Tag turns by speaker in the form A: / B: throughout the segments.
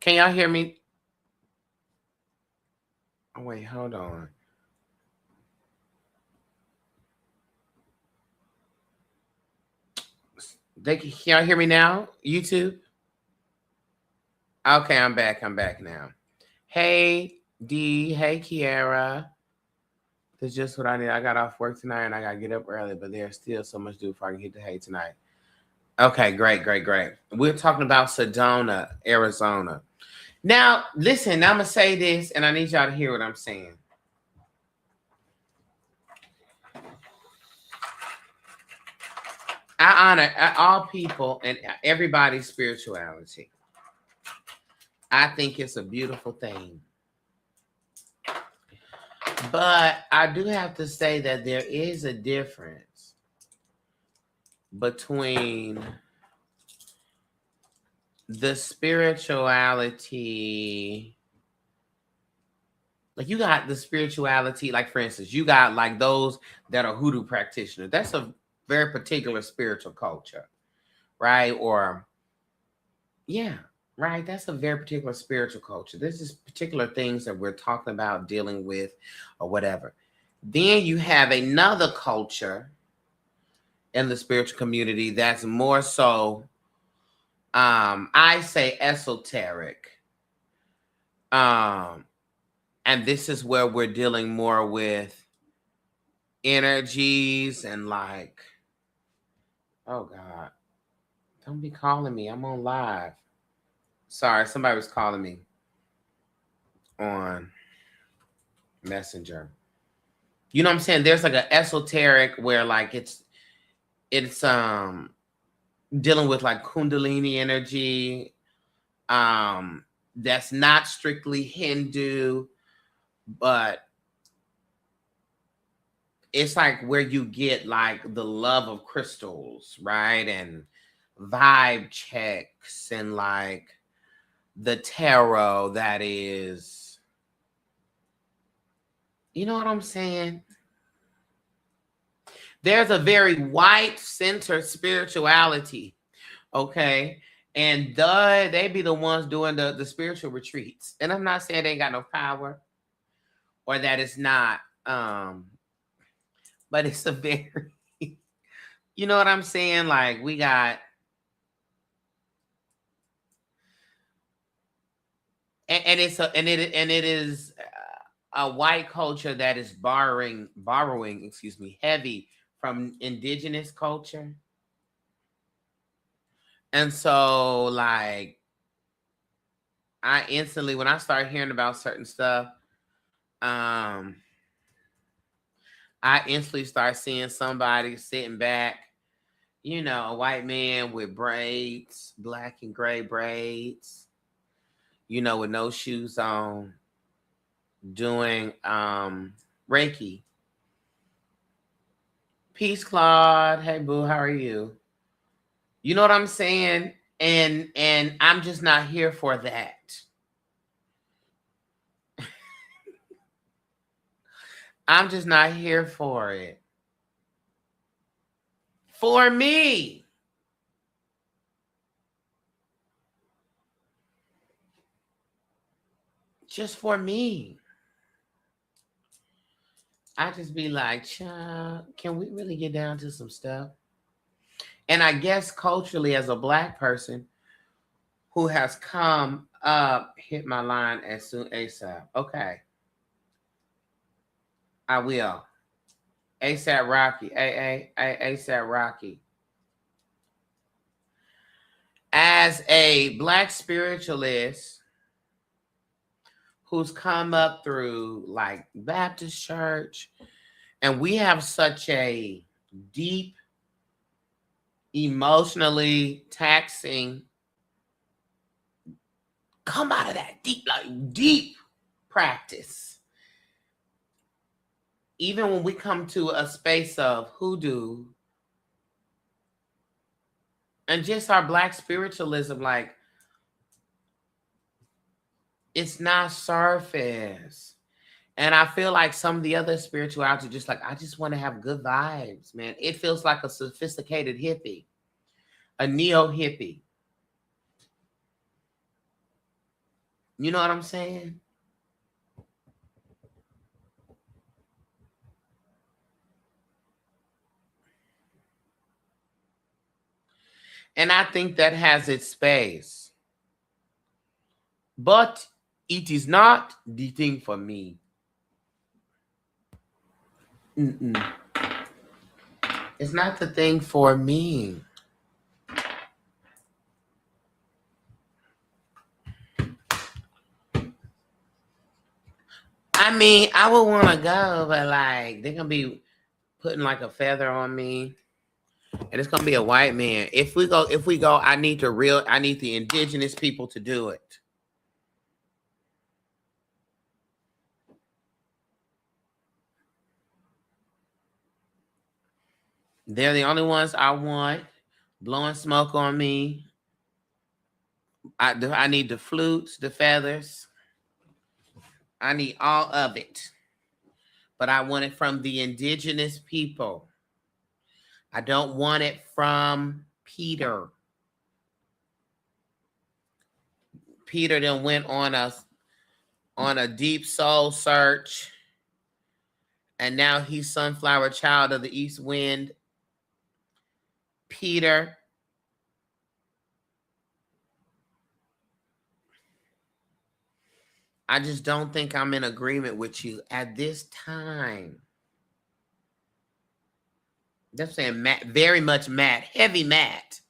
A: Can y'all hear me? Oh, wait, hold on. Can y'all hear me now? YouTube? Okay, I'm back. I'm back now. Hey, D. Hey, Kiara. That's just what I need. I got off work tonight and I got to get up early, but there's still so much to do before I can hit the hay tonight. Okay, great, great, great. We're talking about Sedona, Arizona. Now, listen, I'm going to say this, and I need y'all to hear what I'm saying. I honor all people and everybody's spirituality. I think it's a beautiful thing. But I do have to say that there is a difference between the spirituality. Like you got the spirituality, like for instance, you got like those that are hoodoo practitioners. That's a very particular spiritual culture, right? Or, yeah, right. That's a very particular spiritual culture. There's just particular things that we're talking about, dealing with, or whatever. Then you have another culture in the spiritual community that's more so, I say esoteric. And this is where we're dealing more with energies and like, oh God, don't be calling me. I'm on live. Sorry, somebody was calling me on Messenger. You know what I'm saying? There's like an esoteric where like it's dealing with like Kundalini energy. That's not strictly Hindu, but it's like where you get like the love of crystals, right? And vibe checks and like the tarot that is, you know what I'm saying? There's a very white center spirituality, okay? And they be the ones doing the spiritual retreats. And I'm not saying they ain't got no power or that it's not, but it's a very, you know what I'm saying? Like we got, and it is a white culture that is borrowing, heavy from indigenous culture. And so like I instantly, when I start hearing about certain stuff, I instantly start seeing somebody sitting back, you know, a white man with braids, black and gray braids, you know, with no shoes on, doing Reiki. Peace, Claude. Hey, boo, how are you? You know what I'm saying? And I'm just not here for that. I'm just not here for it. For me. Just for me. I just be like, child, can we really get down to some stuff? And I guess culturally, as a black person who has come up, hit my line as soon ASAP. Okay. I will. ASAP Rocky. ASAP Rocky. As a black spiritualist who's come up through like Baptist church, and we have such a deep, emotionally taxing, come out of that deep practice. Even when we come to a space of hoodoo and just our black spiritualism, like it's not surface. And I feel like some of the other spirituality, just like, I just want to have good vibes, man. It feels like a sophisticated hippie, a neo hippie. You know what I'm saying? And I think that has its space. But it is not the thing for me. Mm-mm. It's not the thing for me. I mean, I would want to go, but like they're gonna be putting like a feather on me, and it's gonna be a white man. If we go, I need the indigenous people to do it. They're the only ones I want blowing smoke on me. I need the flutes, the feathers. I need all of it, but I want it from the indigenous people. I don't want it from Peter. Peter then went on a deep soul search, and now he's Sunflower Child of the East Wind. Peter, I just don't think I'm in agreement with you at this time. That's saying Matt, very much Matt, heavy Matt,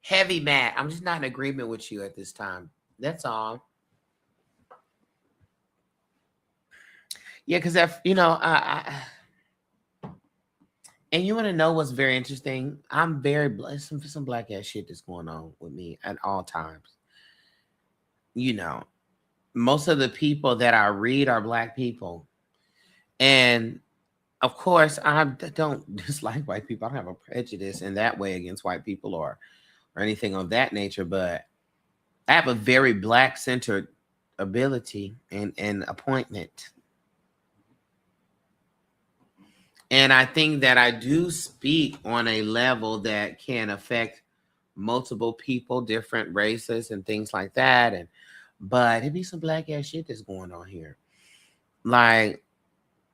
A: heavy Matt. I'm just not in agreement with you at this time. That's all. Yeah, because if you know, and you want to know what's very interesting? I'm very blessed. Some black ass shit that's going on with me at all times. You know, most of the people that I read are black people, and of course, I don't dislike white people. I don't have a prejudice in that way against white people or anything of that nature. But I have a very black centered ability and appointment. And I think that I do speak on a level that can affect multiple people, different races and things like that. And but it be some black ass shit that's going on here. Like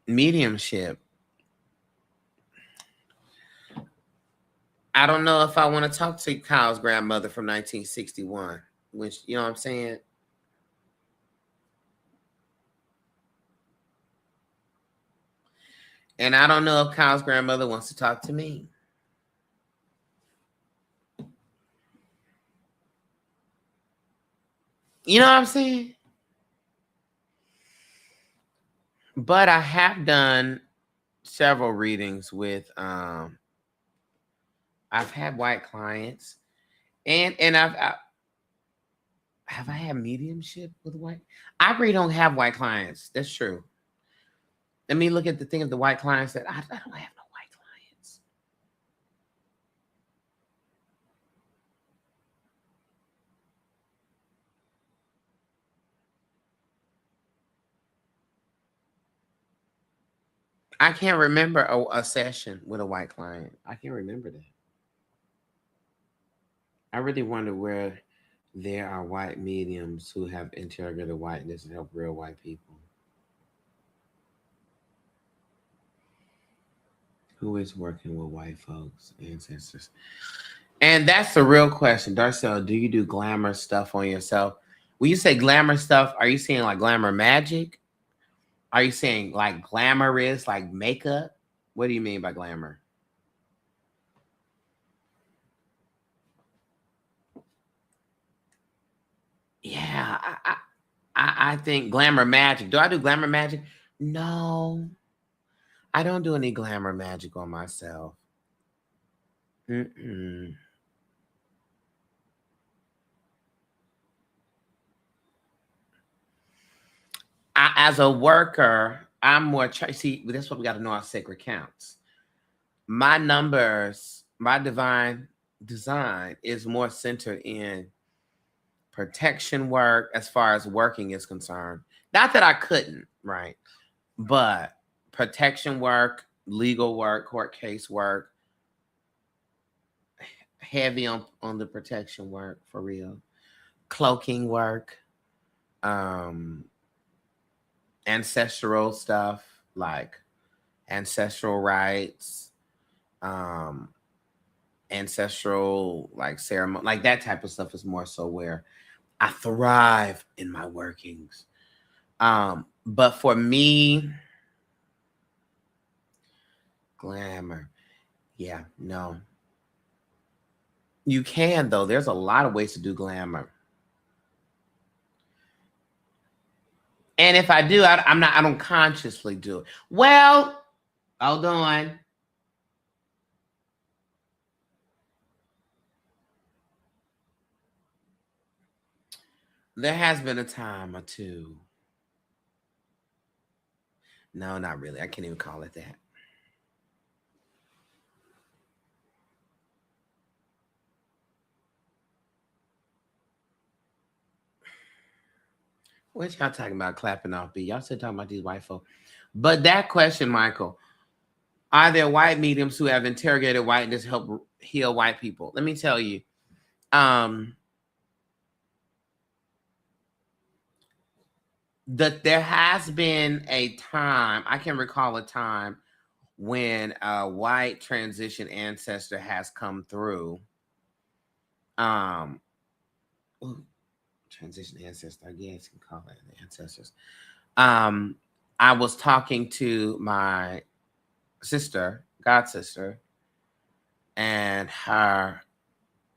A: mediumship. I don't know if I want to talk to Kyle's grandmother from 1961. Which you know what I'm saying? And I don't know if Kyle's grandmother wants to talk to me. You know what I'm saying? But I have done several readings with I've had white clients and have I had mediumship with white? I really don't have white clients. That's true. Let me look at the thing of the white clients that I don't have no white clients. I can't remember a session with a white client. I can't remember that. I really wonder where there are white mediums who have integrated whiteness and help real white people. Who is working with white folks, ancestors? And that's the real question. Darcel, do you do glamour stuff on yourself? When you say glamour stuff, are you saying like glamour magic? Are you saying like glamorous, like makeup? What do you mean by glamour? Yeah, I think glamour magic. Do I do glamour magic? No, I don't do any glamour magic on myself. Mm-mm. As a worker, I'm more. See, that's what we got to know our sacred counts. My numbers, my divine design is more centered in protection work as far as working is concerned. Not that I couldn't, right? But protection work, legal work, court case work, heavy on the protection work for real. Cloaking work, ancestral stuff, like ancestral rites, um, ancestral like ceremony, like that type of stuff is more so where I thrive in my workings. But for me, glamour, yeah, no. You can though. There's a lot of ways to do glamour. And if I do, I don't consciously do it. Well, hold on. There has been a time or two. No, not really. I can't even call it that. What y'all talking about clapping off B? Y'all still talking about these white folk. But that question, Michael, are there white mediums who have interrogated whiteness to help heal white people? Let me tell you. That there has been a time, I can recall a time when a white transition ancestor has come through. Transition ancestor, I guess you can call it the ancestors. I was talking to my sister, god sister, and her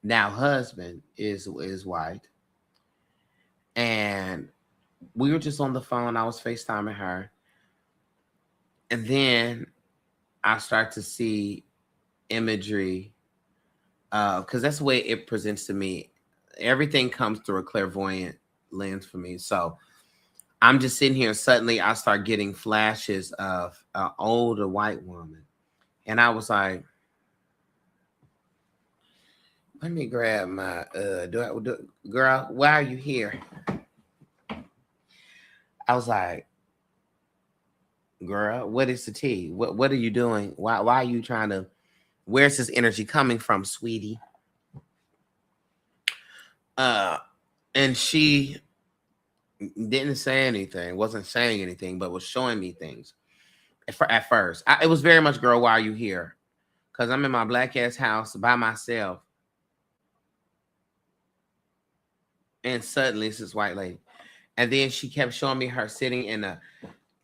A: now husband is white. And we were just on the phone. I was FaceTiming her. And then I start to see imagery, because that's the way it presents to me. Everything comes through a clairvoyant lens for me. So I'm just sitting here. Suddenly I start getting flashes of an older white woman. And I was like, let me grab my, girl, why are you here? I was like, girl, what is the tea? What are you doing? Why are you trying to, where's this energy coming from, sweetie? And she didn't say anything, wasn't saying anything, but was showing me things. At first, it was very much, girl, why are you here? Because I'm in my black ass house by myself. And suddenly it's this white lady. And then she kept showing me her sitting in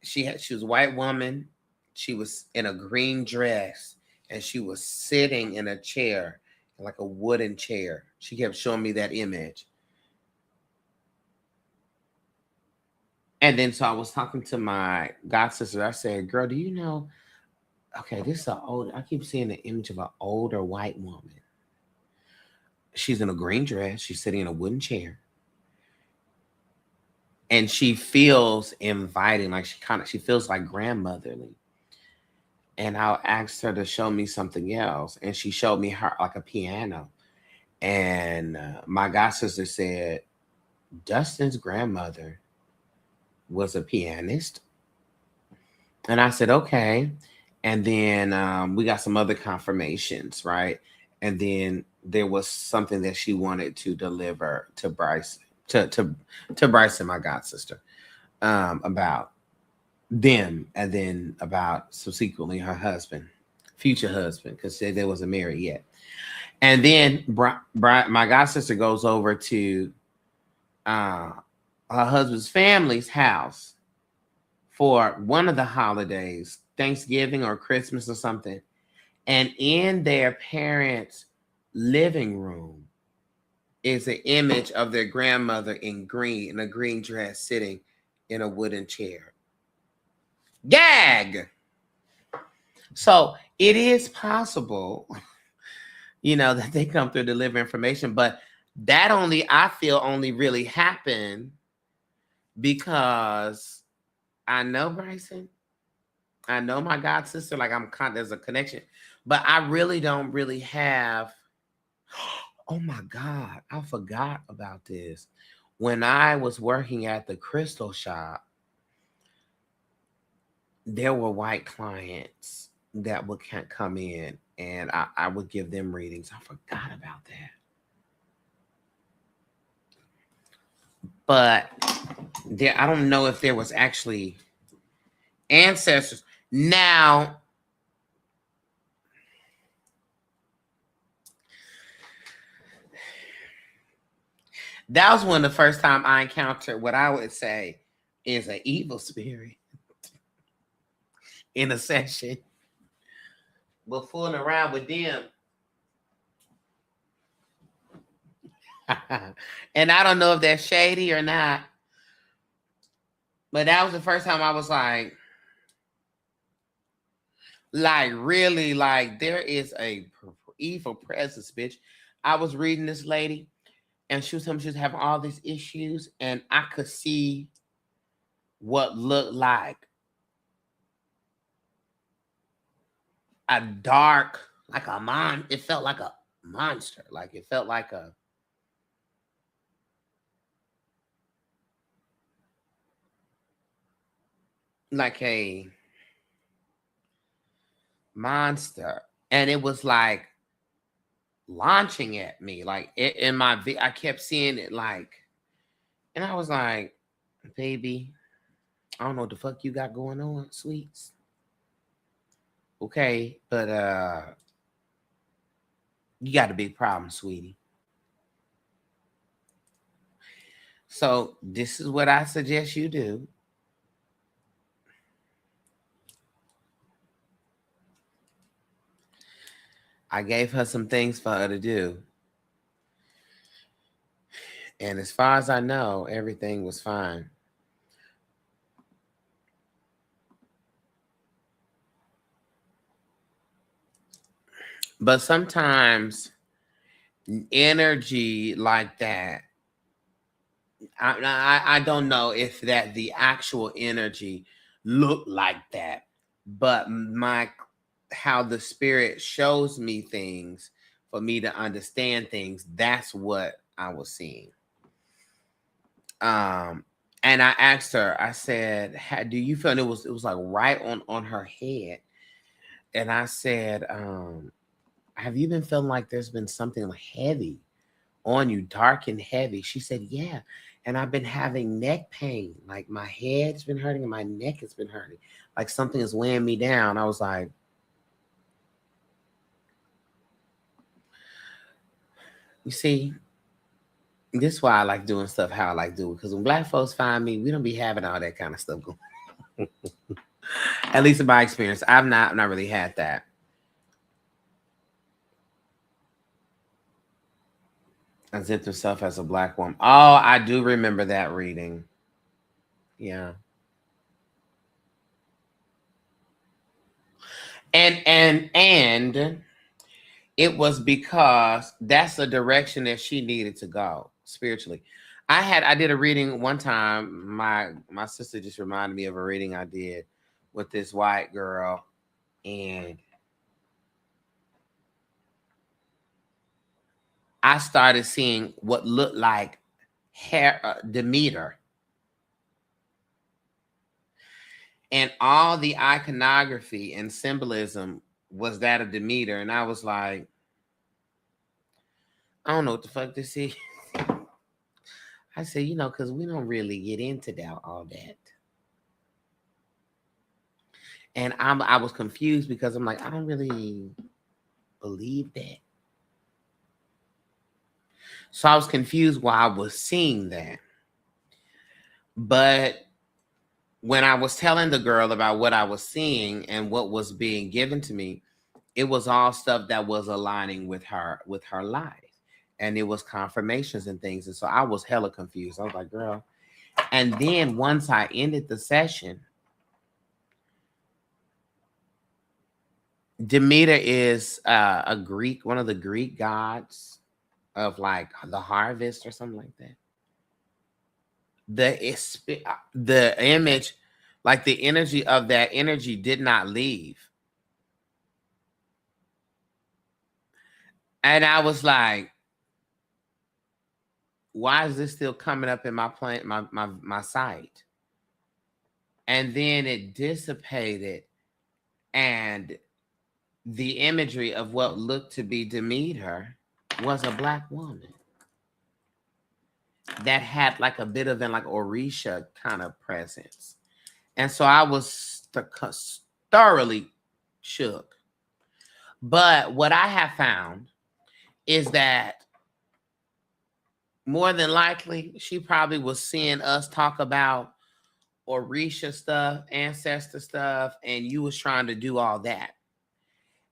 A: she was a white woman. She was in a green dress and she was sitting in a chair, like a wooden chair. She kept showing me that image. And then so I was talking to my god sister. I said, girl, do you know, okay, this is I keep seeing the image of an older white woman. She's in a green dress. She's sitting in a wooden chair. And she feels inviting, like she feels like grandmotherly. And I asked her to show me something else. And she showed me her like a piano. And my god sister said, Dustin's grandmother was a pianist. And I said, okay. And then we got some other confirmations, right? And then there was something that she wanted to deliver to Bryce, to Bryson, my god sister, about them, and then about subsequently her husband, future husband, because they wasn't married yet. And then my god sister goes over to her husband's family's house for one of the holidays, Thanksgiving or Christmas or something. And in their parents' living room is an image of their grandmother in a green dress, sitting in a wooden chair. Gag! So it is possible, that they come through deliver information, but that I feel only really happened because I know Bryson. I know my god sister, like there's a connection, but I really don't really have. Oh my God, I forgot about this. When I was working at the crystal shop, there were white clients that would come in, and I would give them readings. I forgot about that. But there, I don't know if there was actually ancestors. Now, that was one of the first time I encountered what I would say is an evil spirit in a session. But fooling around with them. And I don't know if that's shady or not. But that was the first time I was like really, like, there is a evil presence, bitch. I was reading this lady, and she was telling me she was having all these issues, and I could see what looked like a dark, like a it felt like a monster. Like it felt like a monster. And it was like launching at me. Like in my I kept seeing it like, and I was like, baby, I don't know what the fuck you got going on, sweets. Okay, but you got a big problem, sweetie. So this is what I suggest you do. I gave her some things for her to do. And as far as I know, everything was fine. But sometimes energy like that, I don't know if that the actual energy looked like that, but how the spirit shows me things for me to understand things, that's what I was seeing. And I asked her, I said, do you feel, and it was like right on her head. And I said, have you been feeling like there's been something heavy on you, dark and heavy? She said, yeah. And I've been having neck pain. Like my head's been hurting and my neck has been hurting. Like something is weighing me down. I was like, you see, this is why I like doing stuff how I like doing. Because when black folks find me, we don't be having all that kind of stuff going. At least in my experience, I've not really had that. Present herself as a black woman. Oh, I do remember that reading. Yeah. And it was because that's the direction that she needed to go spiritually. I did a reading one time. My sister just reminded me of a reading I did with this white girl, and I started seeing what looked like Demeter, and all the iconography and symbolism was that of Demeter, and I was like, I don't know what the fuck this is. I said, because we don't really get into all that. And I was confused because I'm like, I don't really believe that. So I was confused why I was seeing that. But when I was telling the girl about what I was seeing and what was being given to me, it was all stuff that was aligning with her life. And it was confirmations and things. And so I was hella confused. I was like, girl. And then once I ended the session, Demeter is a Greek, one of the Greek gods of like the harvest or something like that. The image, like the energy of that energy did not leave. And I was like, why is this still coming up in my my sight? And then it dissipated, and the imagery of what looked to be Demeter was a black woman. that had like a bit of an like Orisha kind of presence. And so I was thoroughly shook. But what I have found is that more than likely, she probably was seeing us talk about Orisha stuff, ancestor stuff, and you was trying to do all that.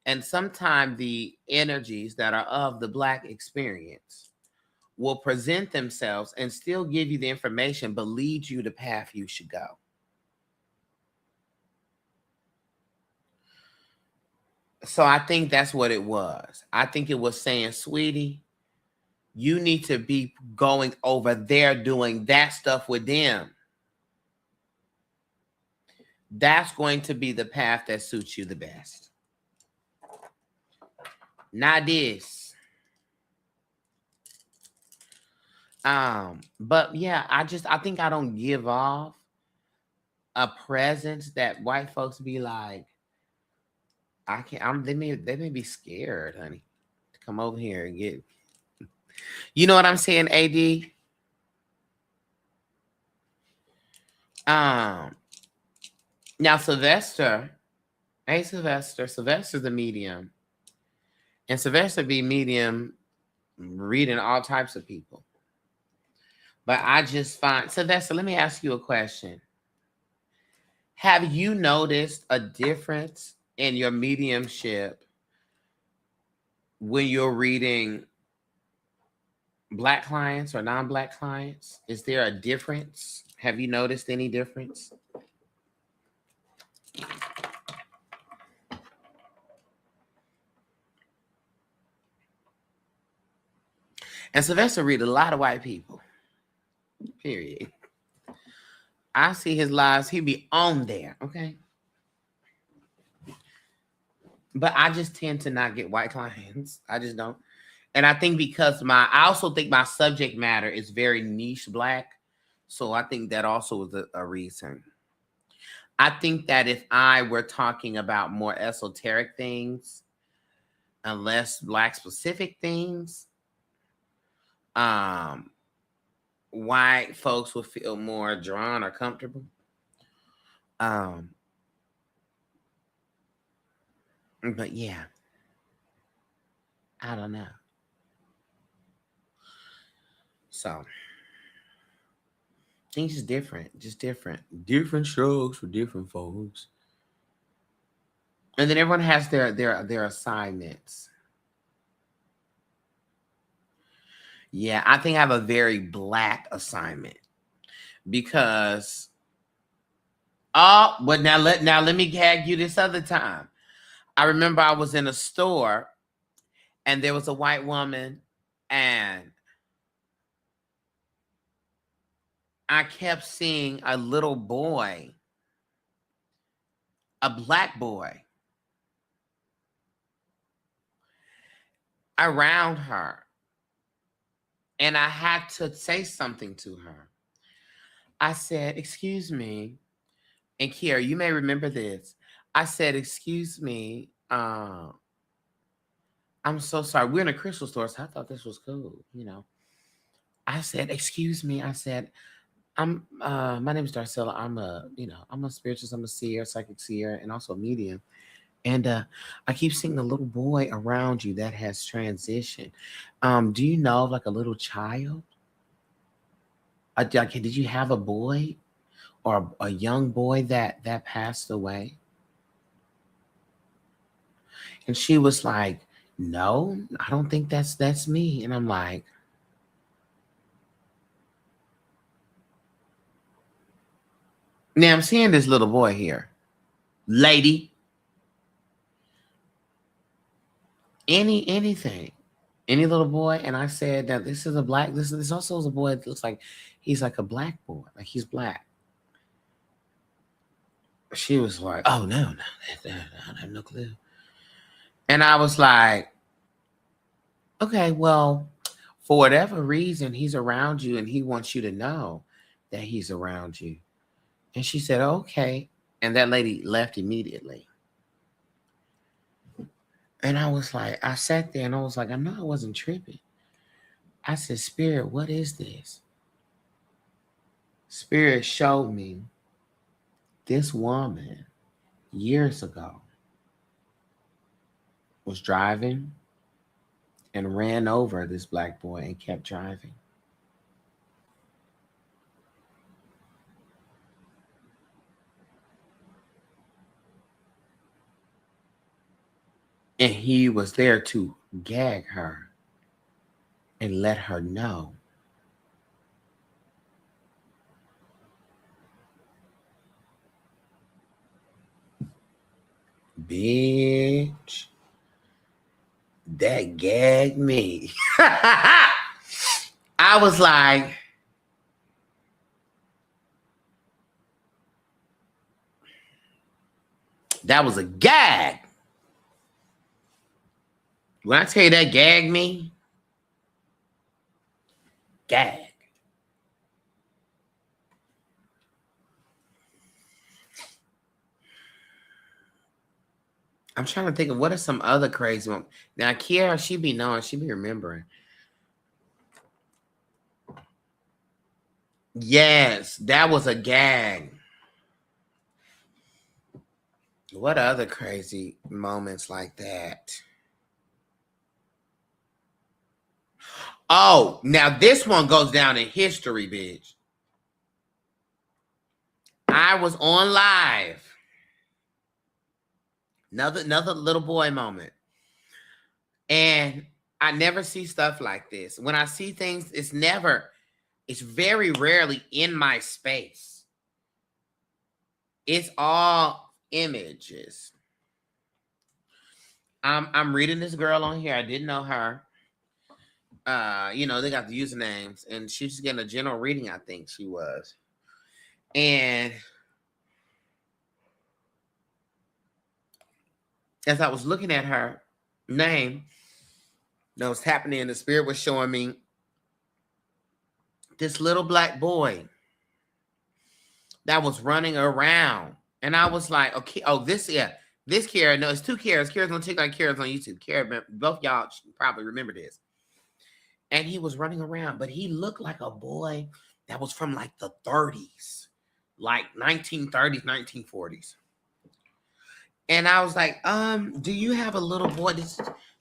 A: And sometimes the energies that are of the Black experience will present themselves and still give you the information, but lead you the path you should go. So I think that's what it was. I think it was saying, sweetie, you need to be going over there doing that stuff with them. That's going to be the path that suits you the best. Not this. But yeah, I think I don't give off a presence that white folks be like, I can't. They may be scared, honey, to come over here and get. You know what I'm saying, AD? Now Sylvester, hey Sylvester's the medium, and Sylvester be medium, reading all types of people. But I just find Sylvester. Let me ask you a question. Have you noticed a difference in your mediumship when you're reading Black clients or non-Black clients? Is there a difference? Have you noticed any difference? And Sylvester read a lot of white people. Period. I see his lives. He be on there. Okay. But I just tend to not get white clients. I just don't. And I think because I also think my subject matter is very niche Black. So I think that also is a reason. I think that if I were talking about more esoteric things and less Black specific things, white folks would feel more drawn or comfortable. But yeah, I don't know. So things is different, just different strokes for different folks. And then everyone has their assignments. Yeah, I think I have a very Black assignment because but now let me gag you this other time. I remember I was in a store and there was a white woman and I kept seeing a little boy, a Black boy, around her. And I had to say something to her. I said, excuse me. And Kiara, you may remember this. I said, excuse me. I'm so sorry. We're in a crystal store, so I thought this was cool, you know. I said, excuse me. I said, my name is Darcella. I'm a spiritualist, I'm a seer, psychic seer, and also a medium. And I keep seeing the little boy around you that has transitioned. Do you know like a little child? Did you have a boy or a young boy that passed away? And she was like, no, I don't think that's me. And I'm like, now I'm seeing this little boy here, lady, anything, any little boy. And I said that this is a Black, this also is a boy that looks like he's like a Black boy, like he's Black. She was like, oh no, I have no clue. And I was like, okay, well, for whatever reason, he's around you and he wants you to know that he's around you. And she said, okay. And that lady left immediately. And I was like, I sat there and I was like, I know I wasn't tripping. I said, Spirit, what is this? Spirit showed me this woman years ago was driving and ran over this black boy and kept driving. And he was there to gag her and let her know bitch, that gagged me. I was like, that was a gag. When I tell you that gagged me, gag. I'm trying to think of what are some other crazy ones. Now, Kiara, she be knowing, she be remembering. Yes, that was a gag. What other crazy moments like that? Oh, now this one goes down in history, bitch. I was on live. Another little boy moment. And I never see stuff like this. When I see things, it's very rarely in my space. It's all images. I'm reading this girl on here. I didn't know her. They got the usernames, and she's just getting a general reading, I think she was. And as I was looking at her name, that was happening, the spirit was showing me this little black boy that was running around. And I was like, okay, this Kara, no, it's two Karas. Kara's on TikTok, Kara's on YouTube. Kara, both y'all probably remember this. And he was running around, but he looked like a boy that was from like the 30s, like 1930s, 1940s. And I was like, do you have a little boy?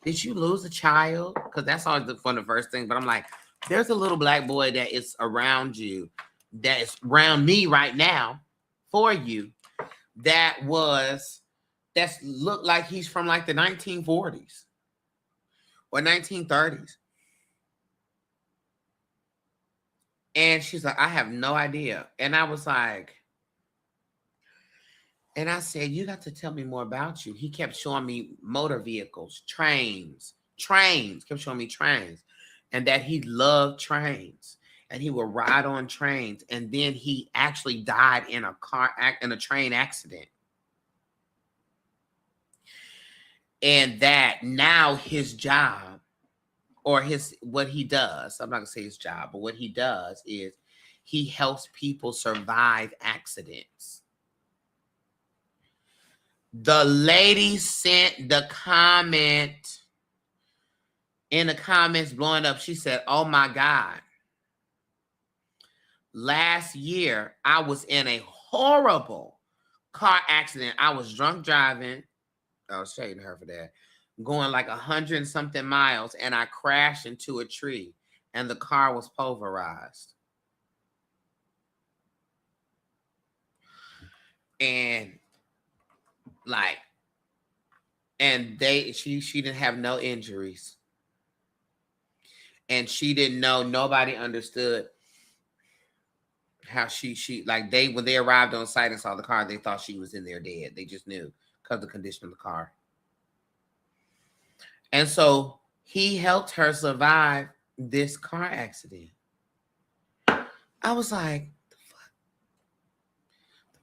A: Did you lose a child? Because that's always one of the first things. But I'm like, there's a little black boy that is around you, that is around me right now for you, that's looked like he's from like the 1940s or 1930s. And she's like, I have no idea. And I was like, and I said, you got to tell me more about you. He kept showing me motor vehicles, trains, kept showing me trains, and that he loved trains, and he would ride on trains. And then he actually died in a train accident. And that now his job, or what he does, I'm not gonna say his job, but what he does is he helps people survive accidents. The lady sent the comment in the comments blowing up. She said, oh my God. Last year, I was in a horrible car accident. I was drunk driving. I was shading her for that. Going like 100 and something miles, and I crashed into a tree, and the car was pulverized. And she didn't have no injuries. And she didn't know, nobody understood how when they arrived on site and saw the car, they thought she was in there dead. They just knew because of the condition of the car. And so he helped her survive this car accident. I was like, the fuck?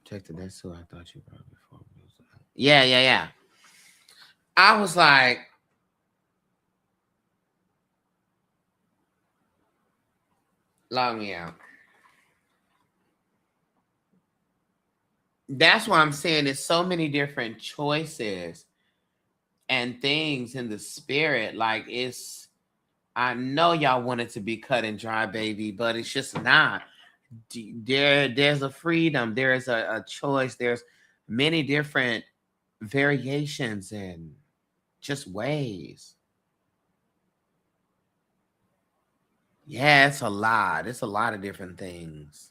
A: Protected, that's who I thought you brought before. Yeah. I was like, log me out. That's why I'm saying there's so many different choices and things in the spirit. Like, I know y'all want it to be cut and dry, baby, but it's just not. There's a freedom, there's a choice, there's many different variations and just ways. Yeah, it's a lot. It's a lot of different things.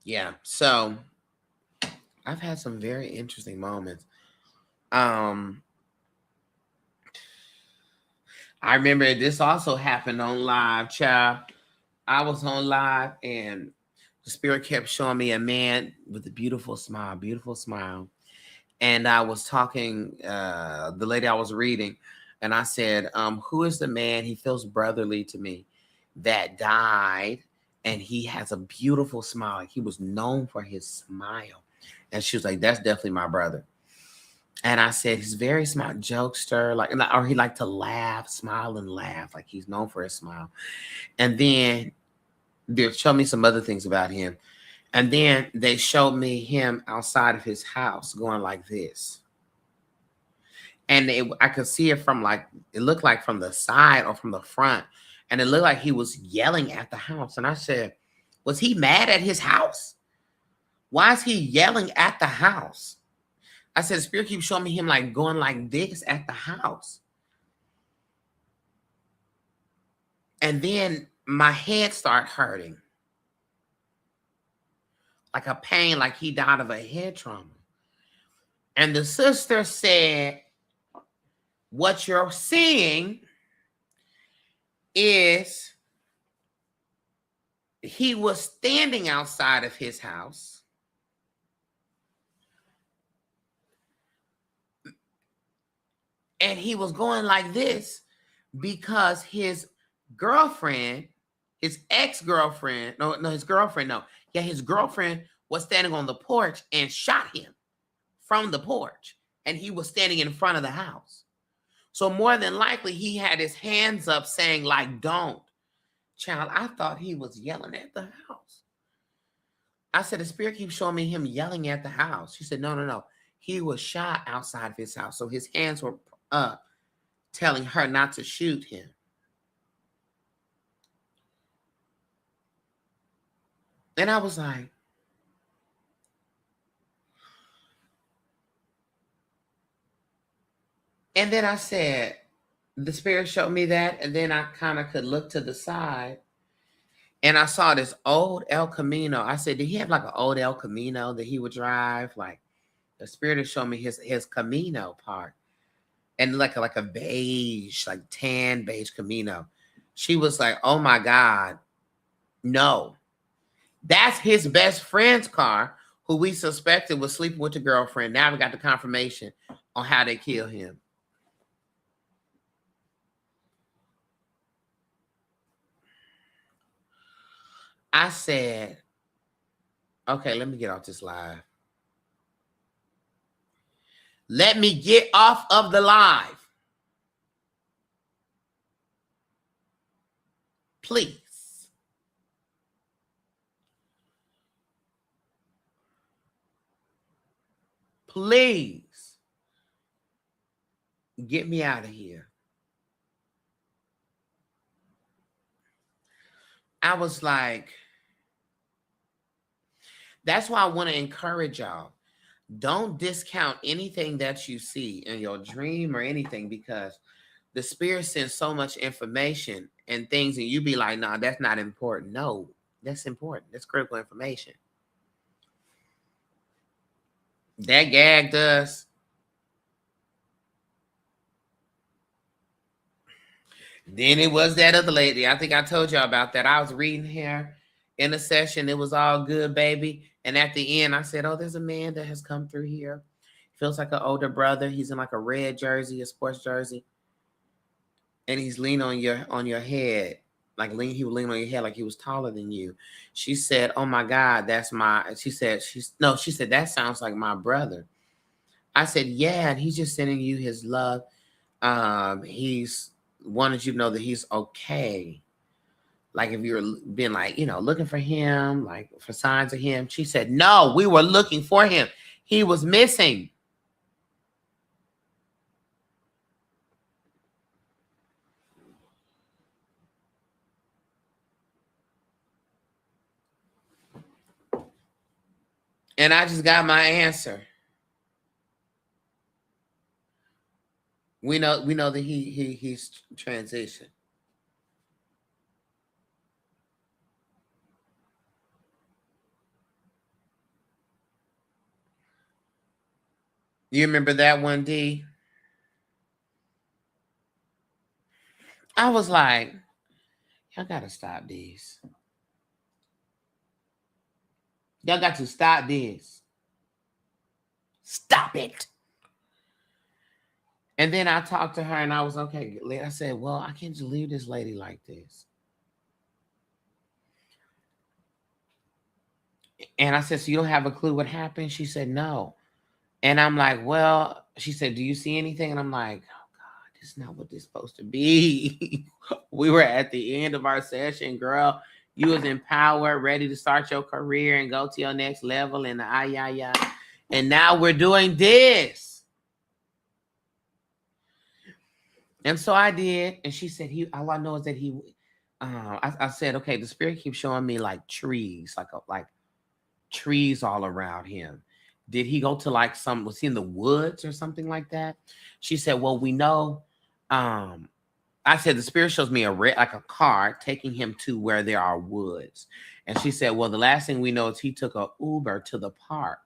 A: Yeah. So I've had some very interesting moments. Um, I remember this also happened on live, child. I was on live and the spirit kept showing me a man with a beautiful smile, beautiful smile. And I was talking, the lady I was reading, and I said, who is the man? He feels brotherly to me that died, and he has a beautiful smile. Like he was known for his smile. And she was like, that's definitely my brother. And I said, he's very smart, jokester, like, or he liked to laugh, smile and laugh. Like he's known for his smile. And then they showed me some other things about him. And then they showed me him outside of his house going like this. And I could see it from like, it looked like from the side or from the front. And it looked like he was yelling at the house. And I said, was he mad at his house? Why is he yelling at the house? I said, the spirit keeps showing me him like going like this at the house. And then my head started hurting. Like a pain, like he died of a head trauma. And the sister said, what you're seeing is he was standing outside of his house and he was going like this because his girlfriend, his ex-girlfriend, his girlfriend, his girlfriend was standing on the porch and shot him from the porch, and he was standing in front of the house. So more than likely, he had his hands up saying like, don't. Child, I thought he was yelling at the house. I said, the spirit keeps showing me him yelling at the house. She said, no. He was shot outside of his house. So his hands were up telling her not to shoot him. And I was like, and then I said, the spirit showed me that. And then I kind of could look to the side. And I saw this old El Camino. I said, did he have like an old El Camino that he would drive? Like the spirit had shown me his Camino part. And like a beige, like tan beige Camino. She was like, oh my God, no. That's his best friend's car, who we suspected was sleeping with the girlfriend. Now we got the confirmation on how they killed him. I said, okay, let me get off this live. Let me get off of the live. Please. Please. Get me out of here. I was like, that's why I want to encourage y'all. Don't discount anything that you see in your dream or anything, because the spirit sends so much information and things, and you be like, nah, that's not important. No, that's important. That's critical information. That gagged us. Then it was that other lady. I think I told y'all about that. I was reading here in a session. It was all good, baby. And at the end, I said, oh, there's a man that has come through here. Feels like an older brother. He's in like a red jersey, a sports jersey. And he's leaning on your head. He would lean on your head like he was taller than you. She said, oh my God, she said, that sounds like my brother. I said, yeah, and he's just sending you his love. He's wanted you to know that he's okay. Like if you're been like, looking for him, like for signs of him. She said, no, we were looking for him. He was missing. And I just got my answer. We know that he's transitioned. You remember that one, D? I was like, y'all gotta stop this. Y'all got to stop this. Stop it. And then I talked to her and I was okay. I said, well, I can't just leave this lady like this. And I said, so you don't have a clue what happened? She said, no. And I'm like, well, she said, do you see anything? And I'm like, oh God, this is not what this is supposed to be. We were at the end of our session, girl. You was empowered, ready to start your career and go to your next level and and now we're doing this. And so I did. And she said, all I know is that I said, okay, the spirit keeps showing me like trees, like trees all around him. Did he go to like was he in the woods or something like that? She said, well, we know, I said, the spirit shows me like a car taking him to where there are woods. And she said, well, the last thing we know is he took a Uber to the park.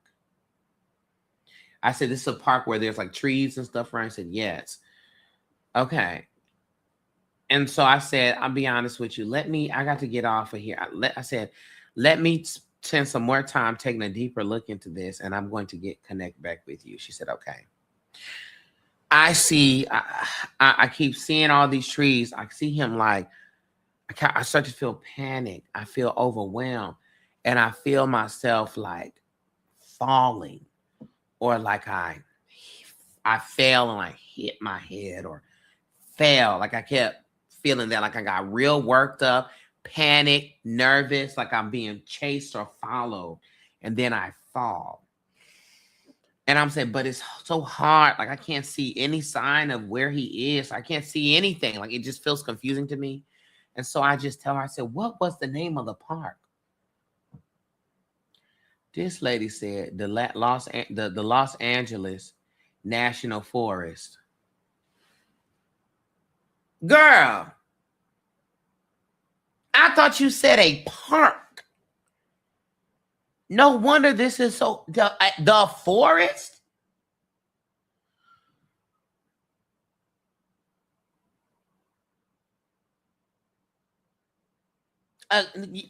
A: I said, this is a park where there's like trees and stuff around. I said, yes. Okay. And so I said, I'll be honest with you. I got to get off of here. I said, let me spend some more time taking a deeper look into this, and I'm going to connect back with you. She said, okay. I see, I keep seeing all these trees. I see him like, I start to feel panic. I feel overwhelmed. And I feel myself like falling, or like I fell and I hit my head, or fell. Like I kept feeling that, like I got real worked up, panic, nervous, like I'm being chased or followed. And then I fall. And I'm saying, but it's so hard. Like I can't see any sign of where he is. I can't see anything. Like it just feels confusing to me. And so I just tell her, I said, what was the name of the park? This lady said the Los Angeles National Forest. Girl, I thought you said a park. No wonder this is so the forest.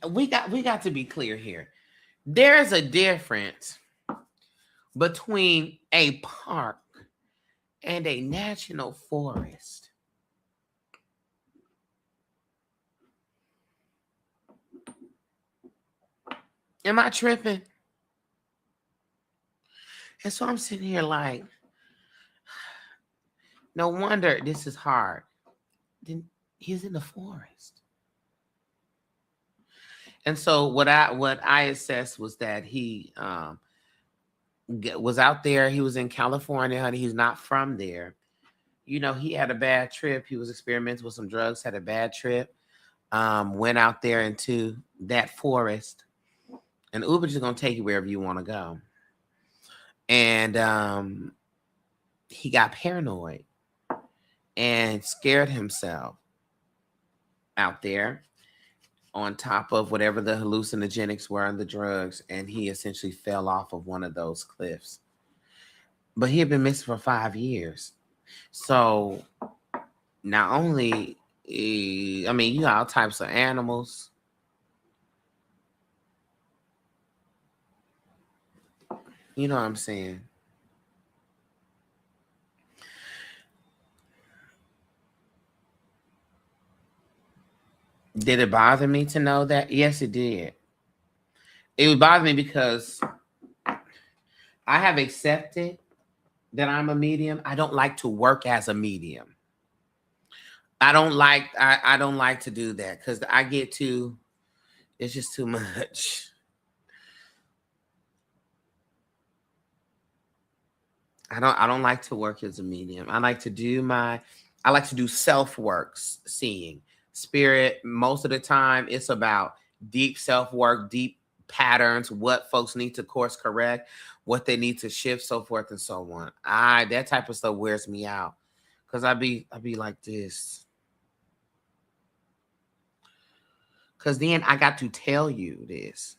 A: We got to be clear here. There's a difference between a park and a national forest. Am I tripping? And so I'm sitting here like, no wonder this is hard. Then he's in the forest. And so what I assessed was that he was out there. He was in California, honey. He's not from there. He had a bad trip. He was experimenting with some drugs, had a bad trip. Went out there into that forest. And Uber just going to take you wherever you want to go. And he got paranoid and scared himself out there on top of whatever the hallucinogenics were and the drugs. And he essentially fell off of one of those cliffs. But he had been missing for 5 years. So not only, I mean, you got all types of animals. You know what I'm saying? Did it bother me to know that? Yes, it did. It would bother me because I have accepted that I'm a medium. I don't like to work as a medium. I don't like to do that because I get too. It's just too much. I don't like to work as a medium. I like to do self works, seeing spirit. Most of the time it's about deep self work, deep patterns, what folks need to course correct, what they need to shift, so forth and so on. I That type of stuff wears me out. Cause I be like this. Cause then I got to tell you this.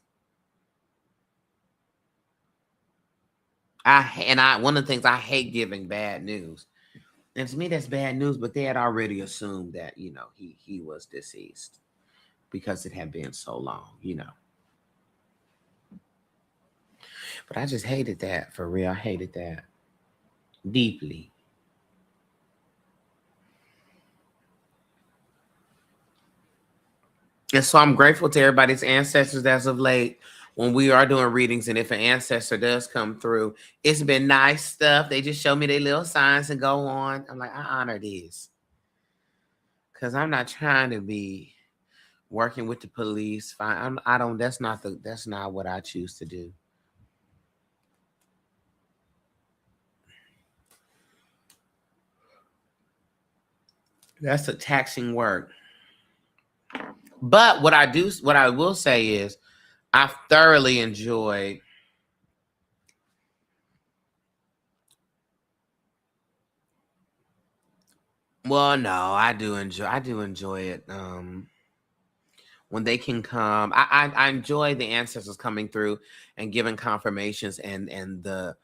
A: I one of the things I hate giving bad news. And to me, that's bad news. But they had already assumed that he was deceased because it had been so long. But I just hated that for real. I hated that deeply. And so I'm grateful to everybody's ancestors as of late when we are doing readings. And if an ancestor does come through, it's been nice stuff. They just show me their little signs and go on. I'm like, I honor this because I'm not trying to be working with the police. Fine. I don't. That's not what I choose to do. That's a taxing work. But what I will say is, I thoroughly enjoyed. Well, no, I do enjoy it. When they can come, I enjoy the ancestors coming through and giving confirmations and the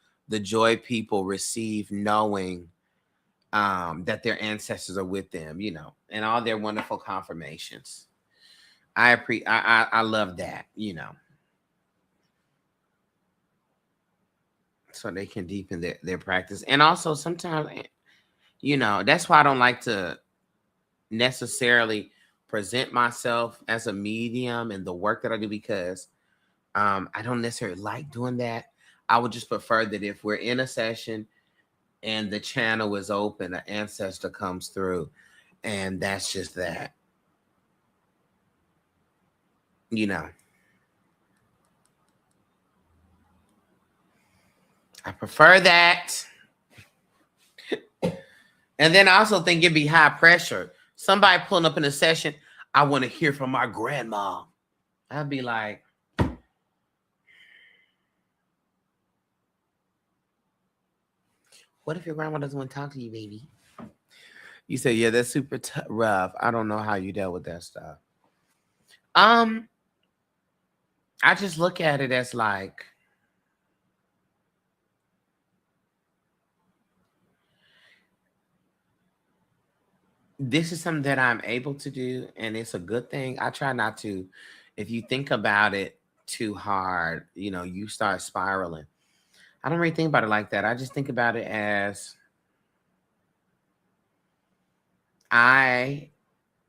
A: joy people receive knowing that their ancestors are with them, and all their wonderful confirmations. I love that. So they can deepen their practice. And also sometimes, that's why I don't like to necessarily present myself as a medium and the work that I do because I don't necessarily like doing that. I would just prefer that if we're in a session and the channel is open, an ancestor comes through, and that's just that. You know, I prefer that. And then I also think it'd be high pressure. Somebody pulling up in a session, I want to hear from my grandma. I'd be like, what if your grandma doesn't want to talk to you, baby? You say, yeah, that's super rough. I don't know how you dealt with that stuff. Um, I just look at it as like, this is something that I'm able to do, and it's a good thing. I try not to, if you think about it too hard, you start spiraling. I don't really think about it like that. I just think about it as I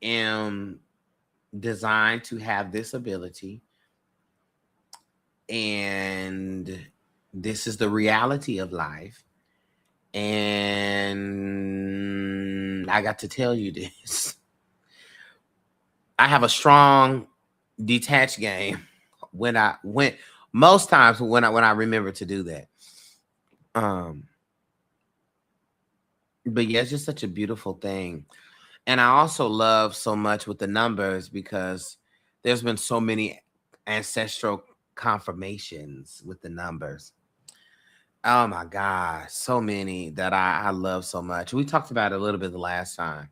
A: am designed to have this ability, and this is the reality of life. And I got to tell you this. I have a strong detached game when most times when I remember to do that. Um, but yeah, it's just such a beautiful thing. And I also love so much with the numbers because there's been so many ancestral confirmations with the numbers. Oh my God, so many that I love so much. We talked about it a little bit the last time.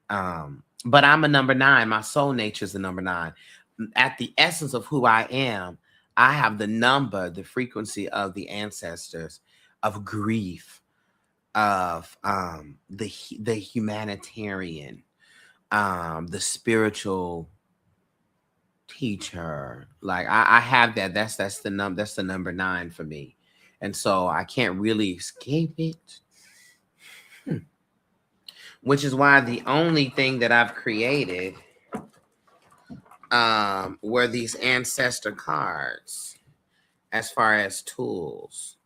A: But I'm a number nine. My soul nature is the number nine. At the essence of who I am, I have the number, the frequency of the ancestors, of grief, of the humanitarian, the spiritual teacher. Like I have that. That's the number nine for me. And so I can't really escape it. Hmm. Which is why the only thing that I've created were these ancestor cards as far as tools.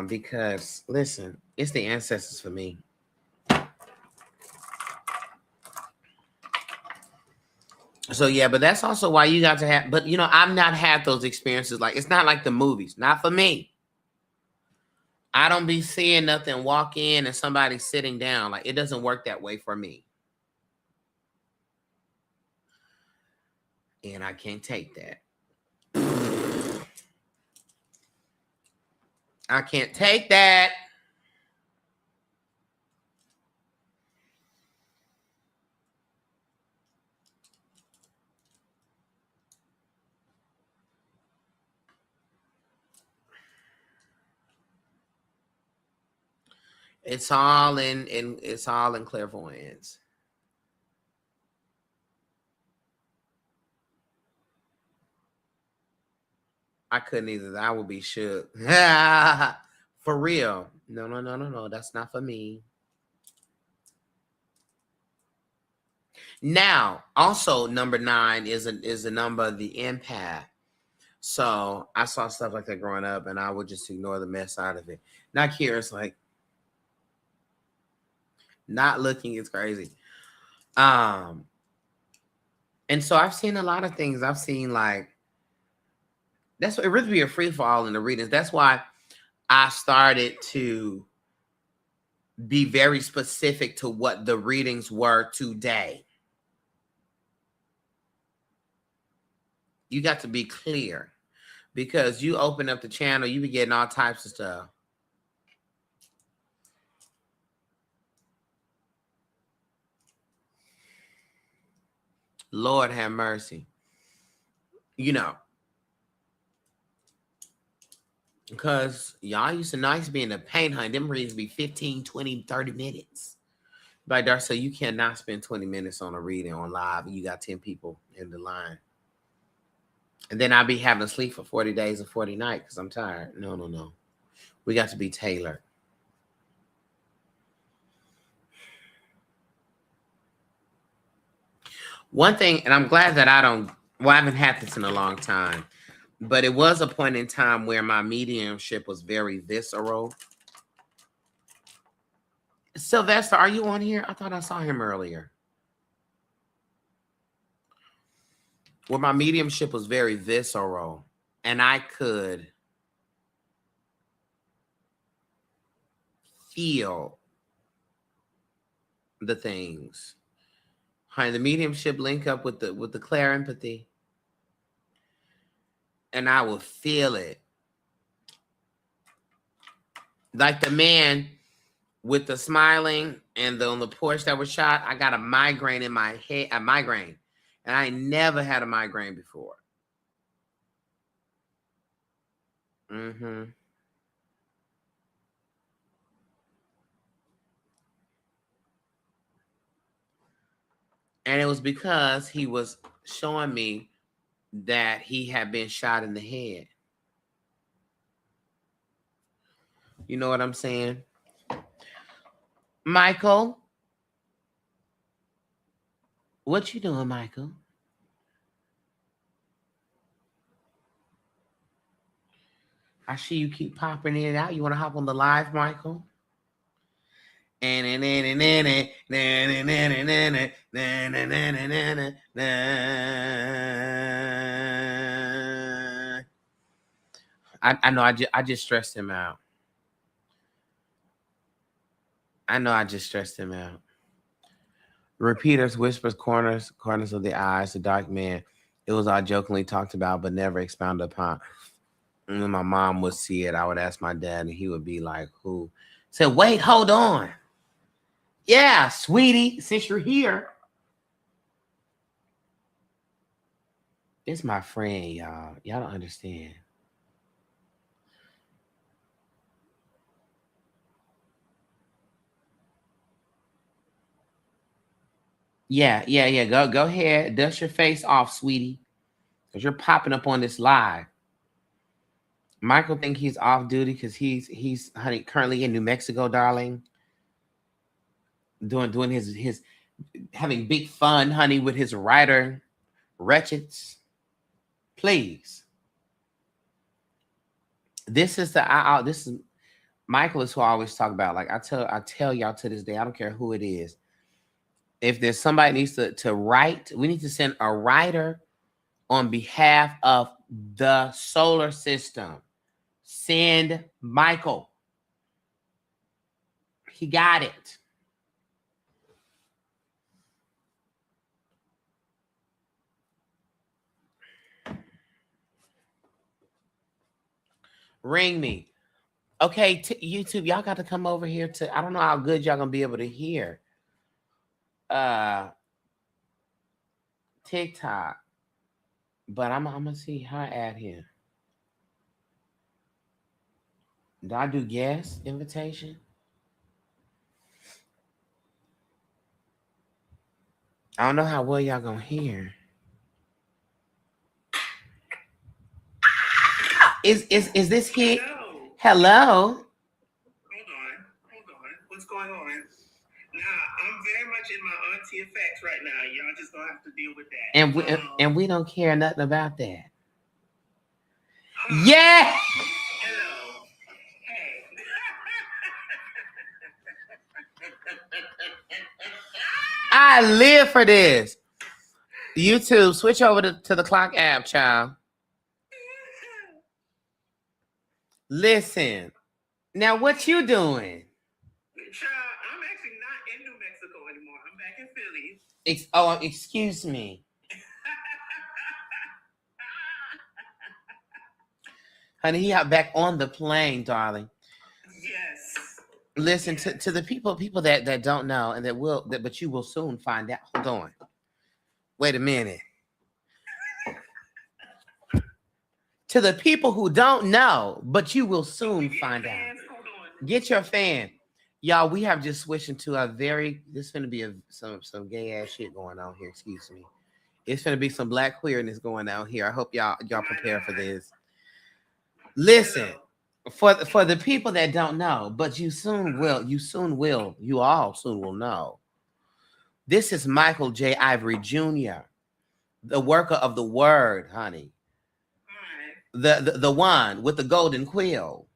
A: Because listen, it's the ancestors for me. So yeah, but that's also why you got to have. But I've not had those experiences. Like it's not like the movies. Not for me. I don't be seeing nothing. Walk in and somebody sitting down. Like it doesn't work that way for me. And I can't take that. I can't take that. It's all in clairvoyance. I couldn't either. I would be shook. For real. No, no, no, no, no. That's not for me. Now, also number 9 is a number of the empath. So I saw stuff like that growing up, and I would just ignore the mess out of it. Not curious, like not looking is crazy. Um, and so I've seen a lot of things. I've seen like that's what it really be a free fall in the readings. That's why I started to be very specific to what the readings were today. You got to be clear because you open up the channel, you be getting all types of stuff. Lord have mercy. Because y'all used to nice being a paint hunt. Them reads be 15, 20, 30 minutes. By Darcel, you cannot spend 20 minutes on a reading on live and you got 10 people in the line. And then I'll be having to sleep for 40 days and 40 nights because I'm tired. No, no, no. We got to be tailored. One thing, and I'm glad that I haven't had this in a long time, but it was a point in time where my mediumship was very visceral. Sylvester, are you on here? I thought I saw him earlier. Where my mediumship was very visceral, and I could feel the things. Honey, the mediumship link up with the clair empathy, and I will feel it. Like the man with the smiling and on the porch that was shot, I got a migraine in my head, a migraine. And I never had a migraine before. Mm-hmm. And it was because he was showing me that he had been shot in the head. You know what I'm saying? Michael? What you doing, Michael? I see you keep popping it out. You want to hop on the live, Michael? I know I just stressed him out. I know I just stressed him out. Repeaters, whispers, corners of the eyes, the dark man. It was all jokingly talked about, but never expounded upon. And when my mom would see it, I would ask my dad, and he would be like, "Who?" Said, "Wait, hold on. Yeah, sweetie, since you're here, this is my friend, y'all. Y'all don't understand." Yeah, yeah, yeah. Go ahead. Dust your face off, sweetie. Because you're popping up on this live. Michael think he's off duty because he's honey currently in New Mexico, darling. Doing his having big fun, honey, with his writer wretcheds. Please. This is this is Michael is who I always talk about. Like I tell y'all to this day, I don't care who it is. If there's somebody needs to write, we need to send a writer on behalf of the solar system. Send Michael. He got it. Ring me. Okay, YouTube, y'all got to come over here to, I don't know how good y'all gonna be able to hear. TikTok. But I'm gonna see how I add here. Do I do guest invitation? I don't know how well y'all gonna hear. Is this here? Hello.
B: Hold on. What's going on? Nah, I'm very much in my auntie effects right now. Y'all just gonna have to deal with that.
A: And we don't care nothing about that. Yeah.
B: Hello. Hey.
A: I live for this. YouTube, switch over to the clock app, child. Listen. Now, what you doing?
B: Child, I'm actually not in New Mexico anymore. I'm back in Philly.
A: Excuse me. Honey, he out back on the plane, darling.
B: Yes.
A: Listen, to the people that don't know and but you will soon find out. Hold on. Wait a minute. To the people who don't know, but you will soon find out. Get your fan. Y'all, we have just switched into this finna be some gay ass shit going on here. Excuse me. It's finna be some black queerness going on here. I hope y'all prepare for this. Listen, for the people that don't know, but you all soon will know. This is Michael J. Ivory Jr., the worker of the word, honey. The one with the golden quill.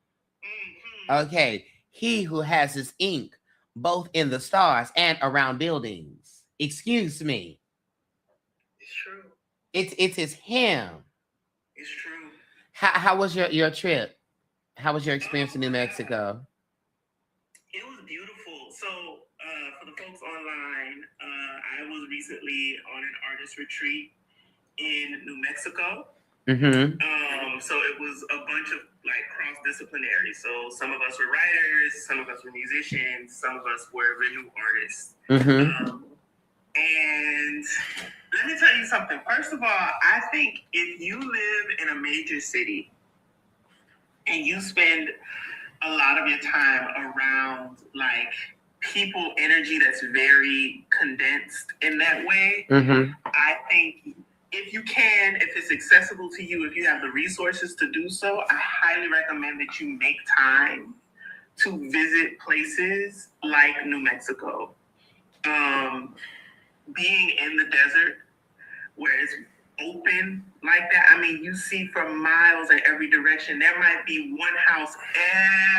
A: Okay. He who has his ink both in the stars and around buildings. Excuse me.
B: It's true.
A: It's him.
B: It's true.
A: How was your trip? How was your experience in New Mexico?
B: It was beautiful. So for the folks online, I was recently on an artist retreat in New Mexico.
A: Mm-hmm.
B: So it was a bunch of like cross-disciplinary. So some of us were writers, some of us were musicians, some of us were visual artists.
A: Mm-hmm.
B: And let me tell you something. First of all, I think if you live in a major city and you spend a lot of your time around like people energy that's very condensed in that way,
A: Mm-hmm.
B: I think if it's accessible to you, if you have the resources to do so, I highly recommend that you make time to visit places like New Mexico. Being in the desert where it's open like that, I mean, you see for miles in every direction. There might be one house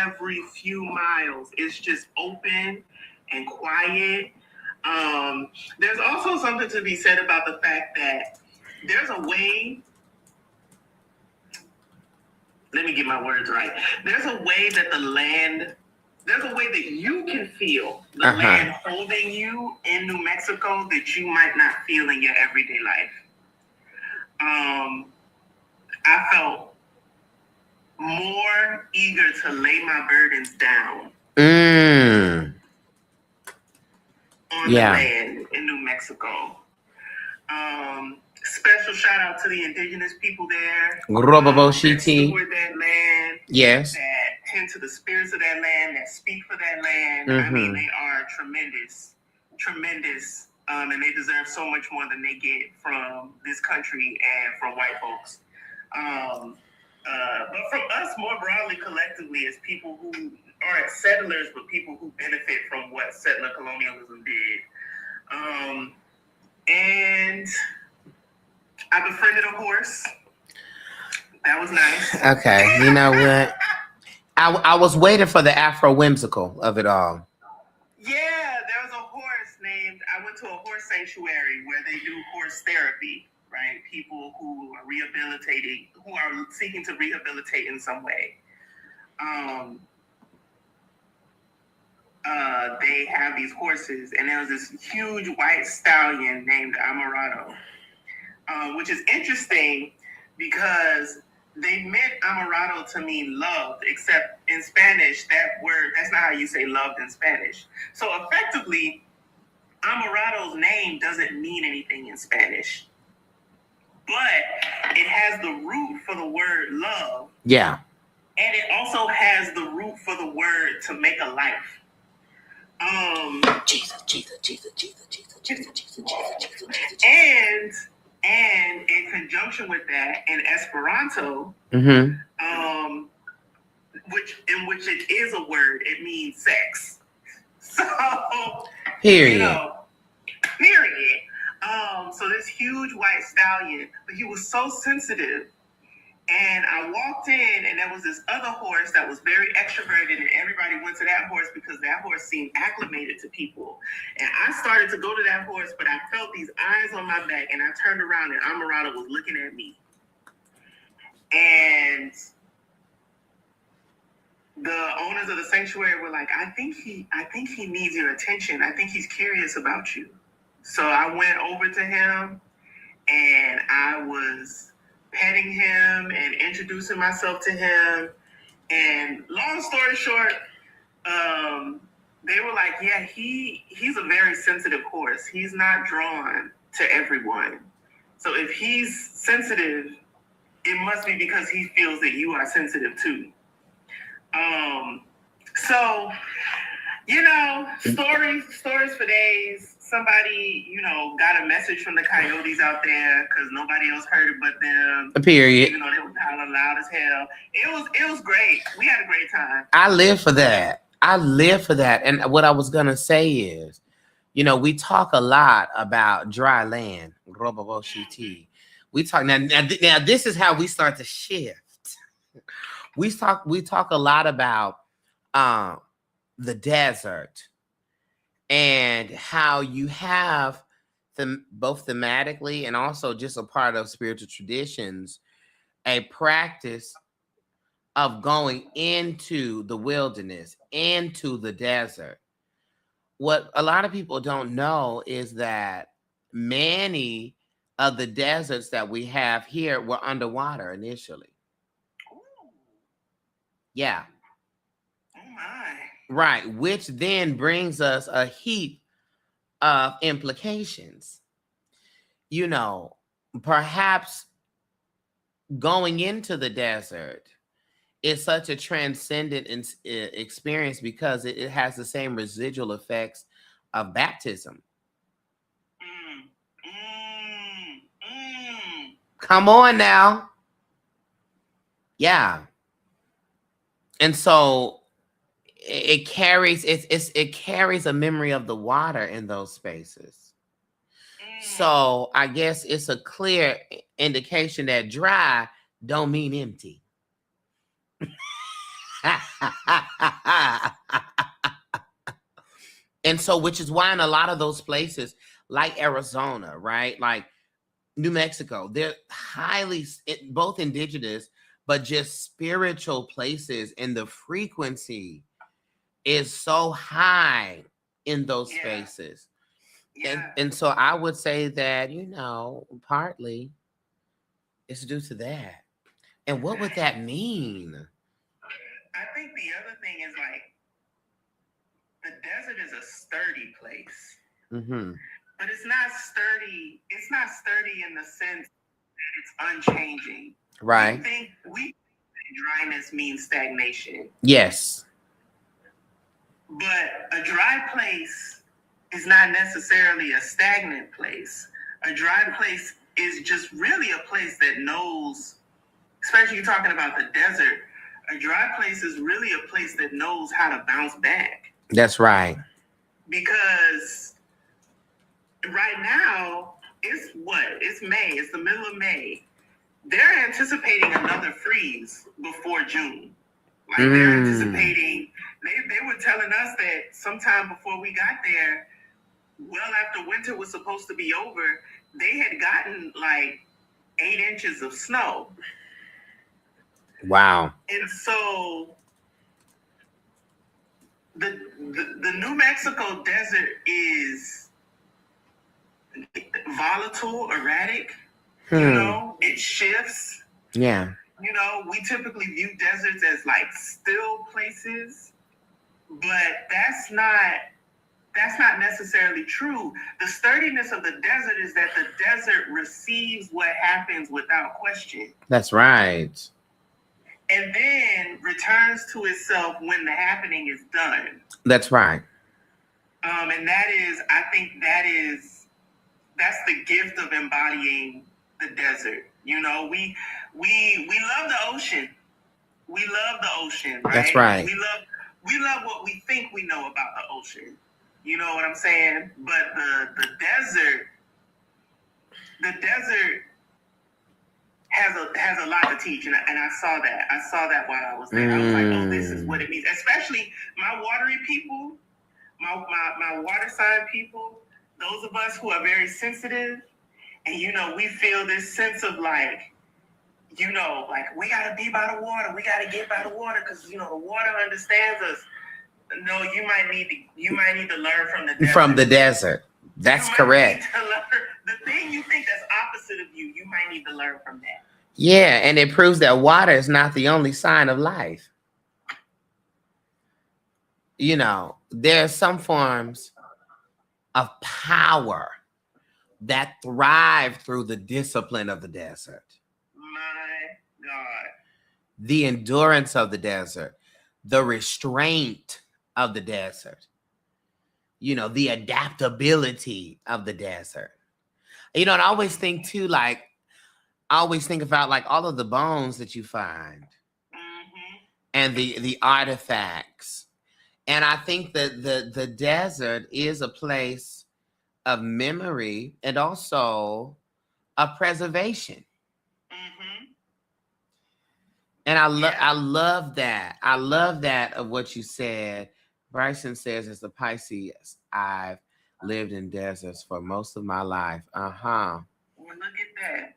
B: every few miles. It's just open and quiet. There's also something to be said about the fact that there's a way, let me get my words right. There's a way that you can feel the land holding you in New Mexico that you might not feel in your everyday life. I felt more eager to lay my burdens down on the land in New Mexico. Special shout out to the indigenous people there. That steward that land.
A: Yes.
B: That tend to the spirits of that land, that speak for that land. I mean, they are tremendous. And they deserve so much more than they get from this country and from white folks. But from us more broadly, collectively, as people who aren't settlers, but people who benefit from what settler colonialism did. And I befriended a horse. That was nice.
A: Okay, you know what? I was waiting for the Afro whimsical of it all.
B: Yeah, there was a horse named, I went went to a horse sanctuary where they do horse therapy, right? People who are rehabilitating, who are seeking to rehabilitate in some way. They have these horses, and there was this huge white stallion named Amorato, which is interesting because they meant Amorato to mean loved, except in Spanish, that word, that's not how you say loved in Spanish. So effectively, Amorato's name doesn't mean anything in Spanish, but it has the root for the word love.
A: Yeah.
B: And it also has the root for the word to make a life. Jesus. And in conjunction with that, in Esperanto, which it is a word, it means sex. So,
A: period.
B: Period. So this huge white stallion, but he was so sensitive. And I walked in, and there was this other horse that was very extroverted, and everybody went to that horse because that horse seemed acclimated to people. And I started to go to that horse, but I felt these eyes on my back, and I turned around, and Amorato was looking at me. And the owners of the sanctuary were like, I think he needs your attention. I think he's curious about you. So I went over to him, and I was petting him and introducing myself to him. And long story short, they were like, yeah, he's a very sensitive horse. He's not drawn to everyone. So if he's sensitive, it must be because he feels that you are sensitive too. So, stories for days. Somebody, got a message from the coyotes out there because nobody else heard it but them.
A: Period.
B: Even though they were howling loud as hell. It was great. We had a great time.
A: I live for that. And what I was gonna say is, we talk a lot about dry land. We talk now. This is how we start to shift. We talk a lot about the desert. And how you have them both thematically and also just a part of spiritual traditions, a practice of going into the wilderness, into the desert. What a lot of people don't know is that many of the deserts that we have here were underwater initially. Yeah.
B: Oh my.
A: Right, which then brings us a heap of implications. Perhaps going into the desert is such a transcendent experience because it has the same residual effects of baptism. Come on now. Yeah. And so it carries a memory of the water in those spaces. So I guess it's a clear indication that dry don't mean empty. And so, which is why in a lot of those places, like Arizona, right, like New Mexico, they're highly both indigenous, but just spiritual places, and the frequency is so high in those spaces. Yeah. And so I would say that, partly it's due to that. And what would that mean?
B: I think the other thing is the desert is a sturdy place.
A: Mm-hmm.
B: But it's not sturdy. It's not sturdy in the sense that it's unchanging.
A: Right.
B: We think dryness means stagnation.
A: Yes.
B: But a dry place is not necessarily a stagnant place. A dry place is just really a place that knows, especially you're talking about the desert, a dry place is really a place that knows how to bounce back.
A: That's right.
B: Because right now, it's May. It's the middle of May. They're anticipating another freeze before June. They're anticipating, they were telling us that sometime before we got there, well after winter was supposed to be over, they had gotten like 8 inches of snow.
A: Wow.
B: And so the New Mexico desert is volatile, erratic. You know, it shifts.
A: Yeah.
B: You know, we typically view deserts as like still places, but that's not necessarily true. The sturdiness of the desert is that the desert receives what happens without question.
A: That's right.
B: And then returns to itself when the happening is done.
A: That's right.
B: And that is, I think that's the gift of embodying the desert. You know, we love the ocean. We love the ocean, right?
A: That's right.
B: We love what we think we know about the ocean. You know what I'm saying? But the desert has a lot to teach, and I saw that. I saw that while I was there. I was like, oh, this is what it means. Especially my watery people, my water sign people, those of us who are very sensitive, and you know, we feel this sense of like, you know, like we gotta be by the water, we gotta get by the water, because you know the water understands us. No, you might need to learn from the desert.
A: From the desert. That's correct.
B: The thing you think that's opposite of you, you might need to learn from that.
A: Yeah, and it proves that water is not the only sign of life. You know, there are some forms of power that thrive through the discipline of the desert.
B: My God.
A: The endurance of the desert, the restraint of the desert, you know, the adaptability of the desert. You know, and I always think too, like, I always think about like all of the bones that you find and the artifacts. And I think that the desert is a place of memory and also of preservation. And I love that. I love that of what you said. Bryson says, as a Pisces, I've lived in deserts for most of my life.
B: Well, look at that.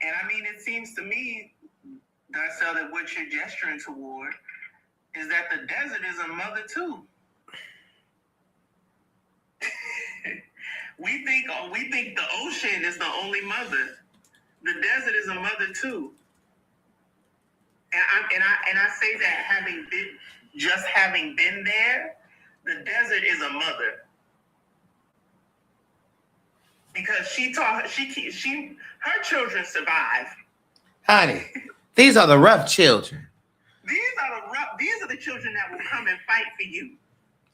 B: And I mean, it seems to me, Darcel, that what you're gesturing toward is that the desert is a mother too. we think the ocean is the only mother. The desert is a mother too. And I say that having been there, the desert is a mother. Because her children survive.
A: Honey, these are the rough children.
B: These are the children that will come and fight for you.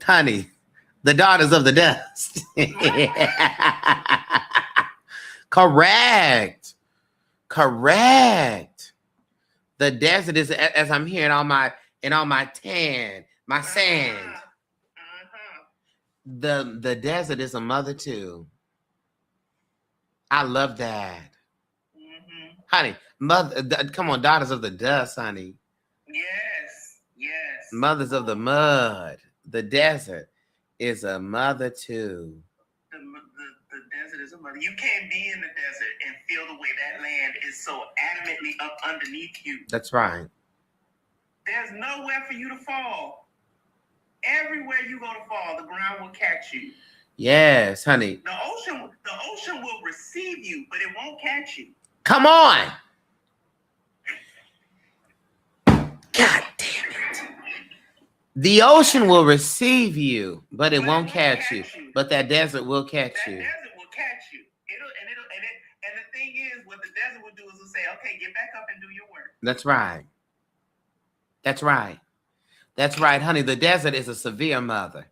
A: Honey, the daughters of the dust. Correct. The desert is, as I'm hearing all my tan, my sand. The desert is a mother too. I love that. Honey, come on, daughters of the dust, honey.
B: Yes.
A: Mothers of the mud. The desert is a mother too.
B: The desert is a mother. You can't be in the desert and feel the way that land is so adamantly up underneath you.
A: That's right.
B: There's nowhere for you to fall. Everywhere you go to fall, the ground will catch you.
A: Yes, honey.
B: The ocean will receive you, but it won't catch you.
A: Come on. God damn it. The ocean will receive you, but it won't catch you. But that desert will catch you.
B: That desert will catch you. And the thing is, what the desert will do is it'll say, okay, get back up and do your work.
A: That's right. That's right, honey. The desert is a severe mother.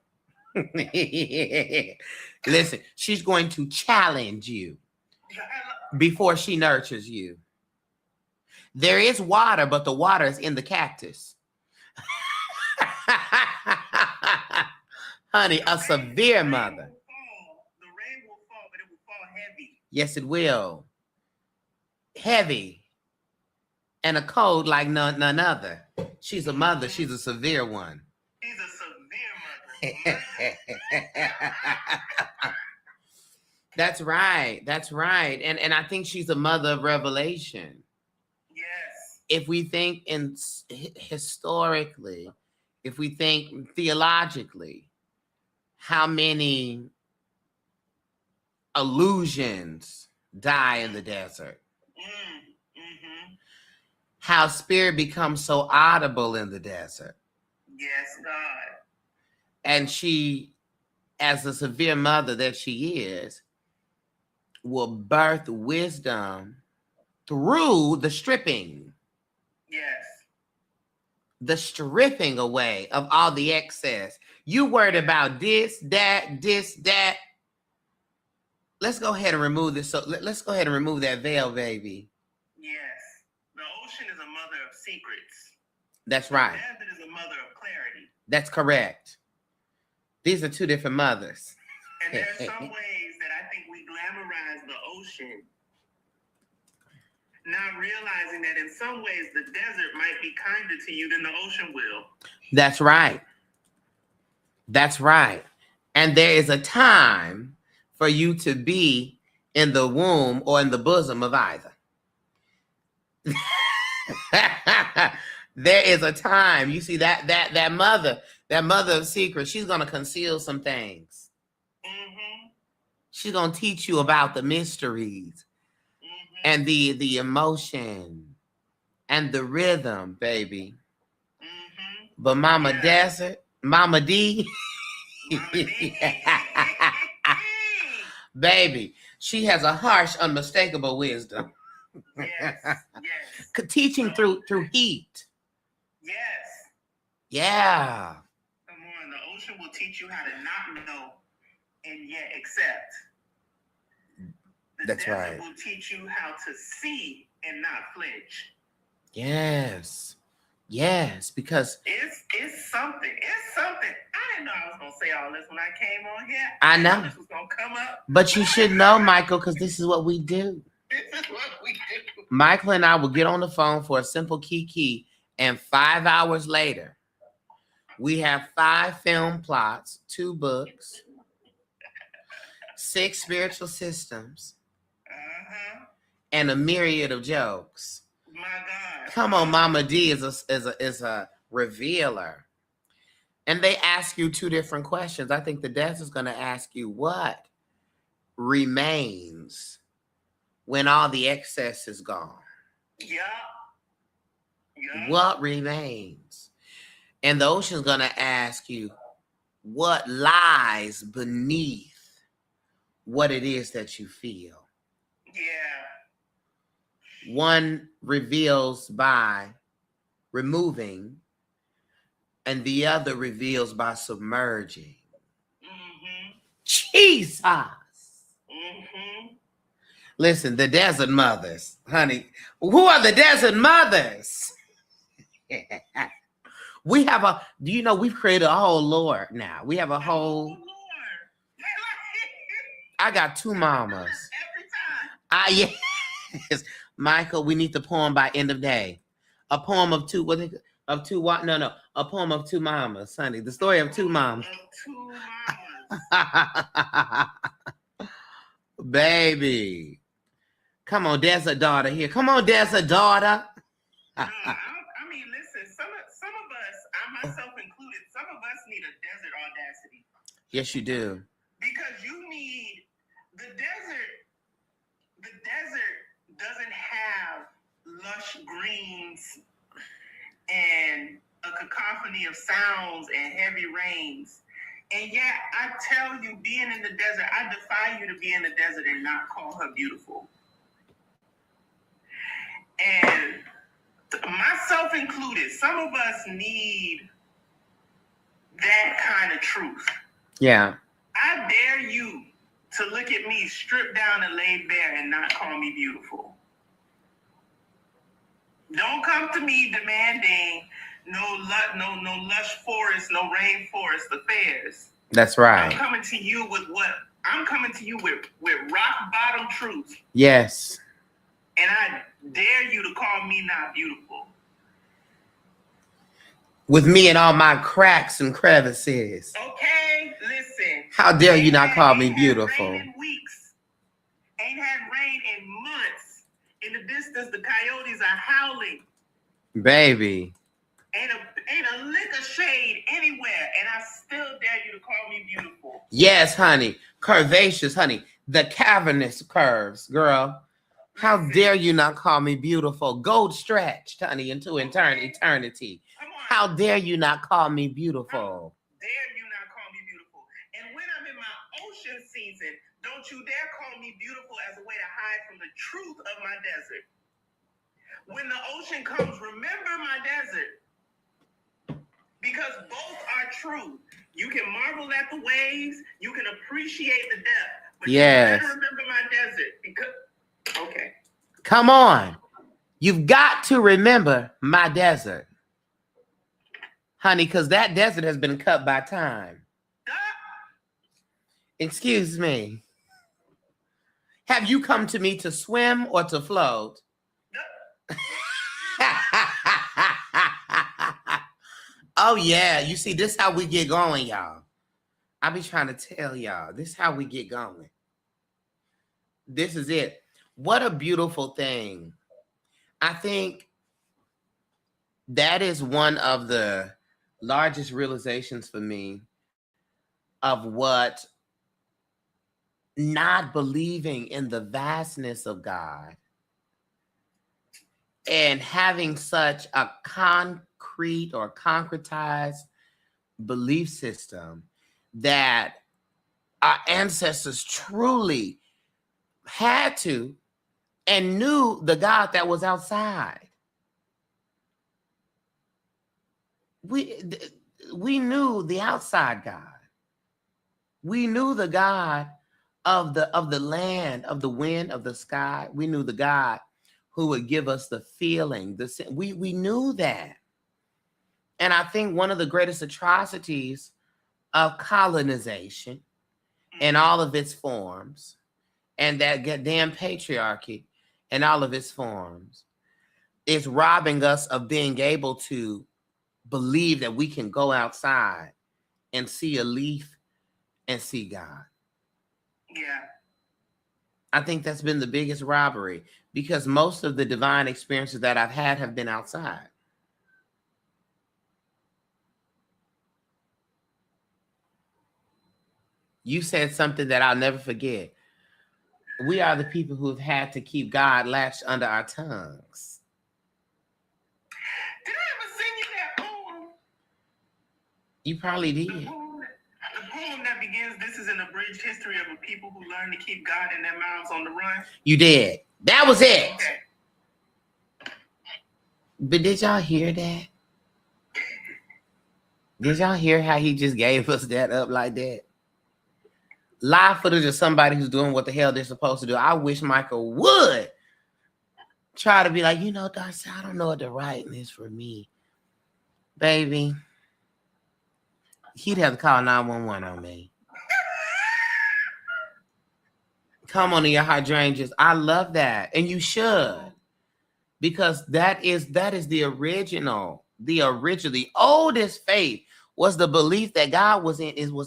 A: Listen, she's going to challenge you before she nurtures you. There is water, but the water is in the cactus. Honey, a severe mother.
B: The rain will fall, but it will fall heavy.
A: Yes, it will. Heavy. And a cold like none other. She's a mother. She's a severe one.
B: She's a severe mother.
A: That's right. That's right. And I think she's a mother of revelation.
B: Yes.
A: If we think historically, if we think theologically, how many illusions die in the desert?
B: Mm-hmm.
A: How spirit becomes so audible in the desert.
B: Yes, God.
A: And she, as a severe mother that she is, will birth wisdom through the stripping.
B: Yes.
A: The stripping away of all the excess. You worried about this, that. Let's go ahead and remove this. So let's go ahead and remove that veil, baby.
B: Yes. The ocean is a mother of secrets.
A: That's right.
B: The desert is a mother of clarity.
A: That's correct. These are two different mothers.
B: And there's some ways that I think we glamorize the ocean, not realizing that in some ways the desert might be kinder to you than the ocean will.
A: That's right. That's right. And there is a time for you to be in the womb or in the bosom of either. There is a time. You see that mother of secrets, she's going to conceal some things.
B: Mm-hmm.
A: She's going to teach you about the mysteries. And the emotion and the rhythm, baby. Mm-hmm. But Mama Desert, Mama D, baby, she has a harsh, unmistakable wisdom.
B: Yes.
A: Teaching through heat.
B: Yes.
A: Yeah.
B: Come on, the ocean will teach you how to not know and yet accept. The
A: That's
B: desert
A: right.
B: will teach you how to see and not flinch.
A: Yes. Yes, because
B: it's something. It's something. I didn't know I was gonna say all this when I came on here.
A: I know
B: this was gonna come up.
A: But you should know, Michael, because this is what we do.
B: This is what we do.
A: Michael and I will get on the phone for a simple kiki, and 5 hours later, we have 5 film plots, 2 books, 6 spiritual systems, and a myriad of jokes.
B: My God.
A: Come on, Mama D is a revealer. And they ask you 2 different questions. I think the desk is going to ask you what remains when all the excess is gone.
B: Yeah.
A: What remains? And the ocean's going to ask you what lies beneath what it is that you feel.
B: Yeah.
A: One reveals by removing, and the other reveals by submerging. Mm-hmm. Jesus. Mm-hmm. Listen, the desert mothers, honey. Who are the desert mothers? We have do you know we've created a whole lore now? We have a whole lore. I got 2 mamas. Every time. Yes. Michael, we need the poem by end of day. A poem of 2, a poem of 2 mamas, honey. The story of 2 mamas. Baby. Come on, desert daughter here. Come on, desert daughter.
B: I mean, listen, some of us, I myself included, some of us need a desert audacity.
A: Yes, you do.
B: Because you need the desert doesn't have lush greens and a cacophony of sounds and heavy rains. And yet, I tell you, being in the desert, I defy you to be in the desert and not call her beautiful. And myself included, some of us need that kind of truth.
A: Yeah.
B: I dare you to look at me stripped down and laid bare and not call me beautiful. Don't come to me demanding no lush forest, no rainforest affairs.
A: That's right.
B: I'm coming to you with rock bottom truth.
A: Yes.
B: And I dare you to call me not beautiful.
A: With me and all my cracks and crevices.
B: Okay, listen.
A: How dare you not call me beautiful?
B: Weeks Ain't had rain in months. In the distance, the coyotes are howling.
A: Baby.
B: Ain't a lick of shade anywhere, and I still dare you to call me beautiful.
A: Yes, honey. Curvaceous, honey. The cavernous curves, girl. How dare you not call me beautiful? Gold stretched, honey, into eternity. How dare you not call me beautiful?
B: How dare you not call me beautiful? And when I'm in my ocean season, don't you dare call me beautiful as a way to hide from the truth of my desert. When the ocean comes, remember my desert. Because both are true. You can marvel at the waves, you can appreciate the depth, but
A: yes.
B: you better remember my desert. Because okay.
A: Come on. You've got to remember my desert. Honey, because that desert has been cut by time. Excuse me. Have you come to me to swim or to float? Oh, yeah. You see, this is how we get going, y'all. I be trying to tell y'all. This is how we get going. This is it. What a beautiful thing. I think that is one of the largest realizations for me of what not believing in the vastness of God and having such a concrete or concretized belief system that our ancestors truly had to and knew the God that was outside. We knew the outside God. We knew the God of the land, of the wind, of the sky. We knew the God who would give us the feeling. We knew that. And I think one of the greatest atrocities of colonization in all of its forms, and that damn patriarchy in all of its forms, is robbing us of being able to believe that we can go outside and see a leaf and see God.
B: Yeah.
A: I think that's been the biggest robbery, because most of the divine experiences that I've had have been outside. You said something that I'll never forget. We are the people who have had to keep God latched under our tongues.
B: Did I ever sing you that poem?
A: You probably did.
B: The poem that begins, "This is an abridged history of a people who learn to keep God in their mouths on the run."
A: You did. That was it.
B: Okay.
A: But did y'all hear that? Did y'all hear how he just gave us that up like that? Live footage of somebody who's doing what the hell they're supposed to do. I wish Michael would try to be like, Darcy, I don't know what the writing is for me. Baby, he'd have to call 911 on me. Come on, your hydrangeas. I love that. And you should. Because that is the original, the oldest faith was the belief that God was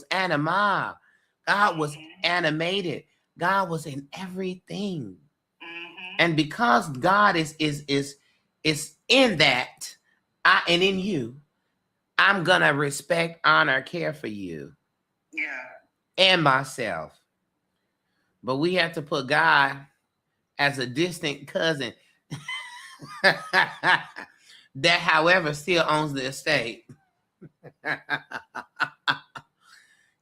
A: anima. God was animated. God was in everything. Mm-hmm. And because God is in that, and in you, I'm gonna respect, honor, care for you.
B: Yeah.
A: And myself. But we have to put God as a distant cousin that, however, still owns the estate.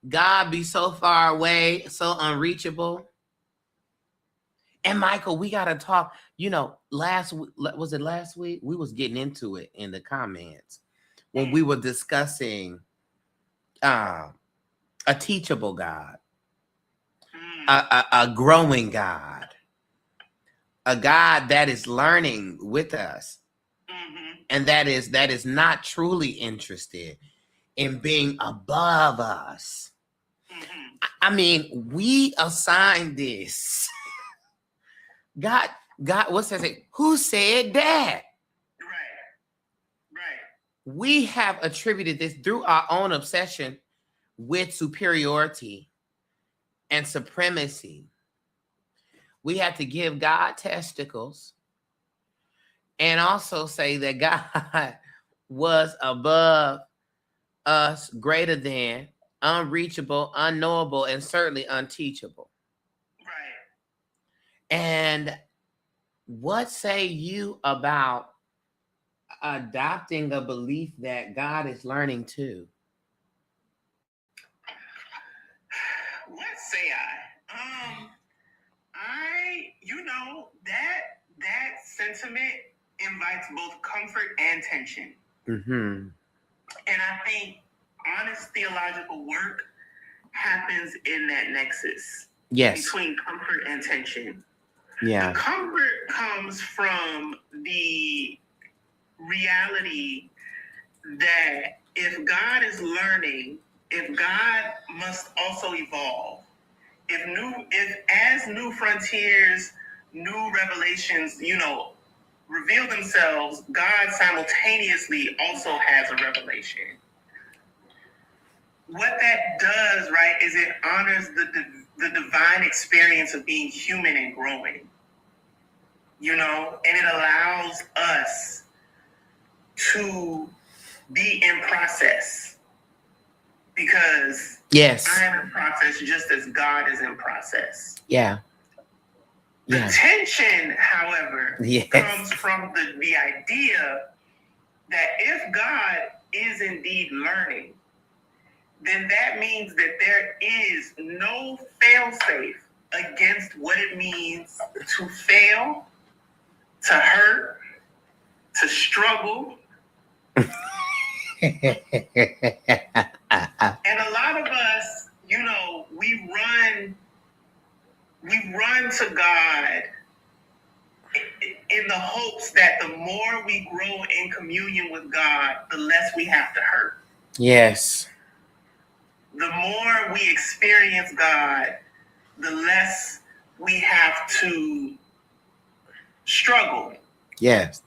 A: God be so far away, so unreachable. And Michael, we got to talk, last week? We was getting into it in the comments when we were discussing a teachable God, a growing God, a God that is learning with us, and that is not truly interested in being above us. I mean, we assigned this. God, what says it? Who said that?
B: Right.
A: We have attributed this through our own obsession with superiority and supremacy. We have to give God testicles and also say that God was above us, greater than, unreachable, unknowable, and certainly unteachable.
B: Right.
A: And what say you about adopting a belief that God is learning too?
B: What say that sentiment invites both comfort and tension.
A: Mm-hmm.
B: And I think honest theological work happens in that nexus.
A: Yes.
B: Between comfort and tension.
A: Yeah.
B: The comfort comes from the reality that if God is learning, if God must also evolve, if as new frontiers, new revelations, reveal themselves, God simultaneously also has a revelation. What that does, right, is it honors the divine experience of being human and growing, and it allows us to be in process, because
A: yes,
B: I am in process just as God is in process.
A: Yeah.
B: The tension, however,
A: yes.
B: comes from the idea that if God is indeed learning, then that means that there is no fail-safe against what it means to fail, to hurt, to struggle. And a lot of us, we run to God in the hopes that the more we grow in communion with God, the less we have to hurt.
A: Yes.
B: The more we experience God, the less we have to struggle.
A: Yes.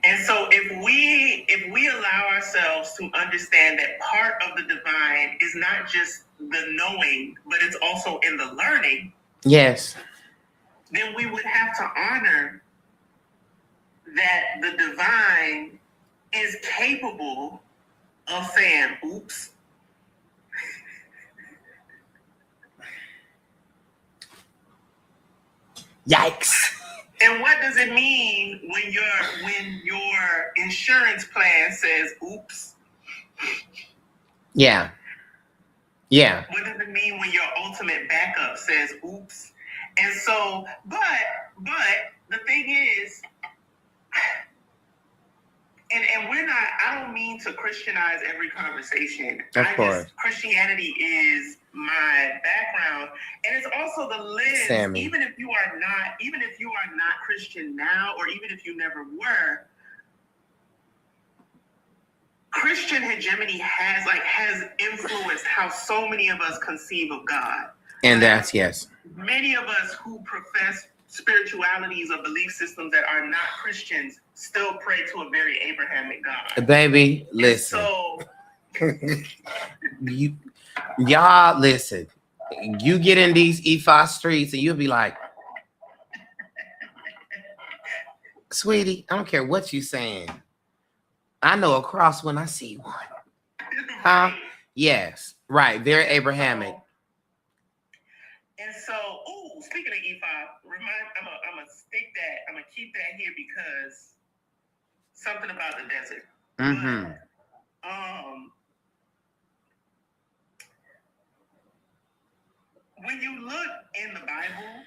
B: And so if we allow ourselves to understand that part of the divine is not just the knowing, but it's also in the learning.
A: Yes.
B: Then we would have to honor that the divine is capable of saying, oops.
A: Yikes.
B: And what does it mean when your insurance plan says oops?
A: Yeah. Yeah.
B: What does it mean when your ultimate backup says oops? And so, but the thing is, and we're not, I don't mean to Christianize every conversation.
A: Of course.
B: Christianity is my background, and it's also the lens.
A: Sammy.
B: Even if you are not Christian now, or even if you never were, Christian hegemony has influenced how so many of us conceive of God.
A: And that's yes.
B: Many of us who profess spiritualities or belief systems that are not Christians still pray to a very Abrahamic God.
A: Baby, listen. Y'all listen. You get in these E5 streets and you'll be like, sweetie, I don't care what you're saying. I know a cross when I see one. Huh? Yes. Right. Very Abrahamic.
B: And so, speaking of E5, I'm gonna stick that. I'm gonna keep that here because something about the desert.
A: Mm-hmm.
B: But, when you look in the Bible,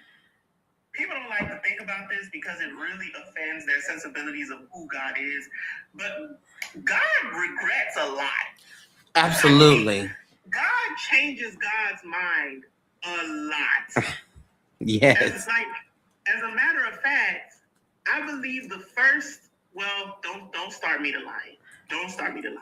B: people don't like to think about this because it really offends their sensibilities of who God is. But God regrets a lot.
A: Absolutely.
B: God changes God's mind a lot.
A: Yes.
B: As a matter of fact, I believe the first. Well, don't start me to lying. Don't start me to lying.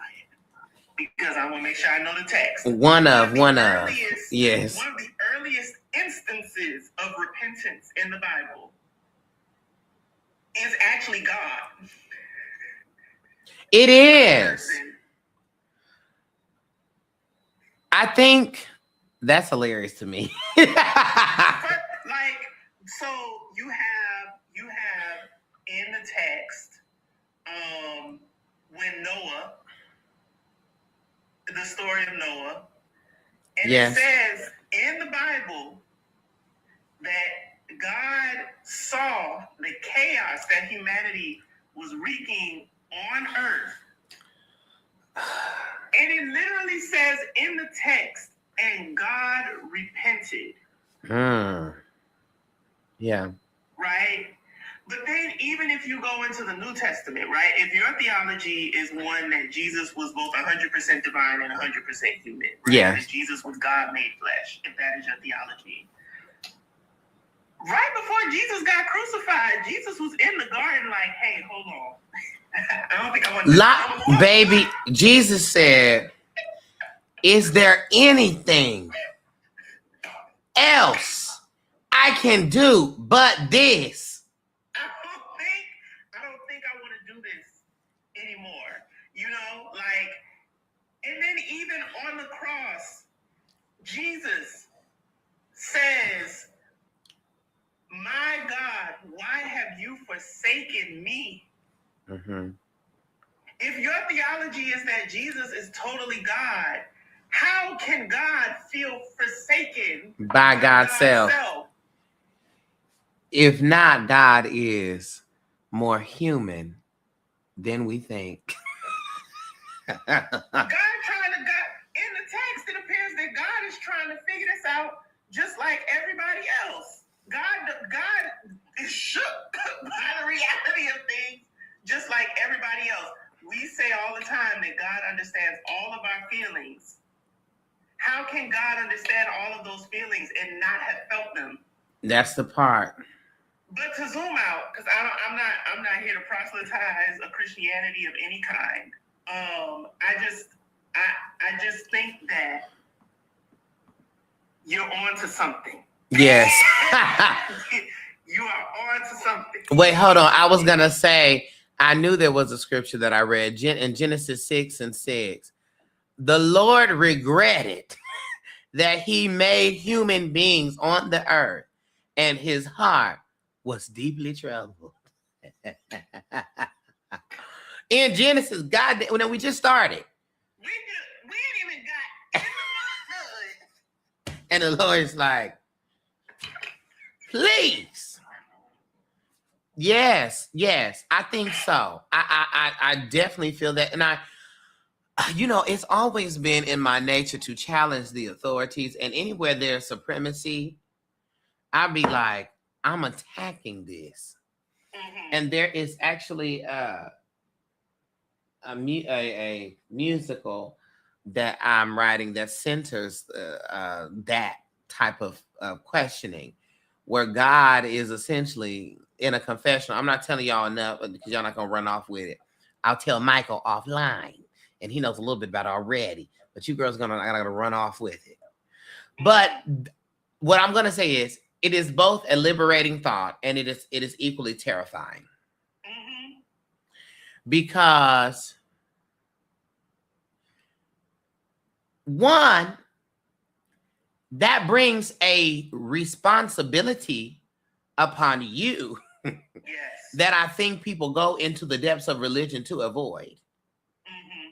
B: Because I want to make sure I know the text.
A: One of. Yes.
B: One of the earliest instances of repentance in the Bible is actually God.
A: It is. I think that's hilarious to me.
B: So you have in the text when Noah, the story of Noah, and
A: Yes.
B: it says in the Bible that God saw the chaos that humanity was wreaking on earth. And it literally says in the text, and God repented.
A: Yeah.
B: Right? But then even if you go into the New Testament, right? If your theology is one that Jesus was both 100% divine and 100% human, right?
A: Yes.
B: That Jesus was God made flesh, if that is your theology. Right before Jesus got crucified, Jesus was in the garden like, hey, hold on. I don't think I want to...
A: Baby, Jesus said, is there anything else I can do but this?
B: I don't think I want to do this anymore. You know, like, and then even on the cross, Jesus says, my God, why have you forsaken me?
A: Mm-hmm.
B: If your theology is that Jesus is totally God, how can God feel forsaken
A: by God's self? If not, God is more human than we think.
B: God in the text, it appears that God is trying to figure this out just like everybody else. God is shook by the reality of things just like everybody else. We say all the time that God understands all of our feelings. How can God understand all of those feelings and not have felt them?
A: That's the part.
B: But to zoom out, because I'm not here to proselytize a Christianity of any kind. I just think that you're on to something.
A: Yes.
B: You are on to something.
A: Wait, hold on. I was gonna say, I knew there was a scripture that I read in Genesis 6:6. The Lord regretted that he made human beings on the earth, and his heart was deeply troubled. In Genesis, God, when we just started.
B: We ain't even got in the motherhood.
A: And the Lord's like, please. Yes, I think so. I definitely feel that. And it's always been in my nature to challenge the authorities. And anywhere there's supremacy, I'll be like, I'm attacking this. Mm-hmm. And there is actually a musical that I'm writing that centers that type of questioning, where God is essentially in a confessional. I'm not telling y'all enough because y'all not gonna run off with it. I'll tell Michael offline, and he knows a little bit about it already. But you girls gonna run off with it. But what I'm gonna say is, it is both a liberating thought and it is equally terrifying. Mm-hmm. Because one, that brings a responsibility upon you. Yes. That I think people go into the depths of religion to avoid. Mm-hmm.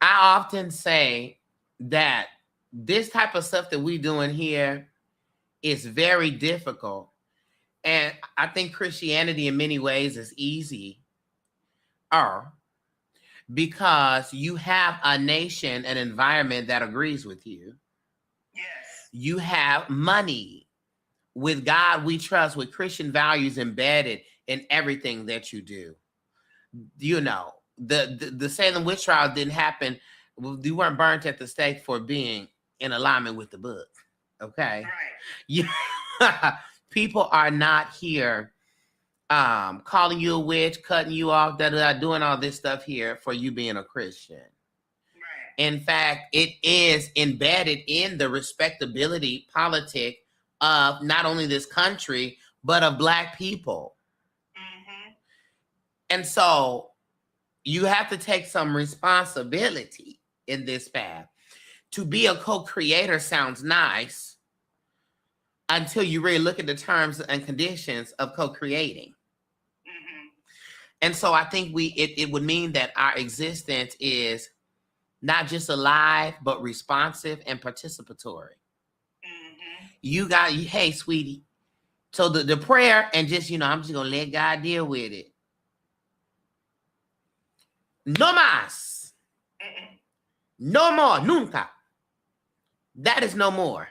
A: I often say that this type of stuff that we're doing here is very difficult. And I think Christianity in many ways is easy. Because you have a nation, an environment that agrees with you. Yes. You have money. With God we trust, with Christian values embedded in everything that you do. You know, the Salem witch trial didn't happen. You weren't burnt at the stake for being in alignment with the book. Okay. Right. People are not here calling you a witch, cutting you off, doing all this stuff here for you being a Christian. Right. In fact, it is embedded in the respectability politic of not only this country, but of Black people. Mm-hmm. And so you have to take some responsibility in this path. To be a co-creator sounds nice. until you really look at the terms and conditions of co-creating.
B: Mm-hmm.
A: And so I think it would mean that our existence is not just alive, but responsive and participatory.
B: Mm-hmm.
A: Hey, sweetie. So the prayer and just, I'm just going to let God deal with it. No más. No more. Nunca. That is no more.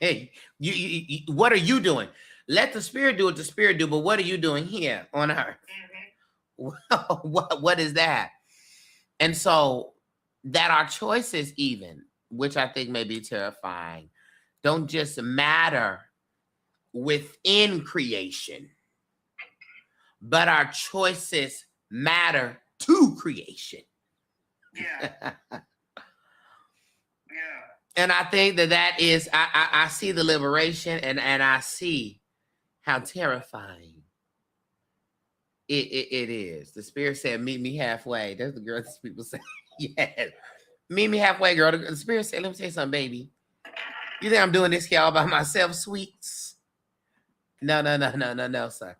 A: Hey, you, what are you doing? Let the Spirit do what the Spirit do, but what are you doing here on earth?
B: Mm-hmm.
A: What is that? And so that our choices even, which I think may be terrifying, don't just matter within creation, but our choices matter to creation.
B: Yeah. Yeah.
A: And I think that is, I see the liberation and I see how terrifying it is. The Spirit said, meet me halfway. That's the girl that people say. Yes. Meet me halfway, girl. The Spirit said, let me tell you something, baby. You think I'm doing this here all by myself, sweets? No, sir.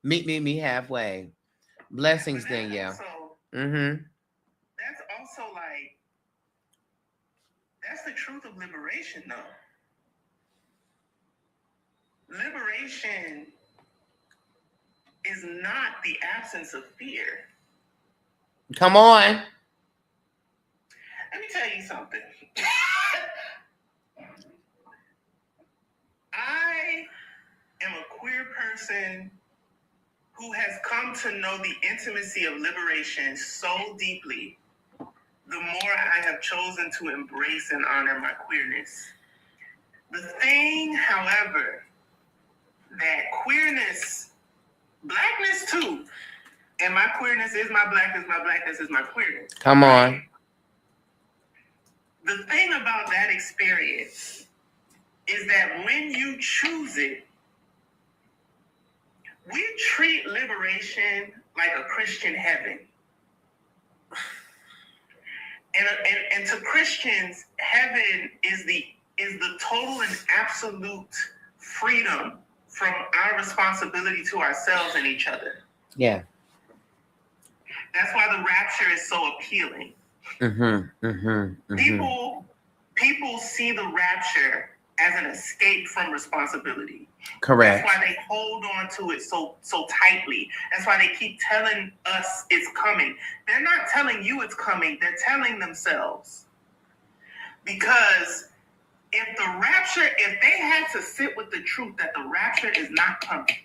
A: Meet me halfway. Blessings, Danielle.
B: That's also like, that's the truth of liberation, though. Liberation is not the absence of fear.
A: Come on.
B: Let me tell you something. I am a queer person who has come to know the intimacy of liberation so deeply, the more I have chosen to embrace and honor my queerness. The thing, however, that queerness, blackness too, and my queerness is my blackness is my queerness.
A: Come on.
B: The thing about that experience is that when you choose it, we treat liberation like a Christian heaven. And to Christians, heaven is the total and absolute freedom from our responsibility to ourselves and each other.
A: Yeah.
B: That's why the rapture is so appealing. People see the rapture as an escape from responsibility.
A: Correct.
B: That's why they hold on to it so tightly. That's why they keep telling us it's coming. They're not telling you it's coming. They're telling themselves. Because if they had to sit with the truth that the rapture is not coming,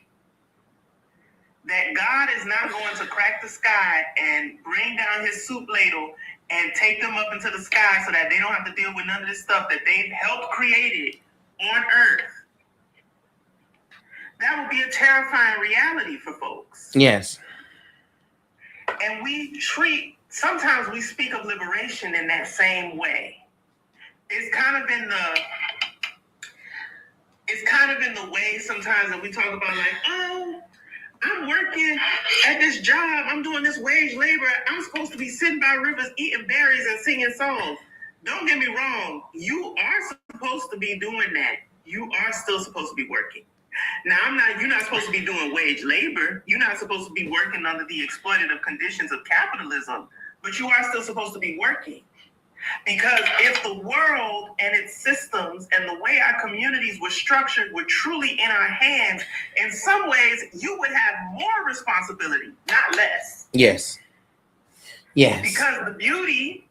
B: that God is not going to crack the sky and bring down his soup ladle and take them up into the sky so that they don't have to deal with none of this stuff that they've helped create on earth, that would be a terrifying reality for folks.
A: Yes.
B: And sometimes we speak of liberation in that same way. It's kind of in the way sometimes that we talk about like, oh, I'm working at this job. I'm doing this wage labor. I'm supposed to be sitting by rivers, eating berries and singing songs. Don't get me wrong. You are supposed to be doing that. You are still supposed to be working. Now, you're not supposed to be doing wage labor. You're not supposed to be working under the exploitative conditions of capitalism, but you are still supposed to be working. Because if the world and its systems and the way our communities were structured were truly in our hands, in some ways, you would have more responsibility, not less.
A: Yes. Yes.
B: Because the beauty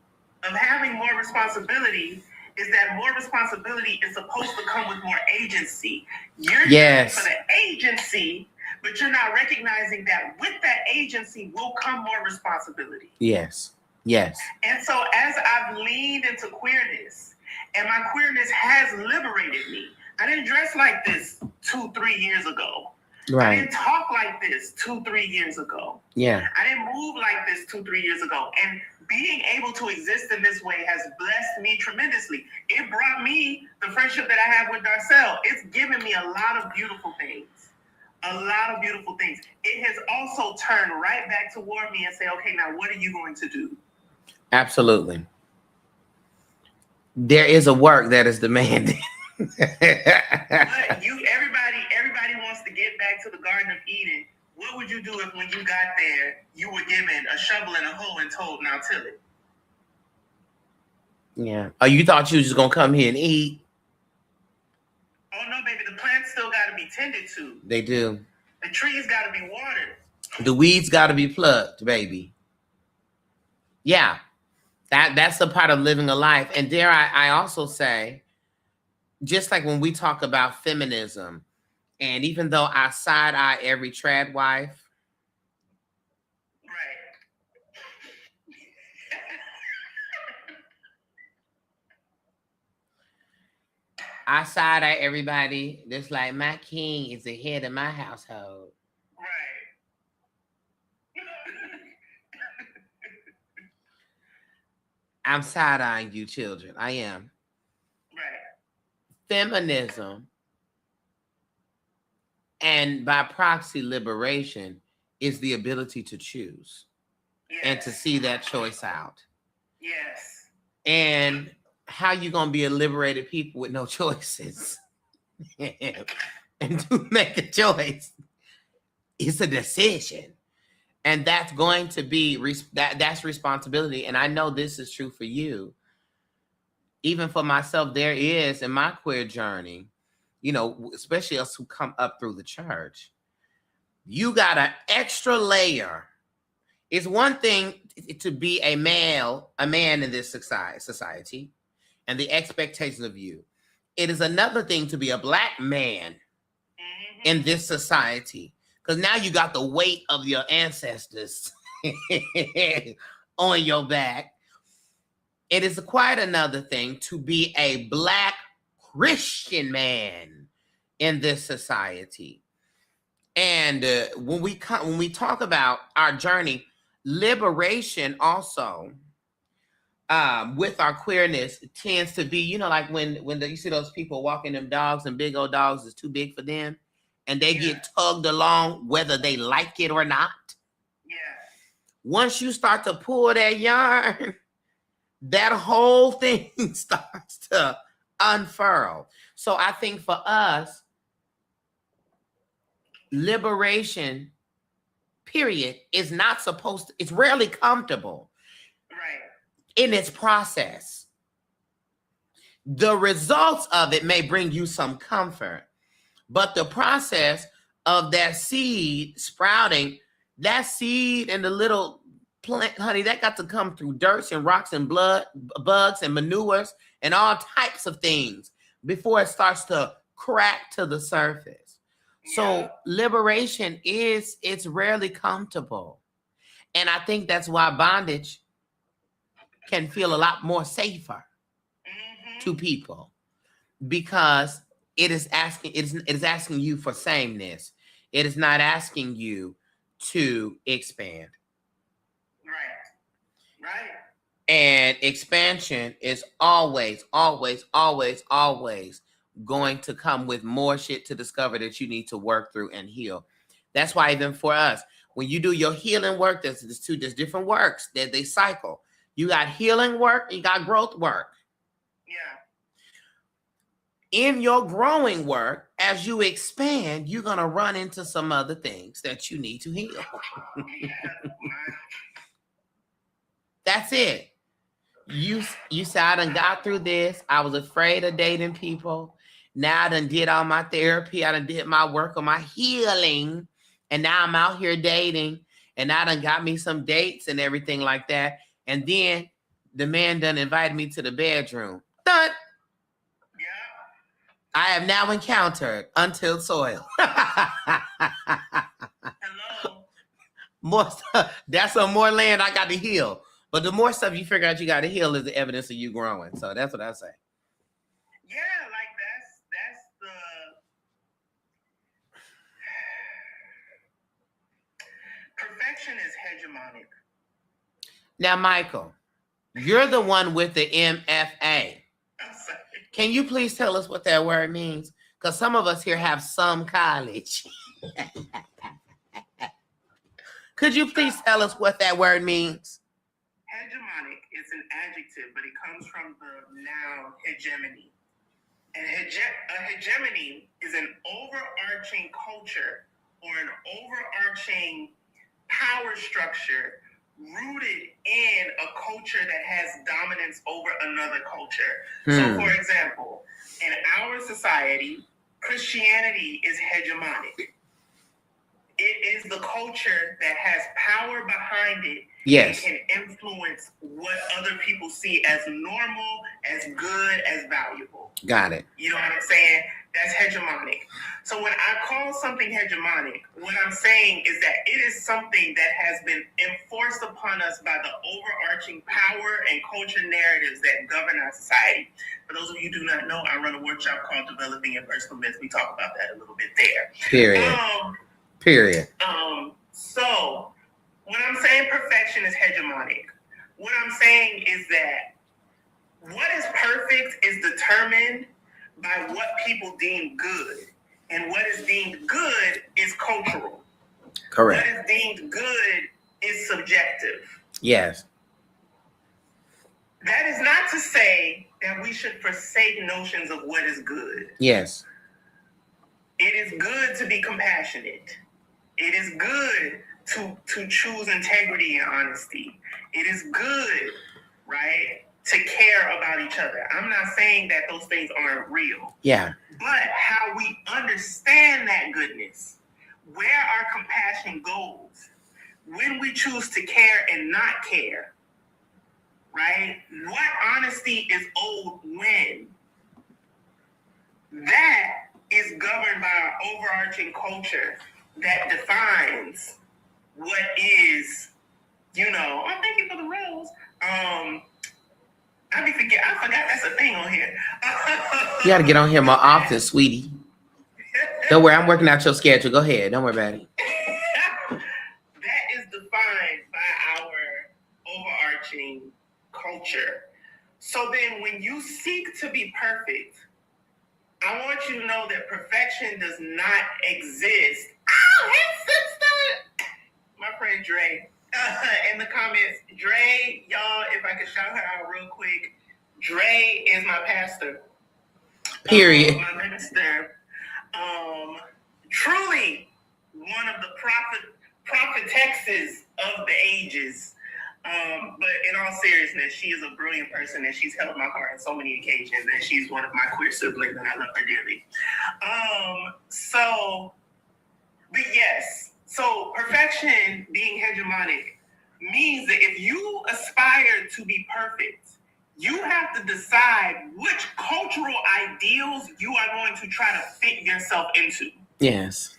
B: of having more responsibility is that more responsibility is supposed to come with more agency. You're here for the agency, but you're not recognizing that with that agency will come more responsibility.
A: Yes. Yes.
B: And so as I've leaned into queerness, and my queerness has liberated me. I didn't dress like this 2-3 years ago. Right. I didn't talk like this 2-3 years ago.
A: Yeah.
B: I didn't move like this 2-3 years ago. And being able to exist in this way has blessed me tremendously. It brought me the friendship that I have with Darcel. It's given me a lot of beautiful things. A lot of beautiful things. It has also turned right back toward me and say, okay, now what are you going to do?
A: Absolutely. There is a work that is demanded.
B: Everybody wants to get back to the Garden of Eden. What would you do if when you got there, you were given a shovel and a hoe and told, now till it?
A: Yeah. Oh, you thought you was just gonna come here and eat?
B: Oh no, baby, the plants still gotta be tended to.
A: They do.
B: The trees gotta be watered.
A: The weeds gotta be plucked, baby. Yeah. That's a part of living a life. And dare I also say, just like when we talk about feminism, and even though I side eye every trad wife,
B: right?
A: I side eye everybody that's like, my king is the head of my household.
B: Right.
A: I'm side eyeing you, children. I am.
B: Right.
A: Feminism and by proxy liberation is the ability to choose. Yes. And to see that choice out.
B: Yes.
A: And how you gonna be a liberated people with no choices? And to make a choice, it's a decision. And that's going to be that's responsibility. And I know this is true for you. Even for myself, there is in my queer journey, you know, especially us who come up through the church, you got an extra layer. It's one thing to be a man in this society, and the expectations of you. It is another thing to be a Black man in this society, because now you got the weight of your ancestors on your back. It is quite another thing to be a Black Christian man in this society. And when we talk about our journey, liberation also with our queerness tends to be, you know, like when you see those people walking them dogs and big old dogs is too big for them, and they get tugged along whether they like it or not.
B: Yeah.
A: Once you start to pull that yarn, that whole thing starts to unfurl. So I think for us, liberation, period, is not supposed to, it's rarely comfortable.
B: Right.
A: In its process. The results of it may bring you some comfort, but the process of that seed sprouting, that seed and the little plant, honey, that got to come through dirt and rocks and blood, bugs and manures and all types of things before it starts to crack to the surface. Yeah. So liberation it's rarely comfortable. And I think that's why bondage can feel a lot more safer to people, because it is asking you for sameness. It is not asking you to expand.
B: Right.
A: And expansion is always going to come with more shit to discover that you need to work through and heal. That's why even for us, when you do your healing work, there's different works that they cycle. You got healing work, you got growth work.
B: Yeah.
A: In your growing work, as you expand, you're going to run into some other things that you need to heal. That's it. You say, I done got through this. I was afraid of dating people. Now I done did all my therapy. I done did my work on my healing. And now I'm out here dating. And I done got me some dates and everything like that. And then the man done invited me to the bedroom. Done.
B: Yeah.
A: I have now encountered untilled soil.
B: Hello.
A: More stuff. That's some more land I got to heal. But the more stuff you figure out you got to heal is the evidence of you growing. So that's what I say.
B: Yeah, like that's the perfection is hegemonic.
A: Now, Michael, you're the one with the MFA. Can you please tell us what that word means? Because some of us here have some college. Could you please tell us what that word means?
B: Hegemonic is an adjective, but it comes from the noun hegemony. A hegemony is an overarching culture or an overarching power structure rooted in a culture that has dominance over another culture. So, for example, in our society, Christianity is hegemonic. It is the culture that has power behind it.
A: Yes.
B: And can influence what other people see as normal, as good, as valuable.
A: Got it.
B: You know what I'm saying? That's hegemonic. So when I call something hegemonic, what I'm saying is that it is something that has been enforced upon us by the overarching power and culture narratives that govern our society. For those of you who do not know, I run a workshop called Developing Your Personal Myth. We talk about that a little bit there.
A: Period.
B: So when I'm saying perfection is hegemonic, what I'm saying is that what is perfect is determined by what people deem good. And what is deemed good is cultural.
A: Correct.
B: What is deemed good is subjective.
A: Yes.
B: That is not to say that we should forsake notions of what is good.
A: Yes.
B: It is good to be compassionate. It is good to choose integrity and honesty. It is good, right, to care about each other. I'm not saying that those things aren't real.
A: Yeah.
B: But how we understand that goodness, where our compassion goes, when we choose to care and not care, right? What honesty is owed when? That is governed by our overarching culture that defines what is, thank you for the rose. I forgot that's a thing on here.
A: You got to get on here more often, sweetie. Don't worry, I'm working out your schedule. Go ahead. Don't worry about it.
B: That is defined by our overarching culture. So then when you seek to be perfect, I want you to know that perfection does not exist. Oh, hey, sister! My friend Dre. In the comments, Dre, y'all, if I could shout her out real quick, Dre is my pastor.
A: Period.
B: My minister. Truly one of the prophetesses of the ages. But in all seriousness, she is a brilliant person and she's held my heart on so many occasions, and she's one of my queer siblings and I love her dearly. But yes, so perfection being hegemonic means that if you aspire to be perfect, you have to decide which cultural ideals you are going to try to fit yourself into.
A: Yes.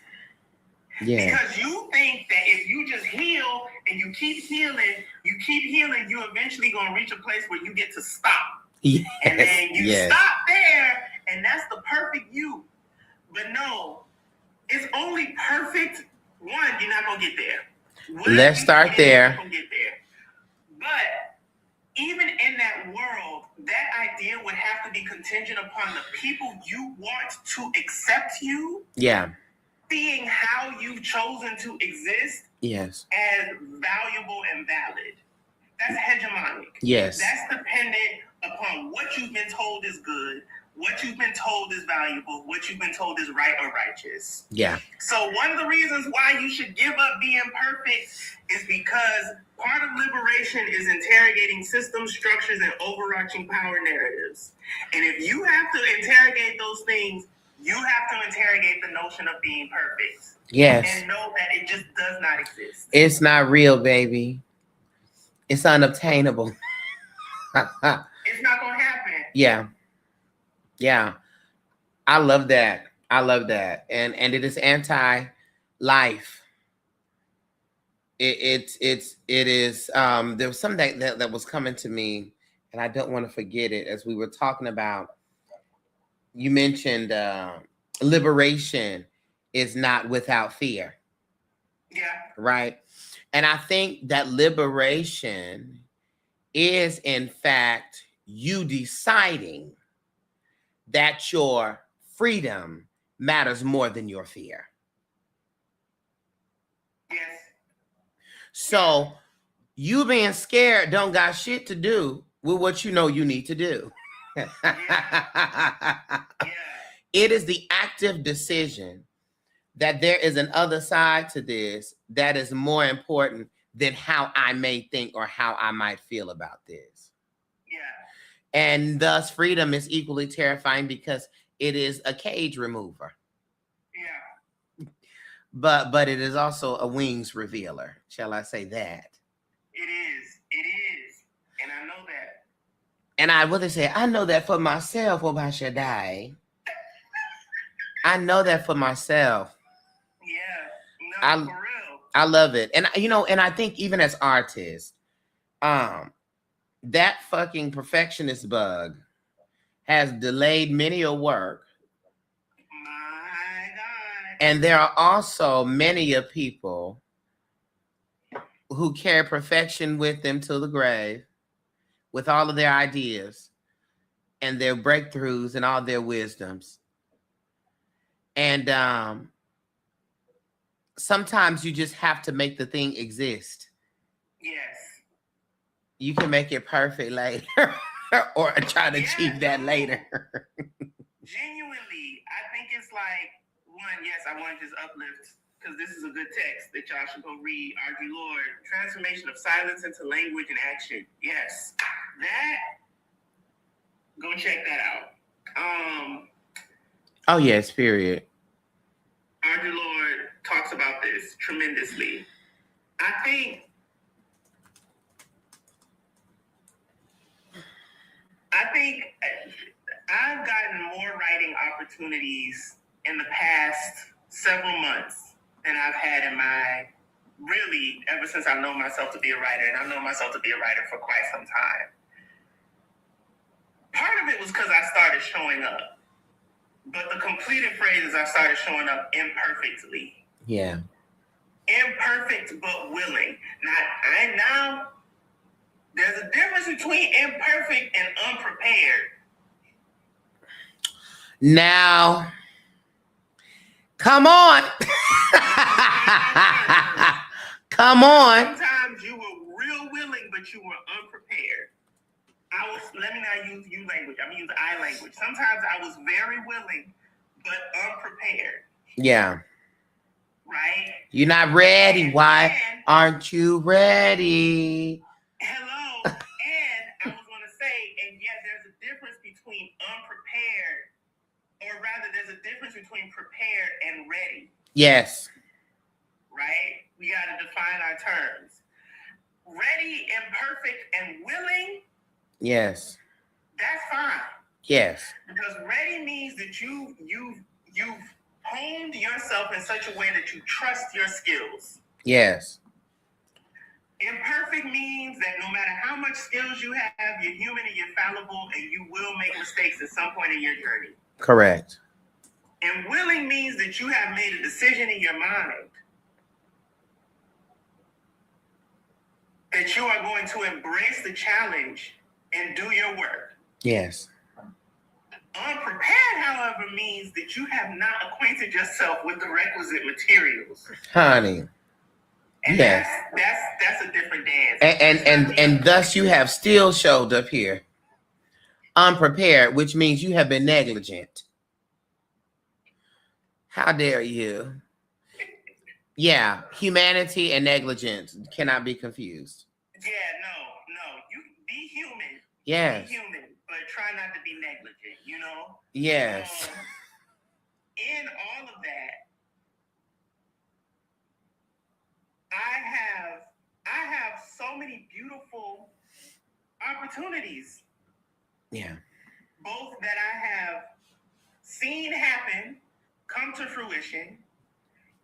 A: Yeah.
B: Because you think that if you just heal and you keep healing, you're eventually going to reach a place where you get to stop.
A: Yes.
B: And then you stop there, and that's the perfect you. But no, it's only perfect. One, you're not going to get there.
A: Let's start there.
B: You're not going to get there. But even in that world, that idea would have to be contingent upon the people you want to accept you.
A: Yeah.
B: Seeing how you've chosen to exist.
A: Yes.
B: As valuable and valid. That's hegemonic.
A: Yes.
B: That's dependent upon what you've been told is good, what you've been told is valuable, what you've been told is right or righteous.
A: Yeah.
B: So one of the reasons why you should give up being perfect is because part of liberation is interrogating systems, structures, and overarching power narratives. And if you have to interrogate those things, you have to interrogate the notion of being perfect.
A: Yes.
B: And know that it just does not exist.
A: It's not real, baby. It's unobtainable.
B: It's not going to happen.
A: Yeah. Yeah. I love that. And it is anti-life. It is there was something that was coming to me, and I don't want to forget it as we were talking about. You mentioned liberation is not without fear.
B: Yeah.
A: Right. And I think that liberation is, in fact, you deciding that your freedom matters more than your fear.
B: Yes.
A: So you being scared don't got shit to do with what you know you need to do.
B: Yeah.
A: It is the active decision that there is an other side to this that is more important than how I may think or how I might feel about this.
B: Yeah.
A: And thus, freedom is equally terrifying because it is a cage remover.
B: Yeah.
A: But it is also a wings revealer. Shall I say that?
B: It is. It is. And I know that.
A: And I would say, I know that for myself, Obashadai. I know that for myself.
B: Yeah. No, for real.
A: I love it. And and I think even as artists, that fucking perfectionist bug has delayed many a work.
B: My God.
A: And there are also many of people who carry perfection with them to the grave, with all of their ideas and their breakthroughs and all their wisdoms. And sometimes you just have to make the thing exist.
B: Yes.
A: You can make it perfect later or try to achieve that later.
B: Genuinely, I think it's like, one, yes, I want to just uplift, because this is a good text that y'all should go read. Argue Lord, transformation of silence into language and action. Yes. That, go check that out.
A: Oh, yes, period.
B: Argue Lord talks about this tremendously. I think I've gotten more writing opportunities in the past several months than I've had in really, ever since I've known myself to be a writer, and I've known myself to be a writer for quite some time. Part of it was because I started showing up. But the completed phrase is I started showing up imperfectly.
A: Yeah.
B: Imperfect but willing. Now, there's a difference between imperfect and unprepared.
A: Now, come on. Come on.
B: Sometimes you were real willing, but you were unprepared. Let me not use you language. I'm going to use I language. Sometimes I was very willing, but unprepared.
A: Yeah.
B: Right?
A: You're not ready. Why aren't you ready?
B: Hello. And I was going to say, and yet there's a difference between unprepared, or rather there's a difference between prepared and ready.
A: Yes.
B: Right? We got to define our terms. Ready, imperfect, and willing.
A: Yes.
B: That's fine.
A: Yes.
B: Because ready means that you've honed yourself in such a way that you trust your skills.
A: Yes.
B: Imperfect means that no matter how much skills you have, you're human and you're fallible, and you will make mistakes at some point in your journey.
A: Correct.
B: And willing means that you have made a decision in your mind that you are going to embrace the challenge and do your work.
A: Yes.
B: Unprepared, however, means that you have not acquainted yourself with the requisite materials.
A: Honey.
B: And
A: yes.
B: That's a different dance.
A: And thus you have still showed up here unprepared, which means you have been negligent. How dare you? Yeah, humanity and negligence cannot be confused.
B: Yeah, no. You be human.
A: Yes.
B: Be human, but try not to be negligent, you know?
A: Yes.
B: In all of that, I have so many beautiful opportunities.
A: Yeah.
B: Both that I have seen happen, come to fruition,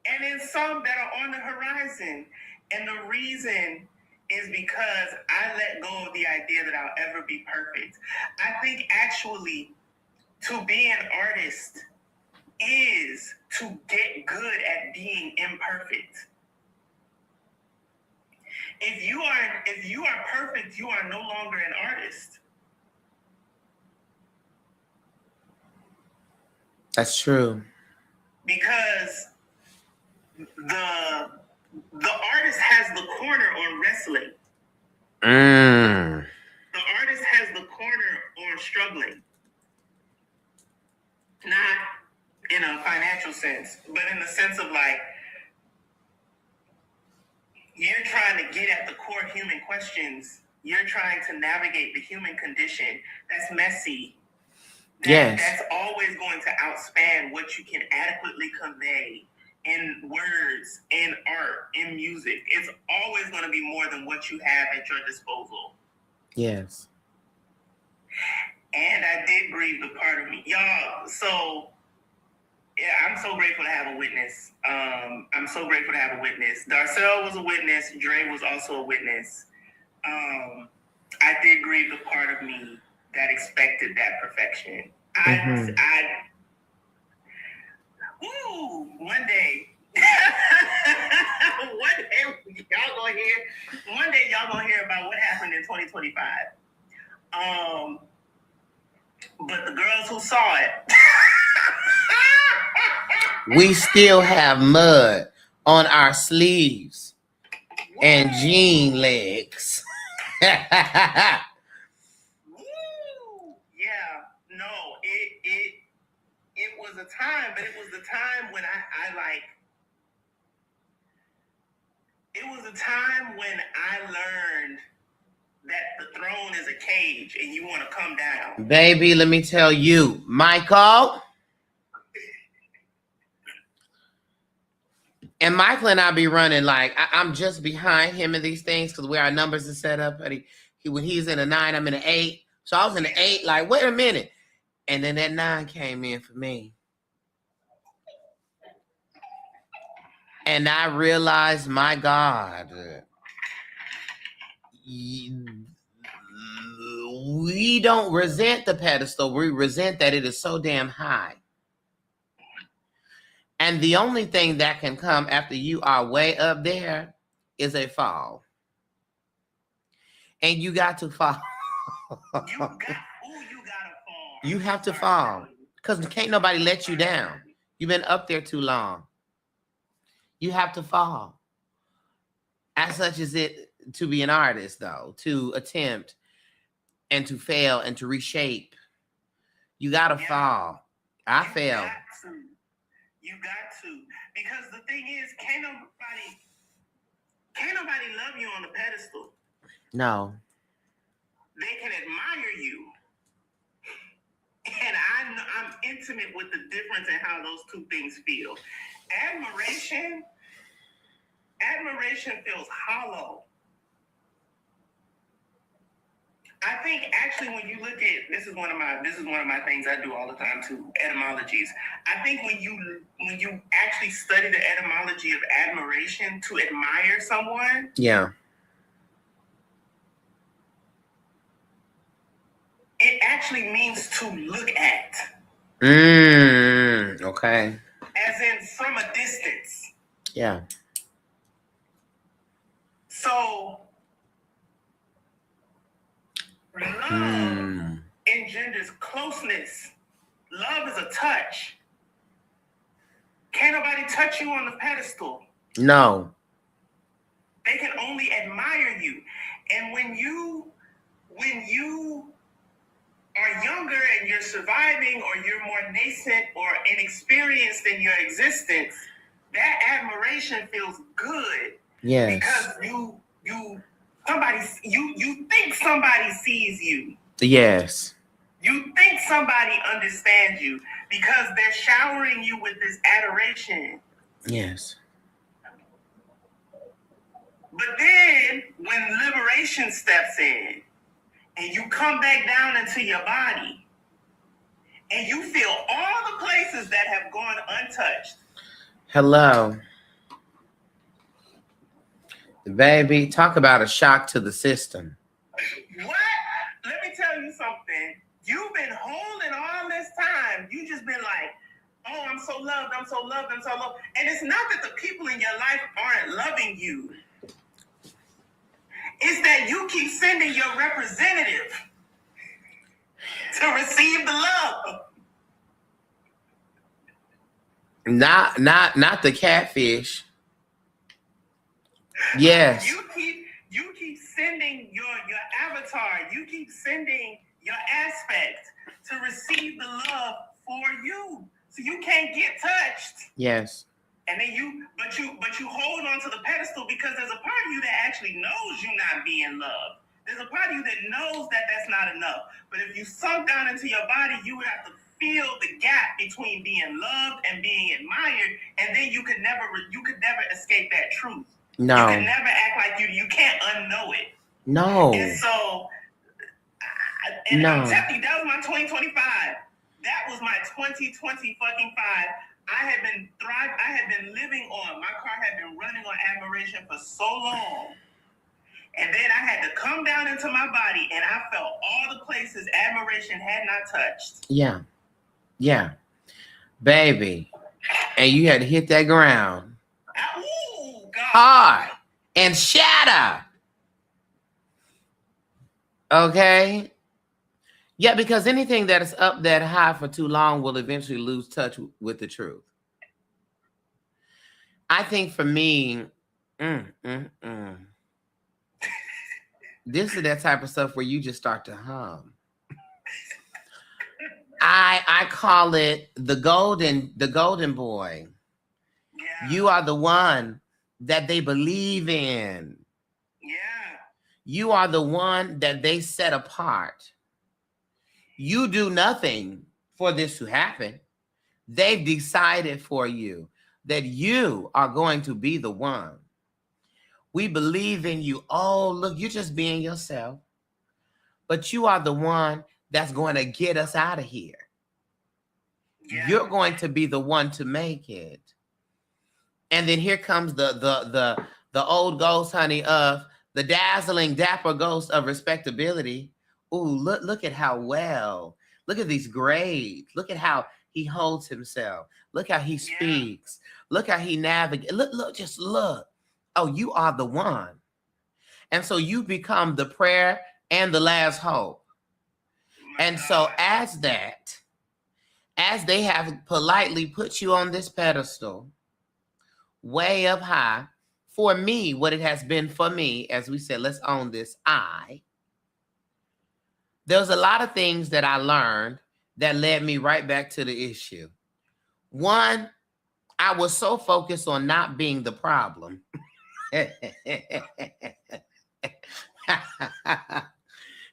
B: and then some that are on the horizon. And the reason is because I let go of the idea that I'll ever be perfect. I think actually to be an artist is to get good at being imperfect. If you are perfect, you are no longer an artist.
A: That's true.
B: Because the artist has the corner on wrestling. The artist has the corner on are struggling. Not in a financial sense, but in the sense of like, you're trying to get at the core human questions. You're trying to navigate the human condition. That's messy. That's always going to outspan what you can adequately convey in words, in art, in music. It's always going to be more than what you have at your disposal.
A: Yes.
B: And I did breathe the part of me. Y'all, so, yeah, I'm so grateful to have a witness. I'm so grateful to have a witness. Darcel was a witness. Dre was also a witness. I did grieve the part of me that expected that perfection. One day, one day y'all gonna hear about what happened in 2025. But the girls who saw it,
A: we still have mud on our sleeves and jean legs.
B: Yeah, no, it was a time, but it was the time when it was a time when I learned that the throne is a cage and you want to come down.
A: Baby, let me tell you, Michael. And Michael and I be running like I'm just behind him in these things because where our numbers are set up. But when he's in a 9, I'm in an 8. So I was in an 8, like, wait a minute. And then that 9 came in for me. And I realized, my God, we don't resent the pedestal. We resent that it is so damn high. And the only thing that can come after you are way up there is a fall. And you got to fall.
B: You gotta fall.
A: You have to fall. Because can't nobody let you down. You've been up there too long. You have to fall. As such is it to be an artist, though, to attempt and to fail and to reshape. You got to fall. I failed.
B: You got to. Because the thing is, can't nobody love you on the pedestal.
A: No.
B: They can admire you. And I'm intimate with the difference in how those two things feel. Admiration feels hollow. I think actually when you look at this is one of my things I do all the time too, etymologies. I think when you actually study the etymology of admiration, to admire someone.
A: Yeah.
B: It actually means to look at.
A: Okay.
B: As in from a distance.
A: Yeah.
B: So love engenders closeness. Love is a touch. Can't nobody touch you on the pedestal.
A: No.
B: They can only admire you. And when you are younger and you're surviving, or you're more nascent or inexperienced in your existence, that admiration feels good.
A: Yes.
B: Because you think somebody sees you.
A: Yes.
B: You think somebody understands you because they're showering you with this adoration.
A: Yes.
B: But then when liberation steps in and you come back down into your body and you feel all the places that have gone untouched.
A: Hello. Baby, talk about a shock to the system.
B: What? Let me tell you something. You've been holding all this time. You just been like, oh, I'm so loved, I'm so loved, I'm so loved. And it's not that the people in your life aren't loving you. It's that you keep sending your representative to receive the love.
A: Not the catfish. Yes.
B: You keep sending your avatar. You keep sending your aspect, to receive the love for you. So you can't get touched.
A: Yes.
B: And then you hold on to the pedestal because there's a part of you that actually knows you're not being loved. There's a part of you that knows that that's not enough. But if you sunk down into your body, you would have to feel the gap between being loved and being admired, and then you could never escape that truth.
A: No.
B: You can never act like you can't unknow it.
A: No.
B: And so, I'm telling you, that was my 2025. That was my 2020 fucking 5. I had been living on, my car had been running on admiration for so long. And then I had to come down into my body and I felt all the places admiration had not touched.
A: Yeah. Yeah. Baby. And you had to hit that ground.
B: Ooh, God.
A: Hard. And shatter. Okay? Yeah, because anything that is up that high for too long will eventually lose touch with the truth. I think for me, this is that type of stuff where you just start to hum. I call it the golden boy.
B: Yeah.
A: You are the one that they believe in.
B: Yeah.
A: You are the one that they set apart. You do nothing for this to happen. They've decided for you that you are going to be the one. We believe in you. Oh, look, you're just being yourself. But you are the one that's going to get us out of here. Yeah. You're going to be the one to make it. And then here comes the old ghost, honey, of the dazzling, dapper ghost of respectability. Ooh, look at how well. Look at these grades. Look at how he holds himself. Look how he speaks. Look how he navigates. Just look. Oh, you are the one. And so you become the prayer and the last hope. And so as they have politely put you on this pedestal, way up high, for me, what it has been for me, as we said, let's own this, there's a lot of things that I learned that led me right back to the issue. One, I was so focused on not being the problem.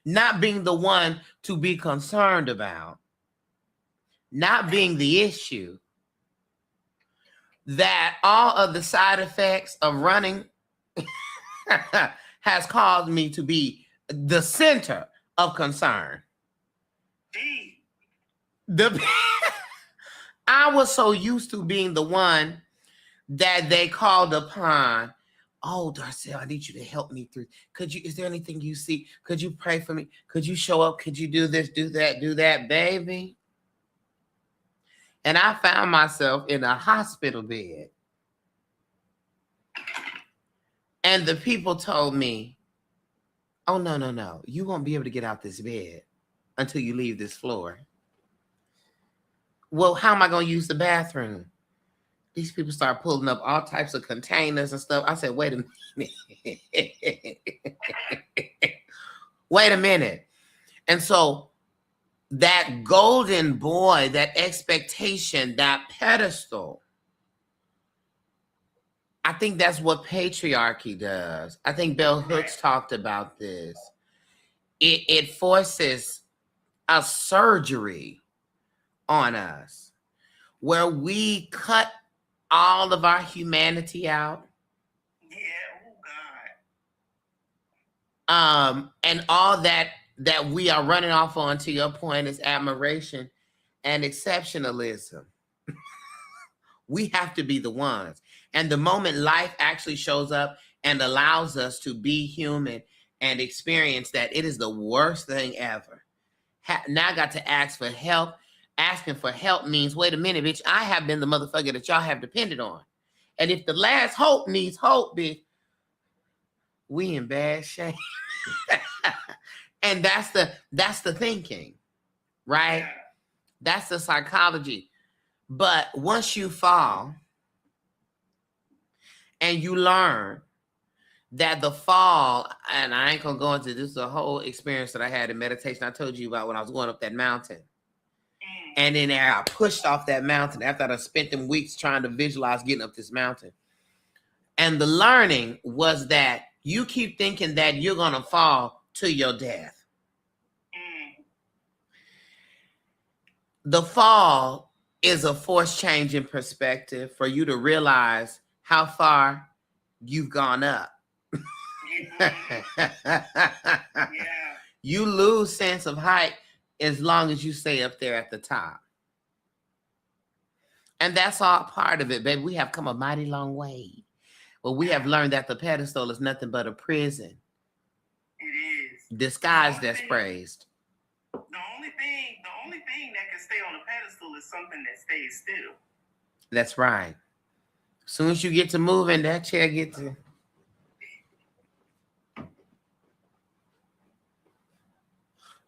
A: Not being the one to be concerned about. Not being the issue. That all of the side effects of running has caused me to be the center of concern. I was so used to being the one that they called upon. Oh, Darcel, I need you to help me through. Is there anything you see? Could you pray for me? Could you show up? Could you do this, do that, baby? And I found myself in a hospital bed. And the people told me, oh, no. You won't be able to get out this bed until you leave this floor. Well, how am I going to use the bathroom? These people start pulling up all types of containers and stuff. I said, wait a minute. Wait a minute. And so that golden boy, that expectation, that pedestal, I think that's what patriarchy does. I think Bell Hooks talked about this. It forces a surgery on us where we cut all of our humanity out.
B: Yeah, oh God.
A: And all that we are running off on, to your point, is admiration and exceptionalism. We have to be the ones. And the moment life actually shows up and allows us to be human and experience that, it is the worst thing ever. Now I got to ask for help. Asking for help means, wait a minute, bitch, I have been the motherfucker that y'all have depended on. And if the last hope needs hope, bitch, we in bad shape. And that's the thinking, right? That's the psychology. But once you fall and you learn that the fall, and I ain't gonna go into this, is a whole experience that I had in meditation. I told you about when I was going up that mountain. And then I pushed off that mountain after I spent them weeks trying to visualize getting up this mountain. And the learning was that you keep thinking that you're going to fall to your death. The fall is a force change in perspective for you to realize how far you've gone up. You lose sense of height as long as you stay up there at the top. And that's all part of it, baby. We have come a mighty long way. Well, we have learned that the pedestal is nothing but a prison.
B: It is.
A: Disguised as praised.
B: The only thing that can stay on a pedestal is something that stays still.
A: That's right. As soon as you get to moving, that chair gets to...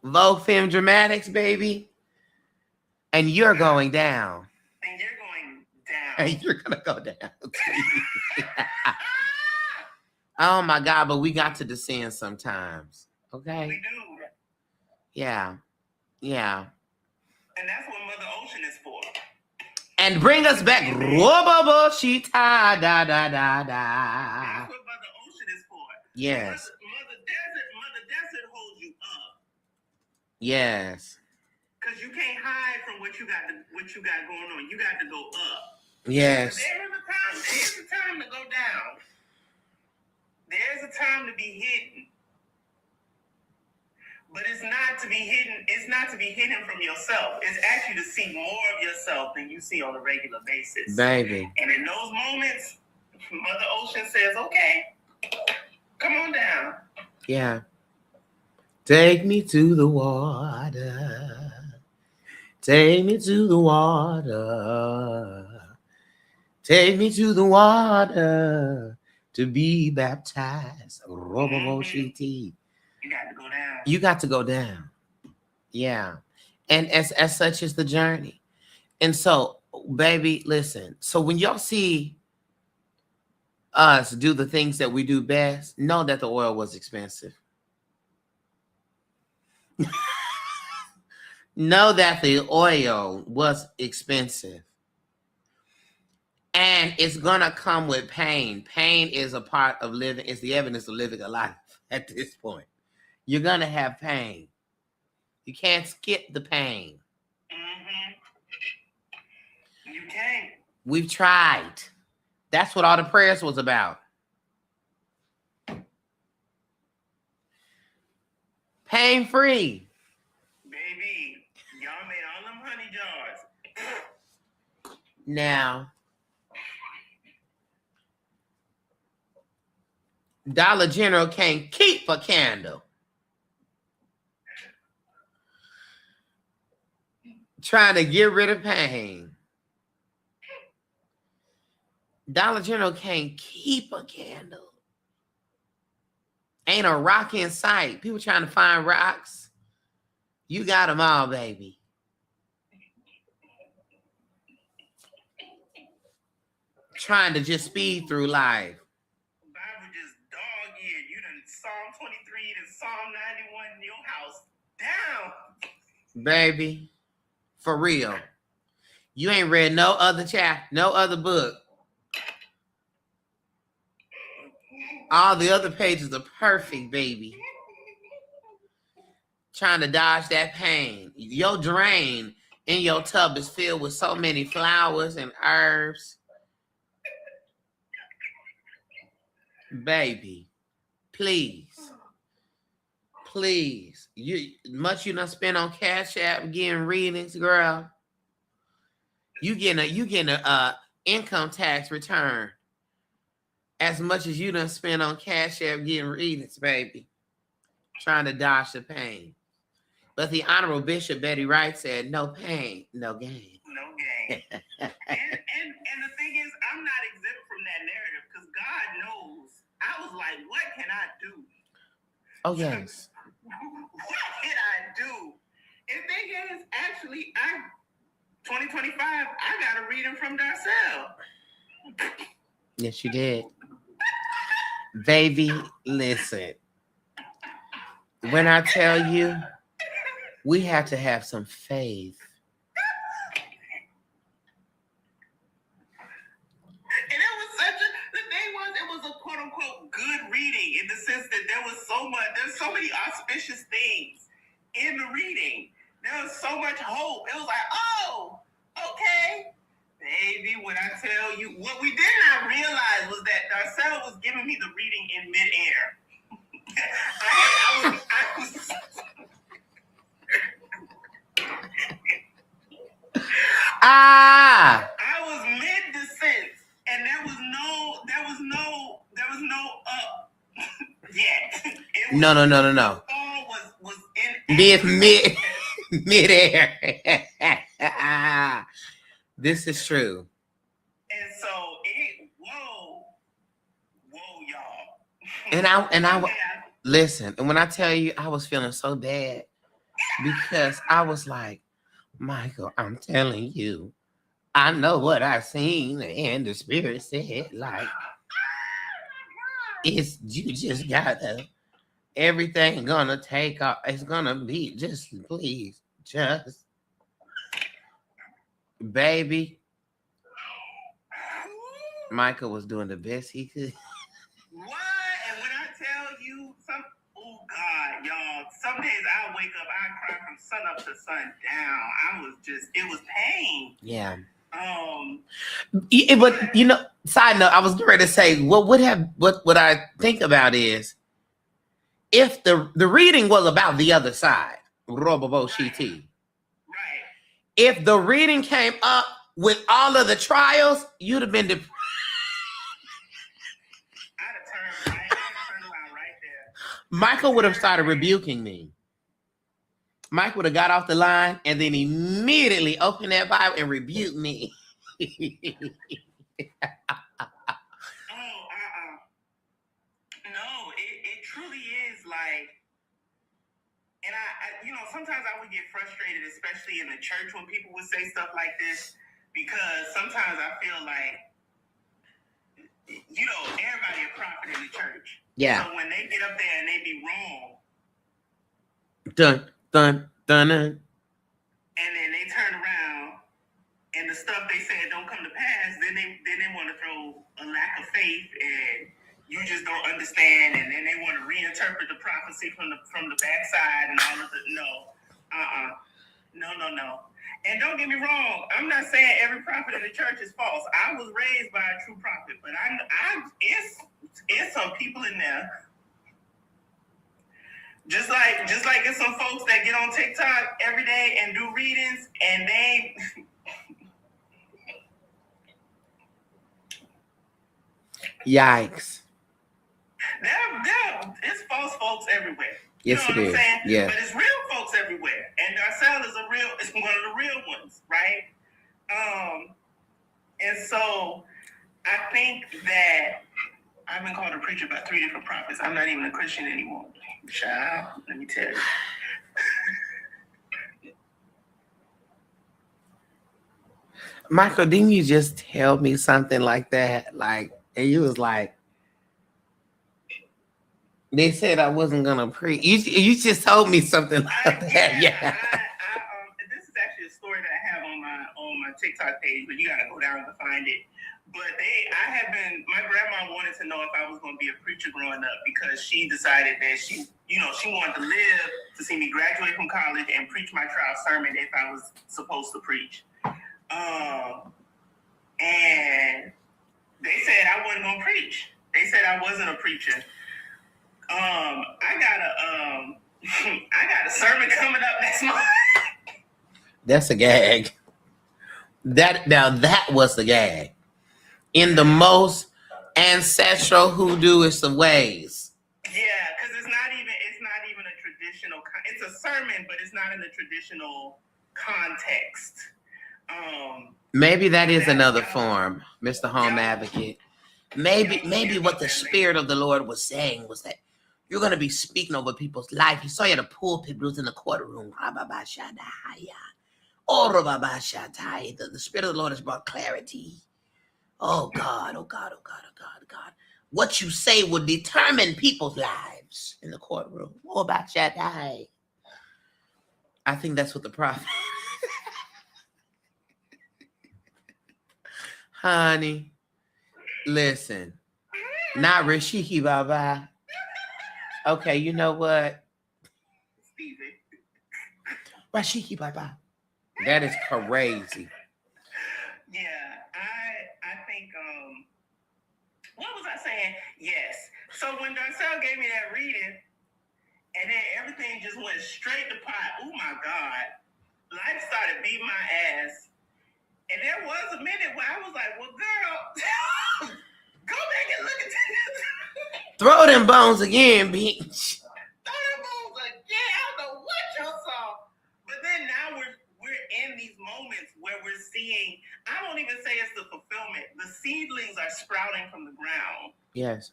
A: Vogue Femme Dramatics, baby. And you're going down.
B: And you're going down.
A: And you're going to go down. Oh, my God. But we got to descend sometimes. Okay?
B: We do.
A: Yeah. Yeah.
B: And that's what Mother Ocean is for.
A: And bring us back. Roboboshita, da, da, da, da.
B: That's what Mother Ocean is for.
A: Yes.
B: Mother Desert holds you up.
A: Yes.
B: Because you can't hide from what you got going on. You got to go up.
A: Yes.
B: There's a time to go down. There's a time to be hidden. But it's not to be hidden from yourself. It's actually to see more of yourself than you see on a regular basis.
A: Baby.
B: And in those moments, Mother Ocean says, okay, come on down.
A: Yeah. Take me to the water. Take me to the water. Take me to the water to be baptized. Roboboshiti.
B: You got to go down.
A: You got to go down. Yeah. And as such is the journey. And so, baby, listen. So when y'all see us do the things that we do best, know that the oil was expensive. Know that the oil was expensive. And it's going to come with pain. Pain is a part of living. It's the evidence of living a life at this point. You're going to have pain. You can't skip the pain.
B: Mm-hmm. You can't.
A: We've tried. That's what all the prayers was about. Pain-free.
B: Baby, y'all made all them honey jars.
A: Now, Dollar General can't keep a candle. Trying to get rid of pain. Dollar General can't keep a candle. Ain't a rock in sight. People trying to find rocks. You got them all, baby. Trying to just speed through life.
B: Bible just dog-eared. You done Psalm 23 to Psalm 91 in your house down.
A: Baby. For real. You ain't read no other chapter, no other book. All the other pages are perfect, baby. Trying to dodge that pain. Your drain in your tub is filled with so many flowers and herbs. Baby, please. Please. You done spend on Cash App getting readings, girl. You getting a income tax return as much as you done spend on Cash App getting readings, baby. Trying to dodge the pain. But the Honorable Bishop Betty Wright said, no pain, no gain.
B: No gain. and the thing is, I'm not exempt from that narrative because God knows. I was like, what can I do?
A: Oh, yes.
B: What can I do? And the thing is, actually, 2025, I got a reading from Darcel.
A: Yes, you did. Baby, listen. When I tell you, we have to have some faith.
B: And the thing was, it was a quote unquote good reading in the sense that there's so many auspicious things in the reading. There was so much hope. It was like, oh, okay. Baby, when I tell you, what we did not realize was that Darcel was giving me the reading in midair. I was
A: Ah!
B: I was mid descent, and there was no up yet.
A: No.
B: The fall was in
A: Mid-air. This is true.
B: And so whoa, y'all.
A: And I listen, and when I tell you, I was feeling so bad because I was like, Michael, I'm telling you, I know what I've seen, and the spirit said, like, it's you just gotta, everything gonna take off. It's gonna be just please, just baby. Michael was doing the best he could.
B: What? And when I tell you oh God, y'all, some days I wake up, I cry from sun up to sundown. It was pain.
A: Yeah. But you know, side note, I was ready to say, what I think about is if the reading was about the other side,
B: Right.
A: If the reading came up with all of the trials, you'd have been depressed.
B: I'd have turned around right there.
A: Michael would have started rebuking me. Mike would have got off the line and then immediately opened that Bible and rebuked me.
B: No, it truly is like, and I sometimes I would get frustrated, especially in the church when people would say stuff like this, because sometimes I feel like, everybody a prophet in the church.
A: Yeah.
B: So when they get up there and they be wrong,
A: dun.
B: And then they turn around and the stuff they said don't come to pass, then they want to throw a lack of faith and you just don't understand, and then they want to reinterpret the prophecy from the backside and all of the no. And don't get me wrong, I'm not saying every prophet in the church is false. I was raised by a true prophet, but it's some people in there. Just like there's some folks that get on TikTok every day and do readings, and they
A: yikes.
B: It's false folks everywhere.
A: Yes, it is.
B: Saying?
A: Yeah.
B: But it's real folks everywhere, and Darcel is one of the real ones, right? And so I think that I've been called a preacher by 3 different prophets. I'm not even a Christian anymore. Child, let me tell you.
A: Michael, didn't you just tell me something like that? Like, and you was like, they said I wasn't gonna preach. You just told me something like that. Yeah.
B: This is actually a story that I have on my TikTok page, but you gotta go down to find it. But my grandma wanted to know if I was going to be a preacher growing up because she decided that she wanted to live to see me graduate from college and preach my trial sermon if I was supposed to preach. And they said I wasn't going to preach. They said I wasn't a preacher. I got a sermon coming up next month.
A: That's a gag. That was the gag. In the most ancestral hoodooist of ways.
B: Yeah, because it's not even a traditional. It's a sermon, but it's not in the traditional context.
A: Maybe that is another form, Mr. Home Advocate. Maybe what the Spirit of the Lord was saying was that you're going to be speaking over people's life. He saw you at a pulpit, but it was in the courtroom. The Spirit of the Lord has brought clarity. Oh God. what you say will determine people's lives in the courtroom. More about Shaddai. I think that's what the prophet. Honey, listen. Not Rashiki Baba. Okay, you know what?
B: Steven.
A: Rashiki Baba. That is crazy.
B: Yeah, I think what was I saying? Yes. So when Darcel gave me that reading, and then everything just went straight to pot. Oh my God. Life started beating my ass. And there was a minute where I was like, well, girl, go back and look at this.
A: Throw them bones again, bitch.
B: Throw them bones again. I don't know what you saw. But then now we're in these moments where we're seeing, I won't even say it's the fulfillment. The seedlings are sprouting from the ground.
A: Yes.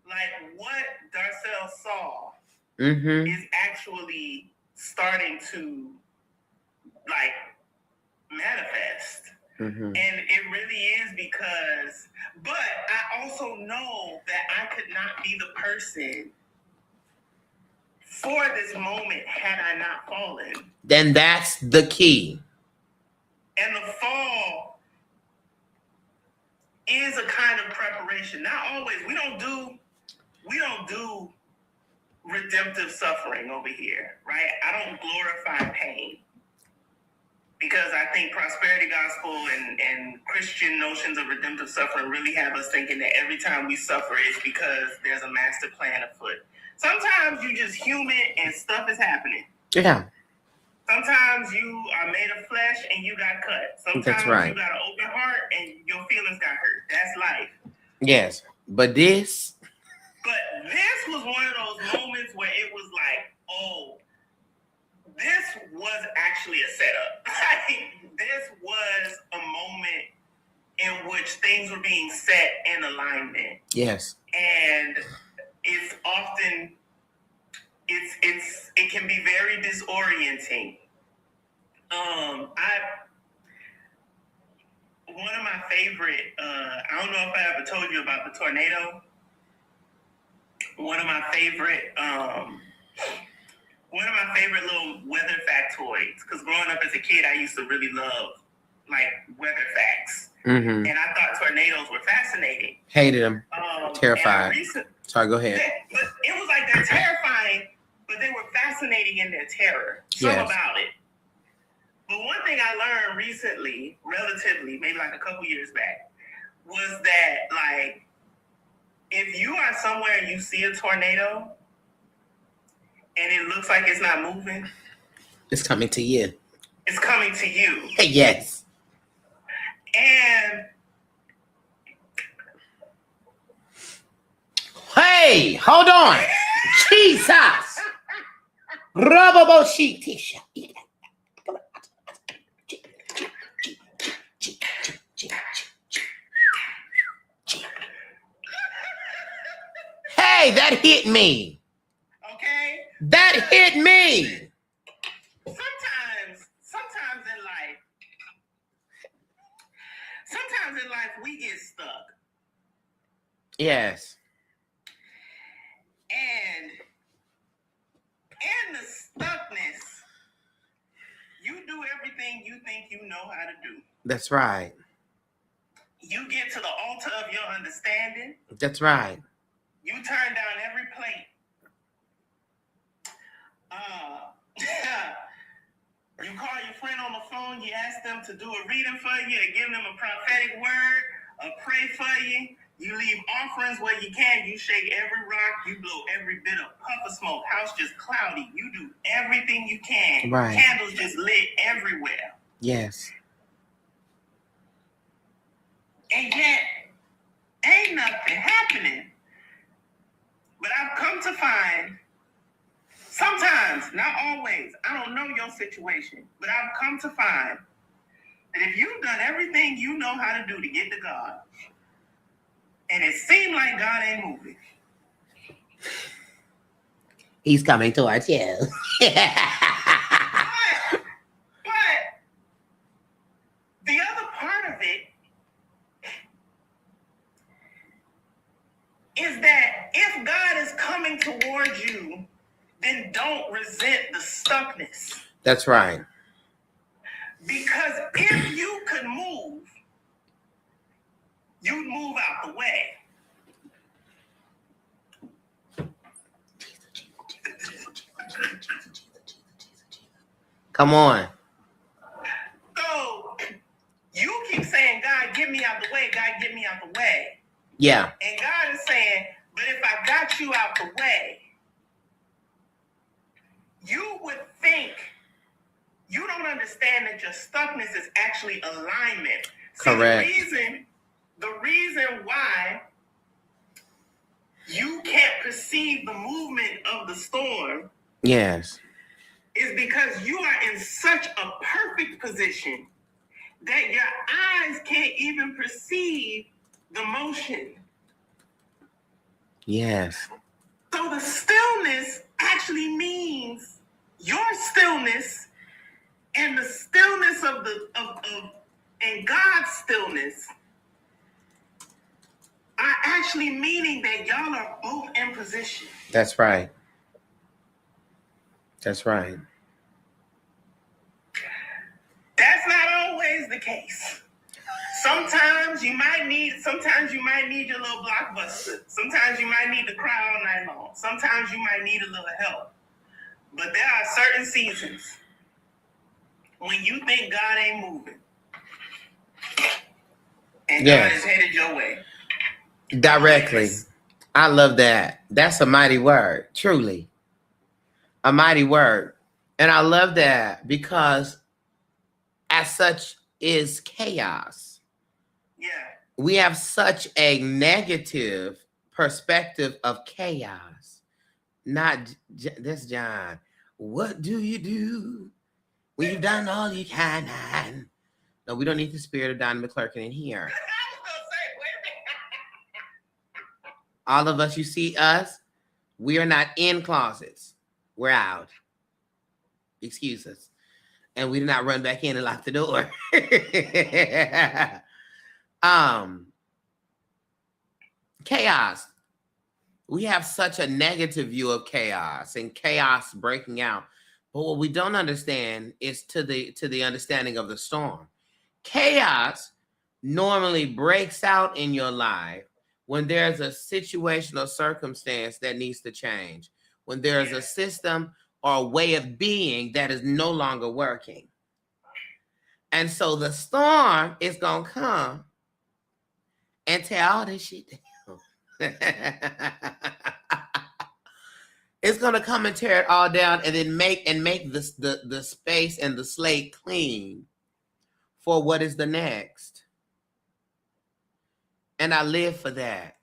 B: Like what Darcel saw
A: Mm-hmm.
B: is actually starting to like manifest.
A: Mm-hmm.
B: And it really is because, but I also know that I could not be the person for this moment had I not fallen.
A: Then that's the key.
B: And the fall is a kind of preparation. Not always. We don't do redemptive suffering over here, right? I don't glorify pain. Because I think prosperity gospel and Christian notions of redemptive suffering really have us thinking that every time we suffer, it's because there's a master plan afoot. Sometimes you just human and stuff is happening.
A: Yeah.
B: Sometimes you are made of flesh and you got cut. Sometimes
A: That's right.
B: You got an open heart and your feelings got hurt. That's life.
A: Yes. But this
B: was one of those moments where it was like, oh, this was actually a setup. This was a moment in which things were being set in alignment.
A: Yes.
B: And it's often it can be very disorienting. One of my favorite I don't know if I ever told you about the tornado. One of my favorite little weather factoids, because growing up as a kid, I used to really love like weather facts.
A: Mm-hmm.
B: And I thought tornadoes were fascinating.
A: Hated them. Terrified. Sorry, go ahead.
B: But it was like they're terrifying, but they were fascinating in their terror. Something about it. But one thing I learned recently, relatively, maybe like a couple years back, was that like if you are somewhere and you see a tornado and it looks like it's not moving,
A: it's coming to you.
B: It's coming to you.
A: Yes.
B: And
A: hey, hold on. Jesus. Rubber sheet t-shirt. Hey, that hit me.
B: Okay?
A: That hit me.
B: Sometimes in life we get stuck.
A: Yes.
B: And in the stuckness, you do everything you think you know how to do.
A: That's right.
B: You get to the altar of your understanding.
A: That's right.
B: You turn down every plate. You call your friend on the phone, you ask them to do a reading for you, give them a prophetic word, pray for you. You leave offerings where you can. You shake every rock. You blow every bit of puff of smoke. House just cloudy. You do everything you can.
A: Right.
B: Candles just lit everywhere.
A: Yes.
B: And yet, ain't nothing happening. But I've come to find, sometimes, not always, I don't know your situation, but I've come to find that if you've done everything you know how to do to get to God, and it seemed like God ain't moving,
A: He's coming towards you.
B: but the other part of it is that if God is coming towards you, then don't resent the stuckness.
A: That's right.
B: Because if you could move, you'd move out the way.
A: Come on.
B: So you keep saying, God, get me out the way. God, get me out the way.
A: Yeah.
B: And God is saying, but if I got you out the way, you would think you don't understand that your stuckness is actually alignment.
A: Correct.
B: See, the reason why you can't perceive the movement of the storm,
A: yes,
B: is because you are in such a perfect position that your eyes can't even perceive the motion.
A: yes.
B: So the stillness actually means your stillness and the stillness of and God's stillness are actually meaning that y'all are both in position.
A: That's right. That's right.
B: That's not always the case. Sometimes you might need your little blockbuster. Sometimes you might need to cry all night long. Sometimes you might need a little help. But there are certain seasons when you think God ain't moving. And
A: yes.
B: God is headed your way.
A: Directly. I love that. That's a mighty word. Truly. A mighty word. And I love that because as such is chaos.
B: Yeah.
A: We have such a negative perspective of chaos. Not this, John. What do you do when you've done all you can? No, we don't need the spirit of Don McClurkin in here. All of us, you see us, we are not in closets. We're out. Excuse us. And we did not run back in and lock the door. Chaos. We have such a negative view of chaos and chaos breaking out. But what we don't understand is to the understanding of the storm. Chaos normally breaks out in your life when there's a situation or circumstance that needs to change, when there's a system or a way of being that is no longer working. And so the storm is going to come and tear all this shit down. It's going to come and tear it all down and then make the space and the slate clean for what is the next. And I live for that.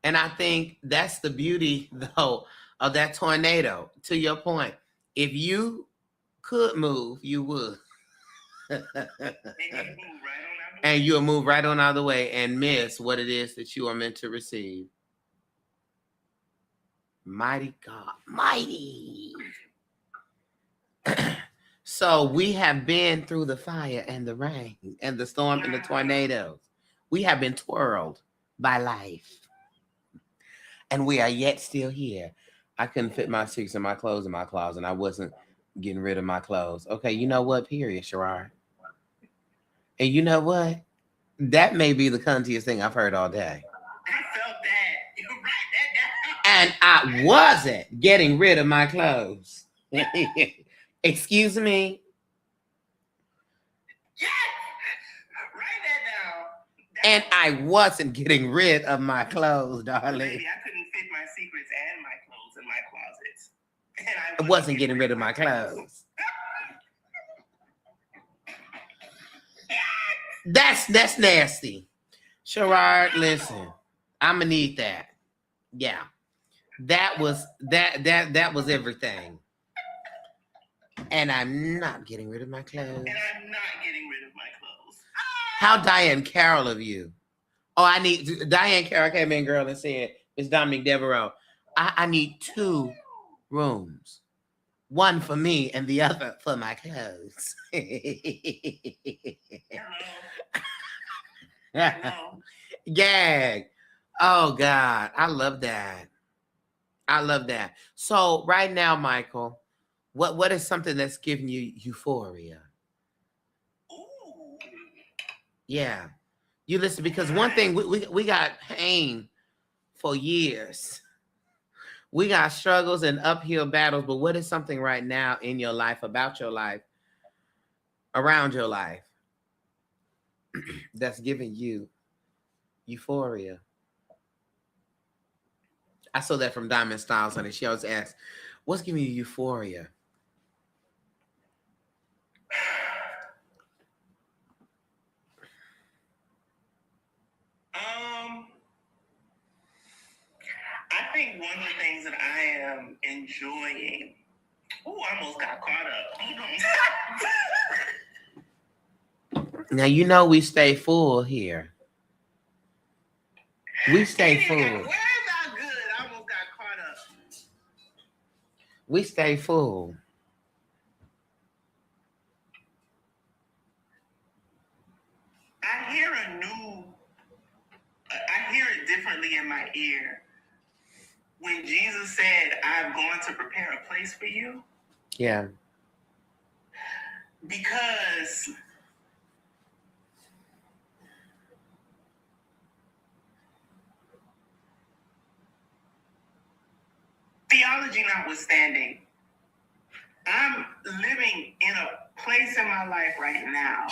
A: And I think that's the beauty, though, of that tornado. To your point, if you could move, you would. And you'll move right on out of the way and miss what it is that you are meant to receive. Mighty God, mighty. So we have been through the fire and the rain and the storm and the tornadoes. We have been twirled by life. And we are yet still here. I couldn't fit my suits and my clothes in my closet, and I wasn't getting rid of my clothes. Okay, you know what? Period, Sherrod. And you know what? That may be the cuntiest thing I've heard all day.
B: I felt that. You write that
A: And
B: down.
A: I wasn't getting rid of my clothes. Excuse me?
B: Yes! Write that down.
A: And I wasn't getting rid of my clothes, darling.
B: Baby, I couldn't fit my secrets and my clothes in my closets. And
A: I wasn't getting rid of my clothes. That's nasty. Sherrod, listen. I'ma need that. Yeah. That was everything. And I'm not getting rid of my clothes.
B: And I'm not getting rid of my clothes.
A: How Diane Carroll of you. Oh, Diane Carroll came in, girl, and said, Miss Dominique Devereaux, I need 2 rooms. One for me and the other for my clothes.
B: Hello.
A: Gag. Oh God, I love that. I love that. So right now, Michael, what is something that's giving you euphoria?
B: Ooh.
A: Yeah, you listen, because one thing we got pain for years. We got struggles and uphill battles, but what is something right now in your life, about your life, around your life, that's giving you euphoria? I saw that from Diamond Styles, honey. She always asks, what's giving you euphoria?
B: I think one of the things that I am enjoying. Oh, I almost got caught up. Hold on.
A: Now, you know we stay full here. We stay full.
B: Where is I good? I almost got caught up.
A: We stay full.
B: I hear it differently in my ear. When Jesus said, I've gone to prepare a place for you.
A: Yeah.
B: Because theology notwithstanding, I'm living in a place in my life right now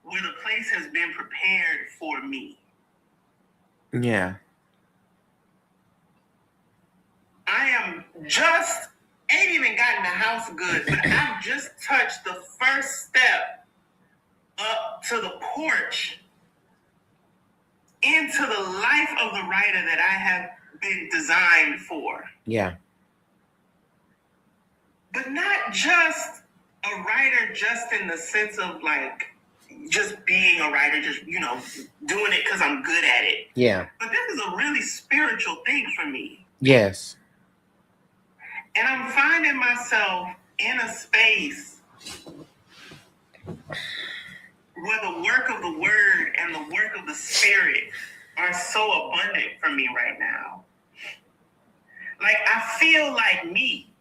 B: where the place has been prepared for me.
A: Yeah.
B: I am just, ain't even gotten the house good, but I've just touched the first step up to the porch into the life of the writer that I have been designed for.
A: Yeah.
B: But not just a writer just in the sense of like just being a writer, just, doing it because I'm good at it.
A: Yeah.
B: But this is a really spiritual thing for me.
A: Yes.
B: And I'm finding myself in a space where the work of the word and the work of the spirit are so abundant for me right now. Like, I feel like me.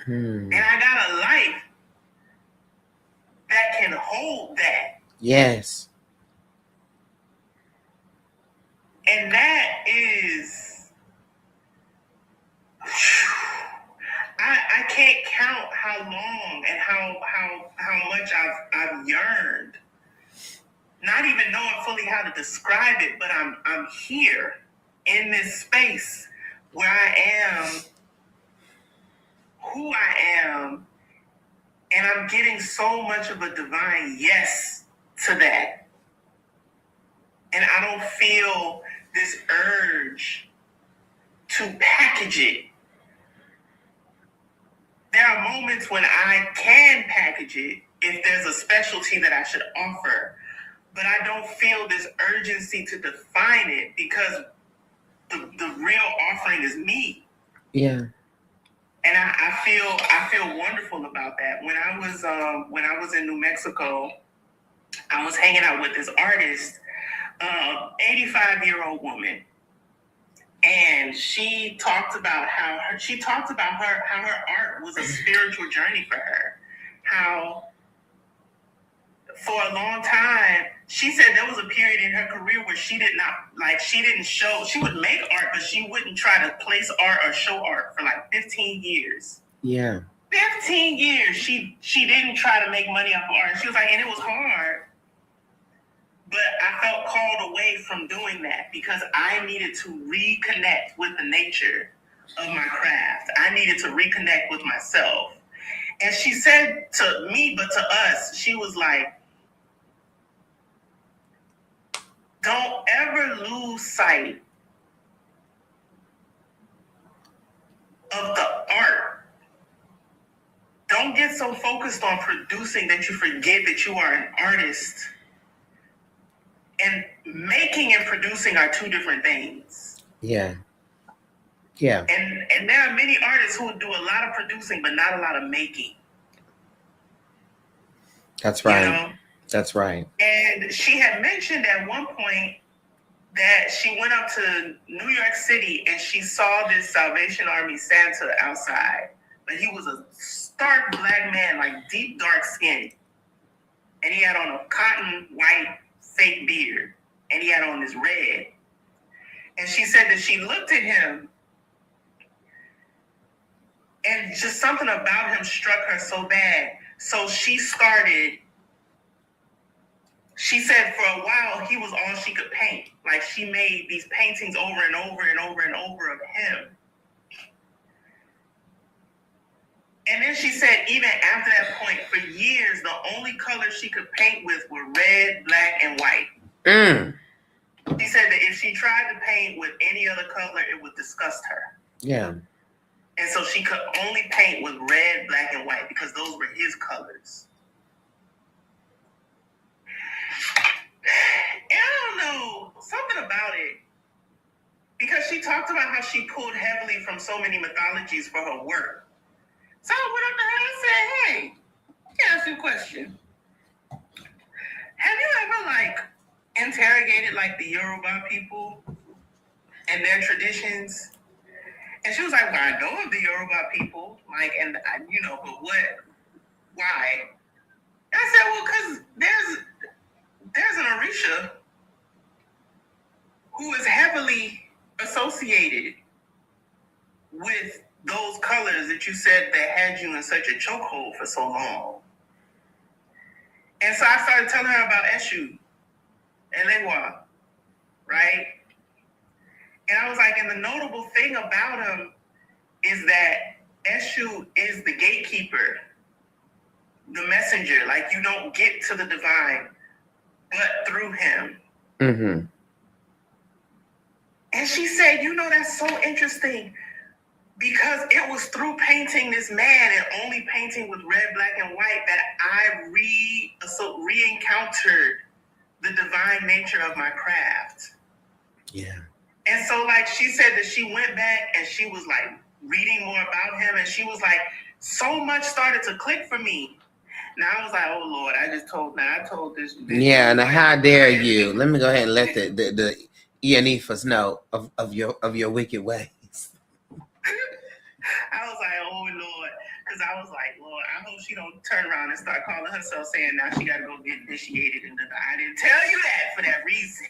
B: And I got a life that can hold that.
A: Yes.
B: And that is, I can't count how long and how much I've yearned. Not even knowing fully how to describe it, but I'm here in this space where I am who I am, and I'm getting so much of a divine yes to that. And I don't feel this urge to package it. There are moments when I can package it if there's a specialty that I should offer, but I don't feel this urgency to define it because the real offering is me.
A: Yeah.
B: And I feel wonderful about that. When I was in New Mexico, I was hanging out with this artist, 85-year-old woman, and she talked about how her art was a spiritual journey for her. How for a long time, she said there was a period in her career where she would make art, but she wouldn't try to place art or show art for like 15 years.
A: Yeah.
B: 15 years she didn't try to make money off of art. She was like, and it was hard. But I felt called away from doing that because I needed to reconnect with the nature of my craft. I needed to reconnect with myself. And she said to me, but to us, she was like, don't ever lose sight of the art. Don't get so focused on producing that you forget that you are an artist. And making and producing are two different things.
A: Yeah. Yeah.
B: And there are many artists who do a lot of producing, but not a lot of making.
A: That's right. That's right.
B: And she had mentioned at one point that she went up to New York City and she saw this Salvation Army Santa outside. But he was a stark black man, like deep dark skin. And he had on a cotton white fake beard. And he had on this red. And she said that she looked at him and just something about him struck her so bad. So she said for a while he was all she could paint. Like she made these paintings over and over and over and over of him. And then she said even after that point, for years, the only colors she could paint with were red, black, and white. She said that if she tried to paint with any other color, it would disgust her.
A: Yeah.
B: And so she could only paint with red, black, and white because those were his colors. And I don't know, something about it. Because she talked about how she pulled heavily from so many mythologies for her work. So I went up to her and said, hey, let me ask you a question. Have you ever, interrogated, the Yoruba people and their traditions? And she was like, well, I know of the Yoruba people, but what? Why? And I said, well, because there's an Orisha who is heavily associated with those colors that you said that had you in such a chokehold for so long. And so I started telling her about Eshu and Legua, right? And I was like, and the notable thing about him is that Eshu is the gatekeeper, the messenger. Like, you don't get to the divine but through him.
A: Mm-hmm.
B: And she said, that's so interesting because it was through painting this man and only painting with red, black, and white that I re-encountered the divine nature of my craft.
A: Yeah.
B: And so, she said that she went back and she was, reading more about him. And she was like, so much started to click for me. Now I was like, oh, Lord, I told this.
A: Yeah, now how dare you? Let me go ahead and let the Ianifas know of your wicked ways.
B: I was like, oh, Lord. Because I was like, Lord, I hope she don't turn around and start calling herself saying now she got to go get initiated into the. I didn't tell you that for that reason.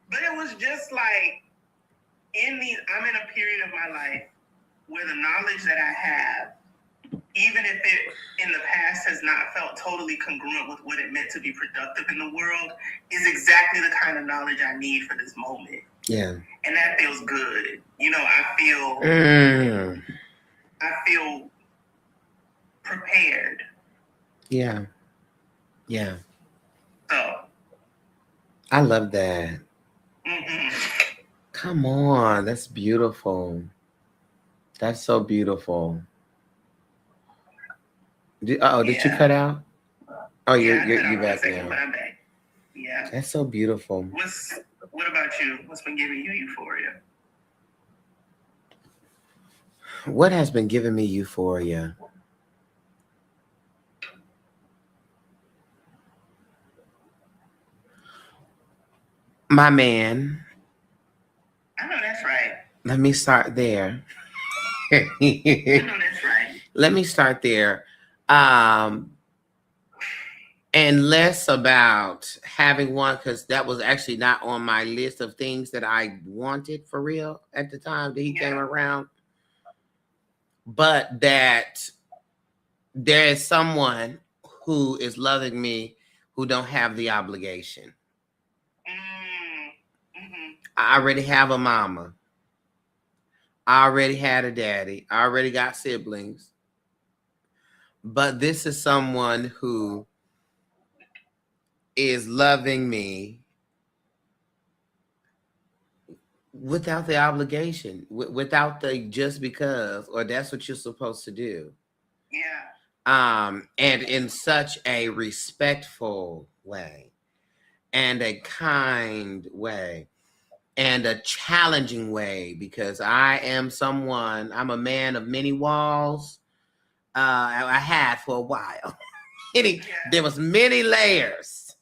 B: But it was just I'm in a period of my life where the knowledge that I have, even if it in the past has not felt totally congruent with what it meant to be productive in the world, is exactly the kind of knowledge I need for this moment.
A: Yeah.
B: And that feels good. I feel prepared.
A: Yeah. Yeah.
B: So.
A: I love that.
B: Mm-hmm.
A: Come on. That's beautiful. That's so beautiful. Did you cut out? Oh, you're back now.
B: I'm back. Yeah.
A: That's so beautiful.
B: What about you? What's been giving you euphoria?
A: What has been giving me euphoria? My man.
B: I know that's right.
A: Let me start there.
B: I know that's right.
A: Let me start there. And less about having one, because that was actually not on my list of things that I wanted for real at the time that he came around. But that there is someone who is loving me who don't have the obligation.
B: Mm-hmm.
A: I already have a mama. I already had a daddy. I already got siblings. But this is someone who is loving me without the obligation, without the just because, or that's what you're supposed to do.
B: Yeah.
A: And in such a respectful way, and a kind way, and a challenging way, because I'm a man of many walls. I had for a while. There was many layers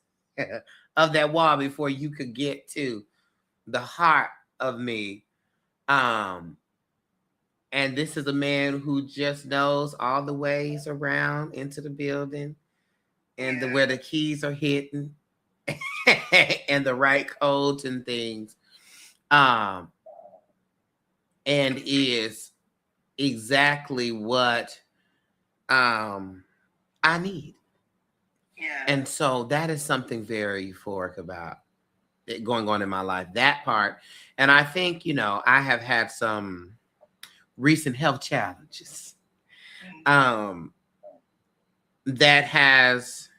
A: of that wall before you could get to the heart of me. And this is a man who just knows all the ways around into the building and where the keys are hidden and the right codes and things. And is exactly what I need.
B: Yeah.
A: And so that is something very euphoric about it going on in my life, that part. And I think, I have had some recent health challenges that has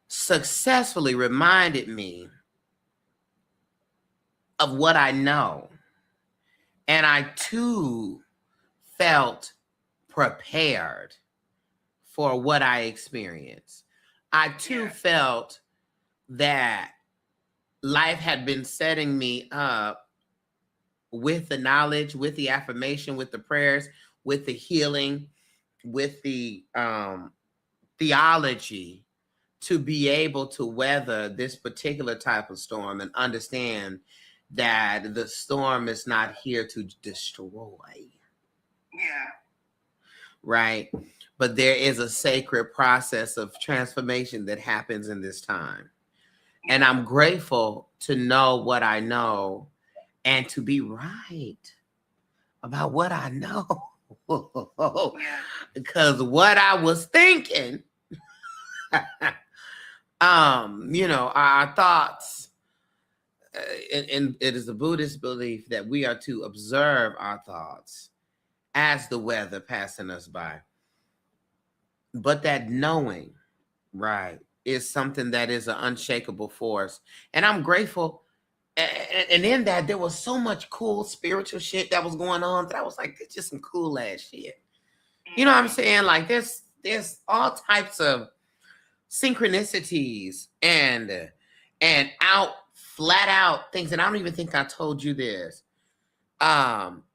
A: successfully reminded me of what I know. And I too felt prepared for what I experienced. I too felt that life had been setting me up with the knowledge, with the affirmation, with the prayers, with the healing, with the theology to be able to weather this particular type of storm and understand that the storm is not here to destroy.
B: Yeah.
A: Right? But there is a sacred process of transformation that happens in this time. And I'm grateful to know what I know and to be right about what I know. Because what I was thinking, our thoughts, and it is a Buddhist belief that we are to observe our thoughts as the weather passing us by. But that knowing, right, is something that is an unshakable force. And I'm grateful. And in that, there was so much cool spiritual shit that was going on that I was like, it's just some cool ass shit. You know what I'm saying? Like there's all types of synchronicities and flat out things. And I don't even think I told you this.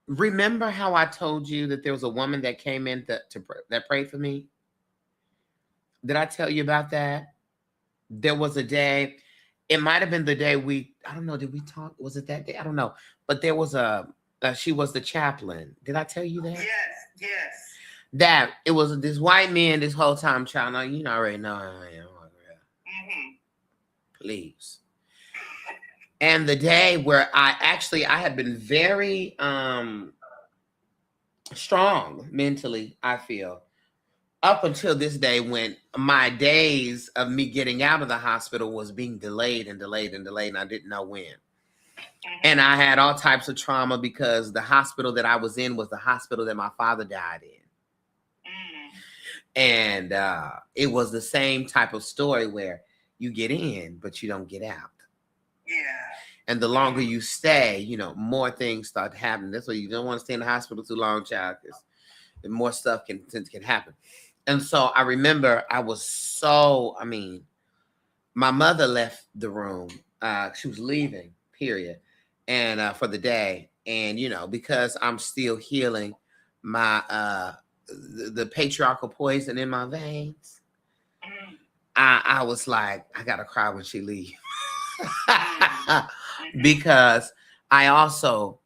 A: Remember how I told you that there was a woman that came in that prayed for me? Did I tell you about that? There was a day, it might have been the day I don't know, did we talk? Was it that day? I don't know. But there was she was the chaplain. Did I tell you that?
B: Yes.
A: That it was this white man this whole time, child. Now, you already know I am. Please. And the day where I had been very strong mentally, I feel, up until this day when my days of me getting out of the hospital was being delayed and delayed and delayed, and I didn't know when. And I had all types of trauma because the hospital that I was in was the hospital that my father died in. And it was the same type of story where you get in, but you don't get out.
B: Yeah.
A: And the longer you stay, more things start happening. That's why you don't want to stay in the hospital too long, child, because more stuff can happen. And so I remember my mother left the room. She was leaving, period. And for the day. And, because I'm still healing my the patriarchal poison in my veins, I was like, I gotta cry when she leaves. Because I also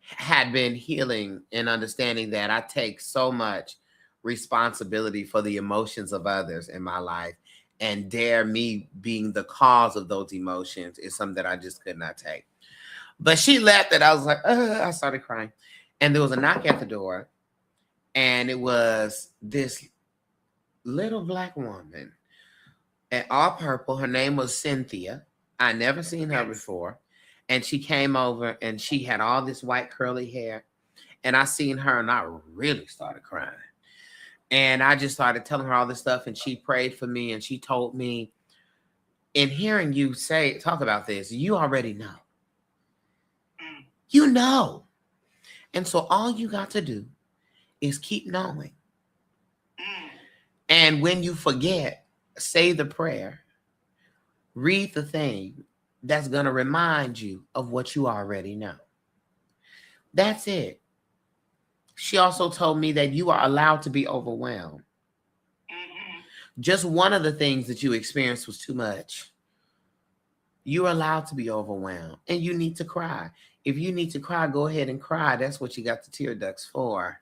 A: had been healing and understanding that I take so much responsibility for the emotions of others in my life, and me being the cause of those emotions is something that I just could not take. But she left it. I was like, I started crying. And there was a knock at the door, and it was this little black woman in all purple. Her name was Cynthia. I never seen her before. And she came over and she had all this white curly hair. And I seen her and I really started crying. And I just started telling her all this stuff, and she prayed for me, and she told me, in hearing you talk about this, you already know. You know. And so all you got to do is keep knowing. And when you forget, say the prayer, read the thing that's going to remind you of what you already know. That's it. She also told me that you are allowed to be overwhelmed. just one of the things that you experienced was too much. You're allowed to be overwhelmed and you need to cry. If you need to cry, go ahead and cry. That's what you got the tear ducts for.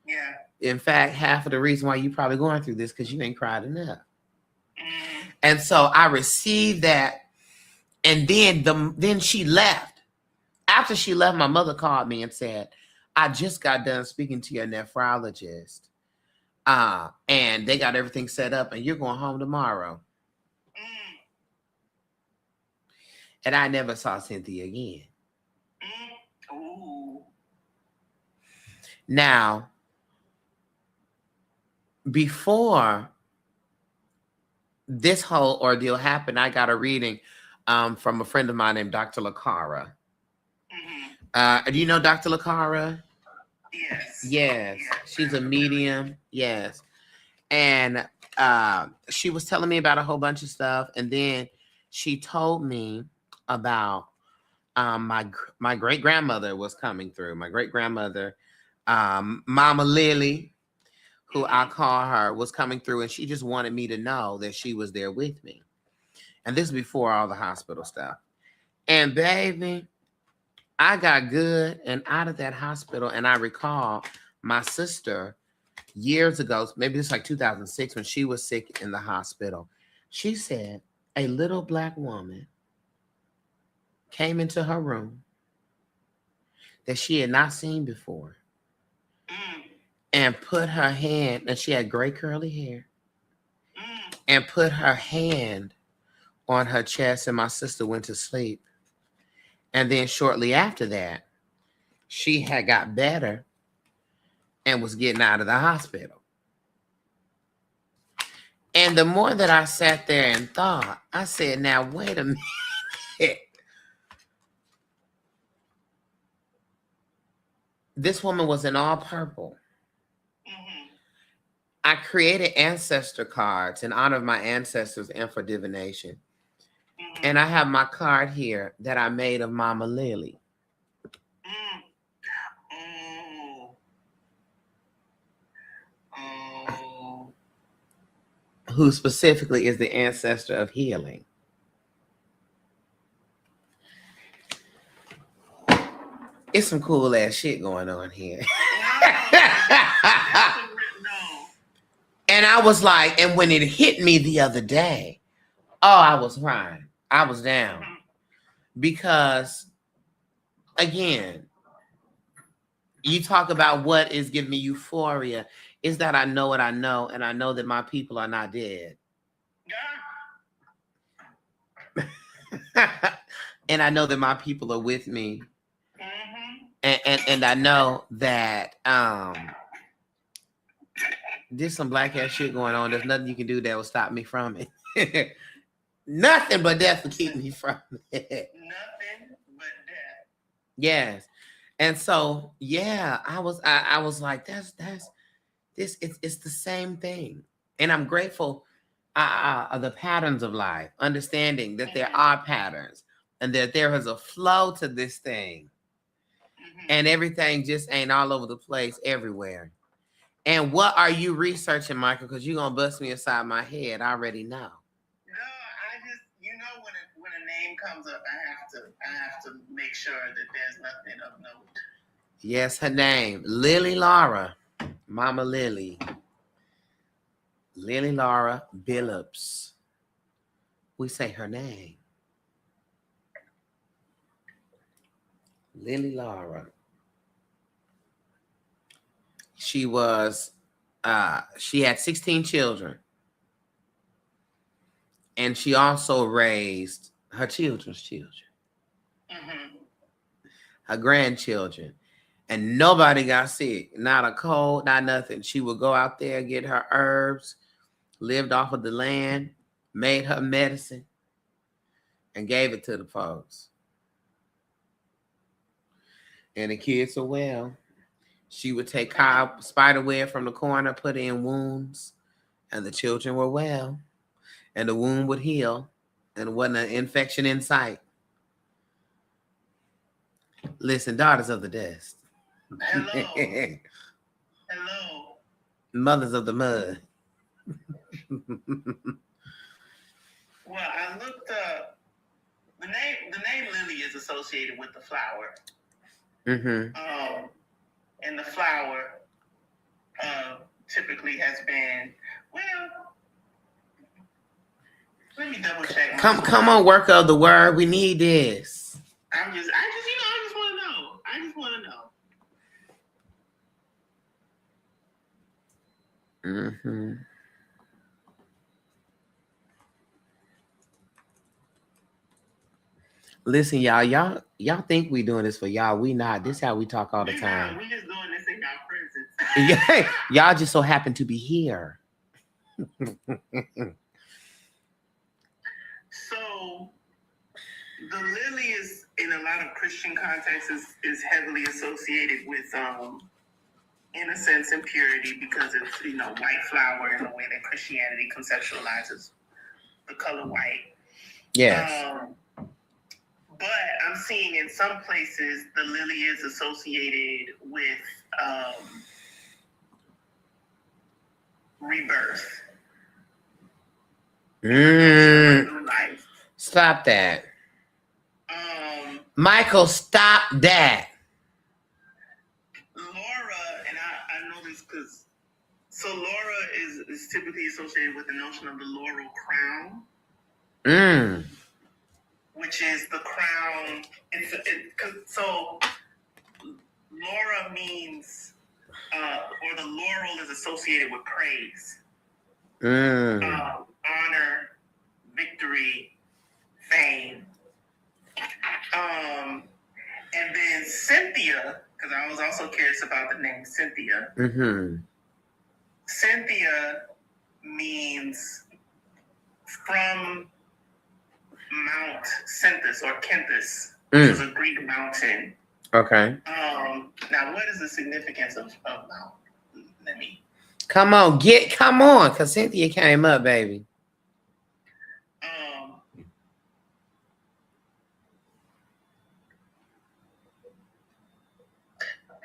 B: Yeah.
A: In fact, half of the reason why you're probably going through this because you ain't cried enough. And so I received that. And then she left. After she left, my mother called me and said, I just got done speaking to your nephrologist. And they got everything set up and you're going home tomorrow. And I never saw Cynthia again.
B: Ooh.
A: Now, before this whole ordeal happened, I got a reading from a friend of mine named Dr. LaCara. Do you know Dr. LaCara?
B: Yes.
A: Yes. She's a medium. Yes. And she was telling me about a whole bunch of stuff. And then she told me about my great-grandmother was coming through. My great-grandmother, Mama Lily, who I call her, was coming through. And she just wanted me to know that she was there with me. And this is before all the hospital stuff. And baby, I got good and out of that hospital. And I recall my sister years ago, maybe it's like 2006, when she was sick in the hospital. She said a little black woman came into her room that she had not seen before and put her hand, and she had gray curly hair, and put her hand on her chest, and my sister went to sleep. And then shortly after that, she had got better and was getting out of the hospital. And the more that I sat there and thought, I said, now, wait a minute. This woman was in all purple. I created ancestor cards in honor of my ancestors and for divination. And I have my card here that I made of Mama Lily. Who specifically is the ancestor of healing. It's some cool ass shit going on here. And I was like, and when it hit me the other day, oh, I was crying. I was down. Because, again, you talk about what is giving me euphoria, is that I know what I know, and I know that my people are not dead. And I know that my people are with me. And I know that there's some black ass shit going on. There's nothing you can do that will stop me from it. Nothing but death will keep me from it.
B: Nothing but death.
A: Yes. And so, yeah, I was like, that's this. It's the same thing. And I'm grateful of the patterns of life, understanding that there are patterns and that there is a flow to this thing. And everything just ain't all over the place everywhere. And what are you researching, Michael? Because you're going to bust me inside my head. I already know.
B: No, I just, when a name comes up, I have to make sure that there's nothing of note.
A: Yes, her name, Lily Laura, Mama Lily. Lily Laura Billups. We say her name. Lily Laura. She had 16 children. And she also raised her children's children. Her grandchildren. And nobody got sick. Not a cold, not nothing. She would go out there, get her herbs, lived off of the land, made her medicine, and gave it to the folks. And the kids are well. She would take spider web from the corner, put it in wounds, and the children were well. And the wound would heal, and there wasn't an infection in sight. Listen, daughters of the dust.
B: Hello. Hello.
A: Mothers of the mud.
B: Well, I looked up the name lily is associated with the flower.
A: Mm-hmm.
B: And the flower typically has been, well, let me double check.
A: Come on, work of the word. We need this.
B: I just want to know. I just want to know.
A: Mm-hmm. Listen, y'all think we doing this for y'all. We not. This is how we talk all the time.
B: We just doing this in y'all presence.
A: Yeah, y'all just so happen to be here.
B: So the lily is, in a lot of Christian contexts, is heavily associated with innocence and purity because it's white flower in the way that Christianity conceptualizes the color white.
A: Yes.
B: But I'm seeing in some places the lily is associated with rebirth.
A: Life. Stop that. Michael, stop that.
B: Laura, and I know this because Laura is typically associated with the notion of the laurel crown. Which is the crown. So Laura means, or the laurel is associated with praise, honor, victory, fame. And then Cynthia, because I was also curious about the name Cynthia. Cynthia means from Mount Cynthus or Kenthus, which is a Greek mountain.
A: Okay.
B: Now, what is the significance of Mount? Let me.
A: Come on, because Cynthia came up, baby.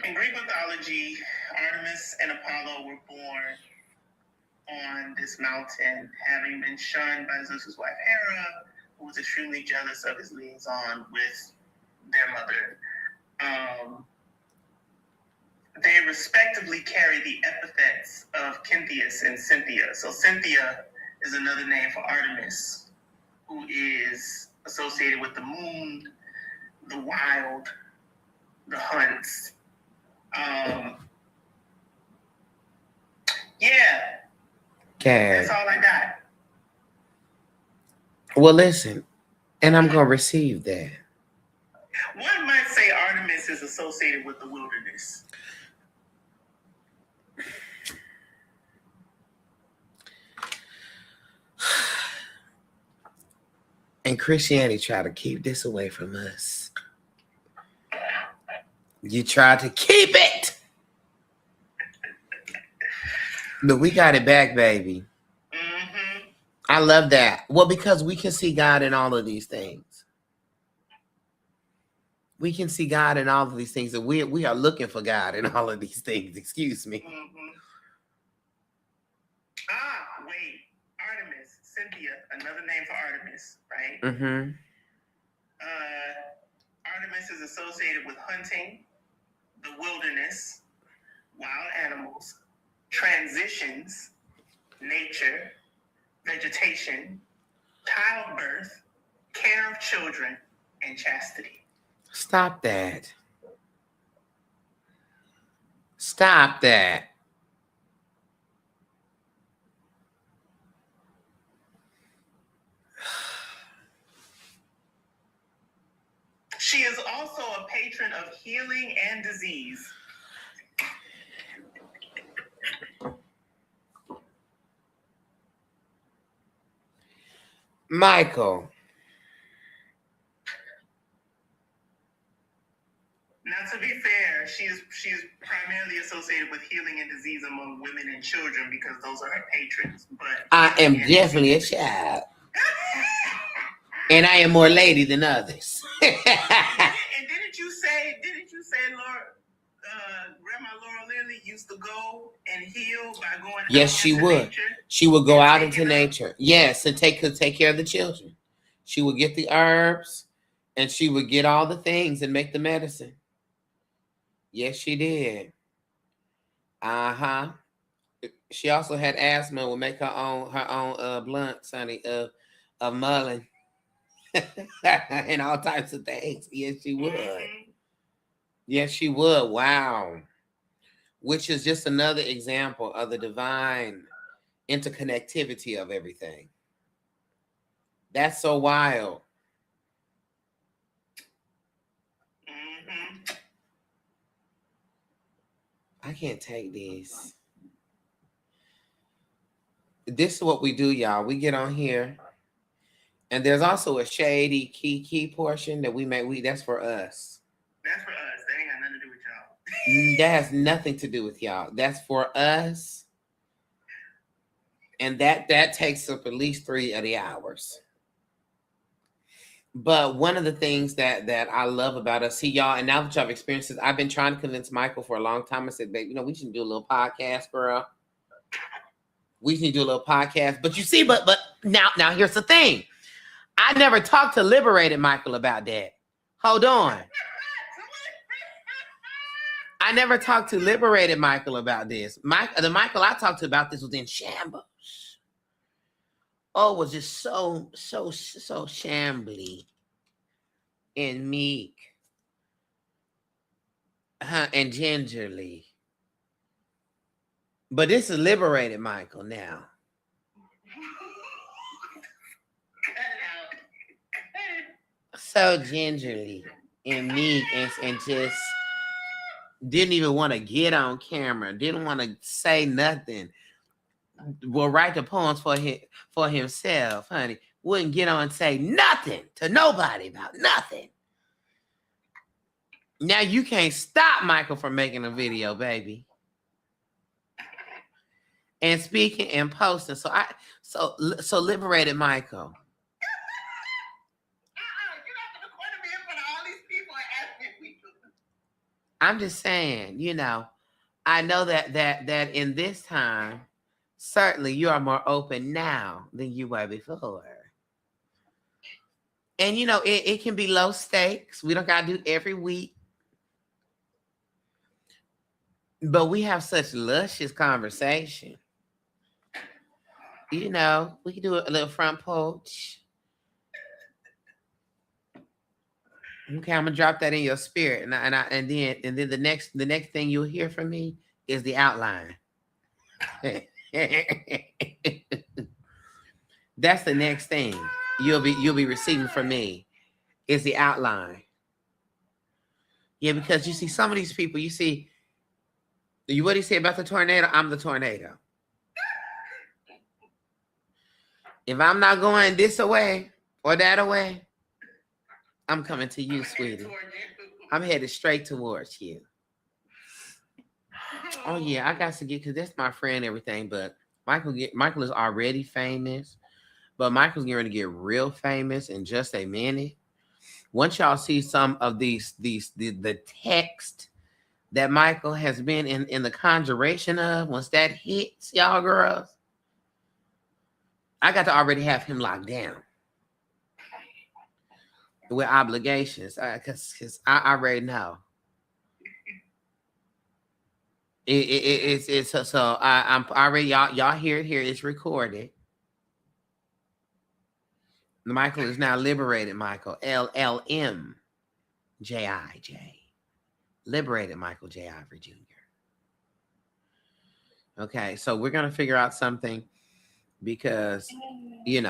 B: In Greek mythology, Artemis and Apollo were born on this mountain, having been shunned by Zeus's wife Hera, who was extremely jealous of his liaison with their mother. They respectively carry the epithets of Cynthius and Cynthia. So Cynthia is another name for Artemis, who is associated with the moon, the wild, the hunts. Yeah.
A: Okay.
B: That's all I got.
A: Well, listen, and I'm going to receive that.
B: One might say Artemis is associated with the wilderness.
A: And Christianity try to keep this away from us. You try to keep it. But we got it back, baby. I love that. Well, because we can see God in all of these things. We can see God in all of these things. And we are looking for God in all of these things. Excuse me.
B: Wait. Artemis, Cynthia, another name for Artemis, right? Artemis is associated with hunting, the wilderness, wild animals, transitions, nature, vegetation, childbirth, care of children, and chastity.
A: Stop that. Stop that.
B: She is also a patron of healing and disease.
A: Michael.
B: Now, to be fair, she is primarily associated with healing and disease among women and children because those are her patrons. But
A: I am definitely a child. And I am more lady than others.
B: And didn't you say, Grandma Laura Lily used to go and heal by going
A: Yes,
B: out
A: she
B: into
A: would.
B: nature?
A: She would go
B: And
A: out
B: take
A: into
B: it up?
A: nature. Yes, and take care of the children. She would get the herbs and she would get all the things and make the medicine. Yes, she did. Uh-huh. She also had asthma, would make her own blunts, honey, of mullein and all types of things. Yes, she would.
B: Mhm.
A: Yes, she would. Wow. Which is just another example of the divine interconnectivity of everything. That's so wild.
B: Mhm.
A: I can't take this. This is what we do, y'all. We get on here, and there's also a shady key portion that we that's for us.
B: That's for us. That ain't got nothing to do with y'all.
A: That has nothing to do with y'all. That's for us. And that takes up at least 3 of the hours. But one of the things that I love about us, see y'all, and now that y'all have experienced this, I've been trying to convince Michael for a long time. I said, babe, we should do a little podcast, girl. We need to do a little podcast. But you see, but now here's the thing. I never talked to Liberated Michael about that. Hold on. I never talked to Liberated Michael about this. The Michael I talked to about this was in shambles. Oh, was just so shambly and meek. And gingerly. But this is Liberated Michael now. So gingerly and meek and just didn't even want to get on camera. Didn't want to say nothing. Will write the poems for himself, honey. Wouldn't get on and say nothing to nobody about nothing. Now you can't stop Michael from making a video, baby. And speaking and posting. So Liberated Michael. I'm just saying, I know that in this time, certainly you are more open now than you were before. And it can be low stakes. We don't gotta do every week. But we have such luscious conversation. We can do a little front porch. Okay, I'm gonna drop that in your spirit, and then the next thing you'll hear from me is the outline. That's the next thing you'll be receiving from me is the outline. Yeah, because you see some of these people, what do you say about the tornado? I'm the tornado. If I'm not going this away or that away, I'm coming to you, sweetie. I'm headed straight towards you. Oh yeah, I got to get, because that's my friend and everything, but Michael is already famous, but Michael's going to get real famous in just a minute. Once y'all see some of the text that Michael has been in the conjuration of, once that hits, y'all girls, I got to already have him locked down with obligations, because I already know. It's so I'm already, y'all hear it here. It's recorded. Michael is now Liberated Michael, LLM JIJ. Liberated Michael J. Ivory Jr. Okay, so we're going to figure out something because, we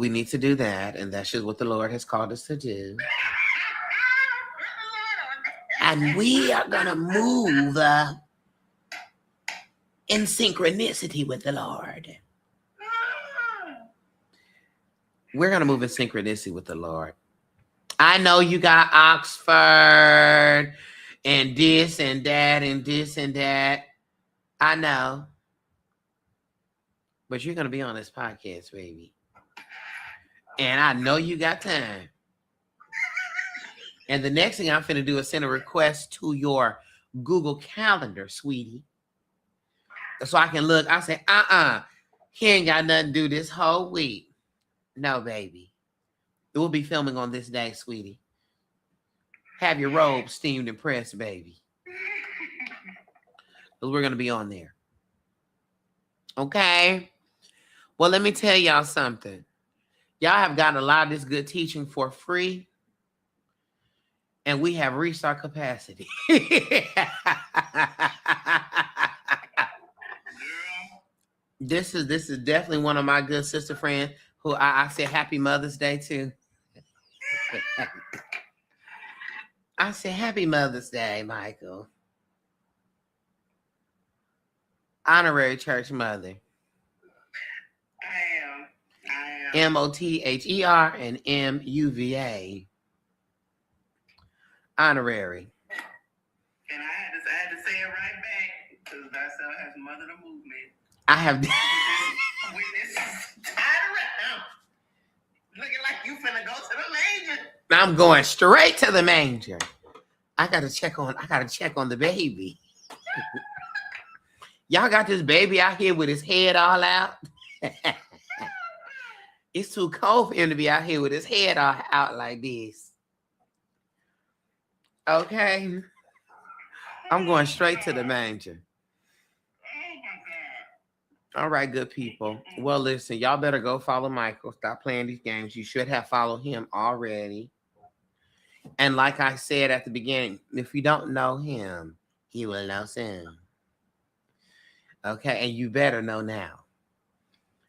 A: need to do that. And that's just what the Lord has called us to do. And we are going to move in synchronicity with the Lord. We're going to move in synchronicity with the Lord. I know you got Oxford and this and that and this and that. I know. But you're going to be on this podcast, baby. And I know you got time. And the next thing I'm finna do is send a request to your Google Calendar, sweetie. So I can look. I say, he ain't got nothing to do this whole week. No, baby. We'll be filming on this day, sweetie. Have your robe steamed and pressed, baby. Because we're going to be on there. Okay? Well, let me tell y'all something. Y'all have gotten a lot of this good teaching for free. And we have reached our capacity. This is definitely one of my good sister friends who I said Happy Mother's Day to. I said Happy Mother's Day, Michael. Honorary church mother.
B: I am.
A: MOTHER and MUVA. Honorary.
B: And I had to say it right back because Darcel has mothered a movement.
A: I have.
B: Witness tied around, looking like you finna go to the manger.
A: I'm going straight to the manger. I gotta check on the baby. Y'all got this baby out here with his head all out. It's too cold for him to be out here with his head all out like this. Okay. I'm going straight to the manger. All right, good people. Well, listen, y'all better go follow Michael. Stop playing these games. You should have followed him already. And like I said at the beginning, if you don't know him, you will know soon. Okay, and you better know now.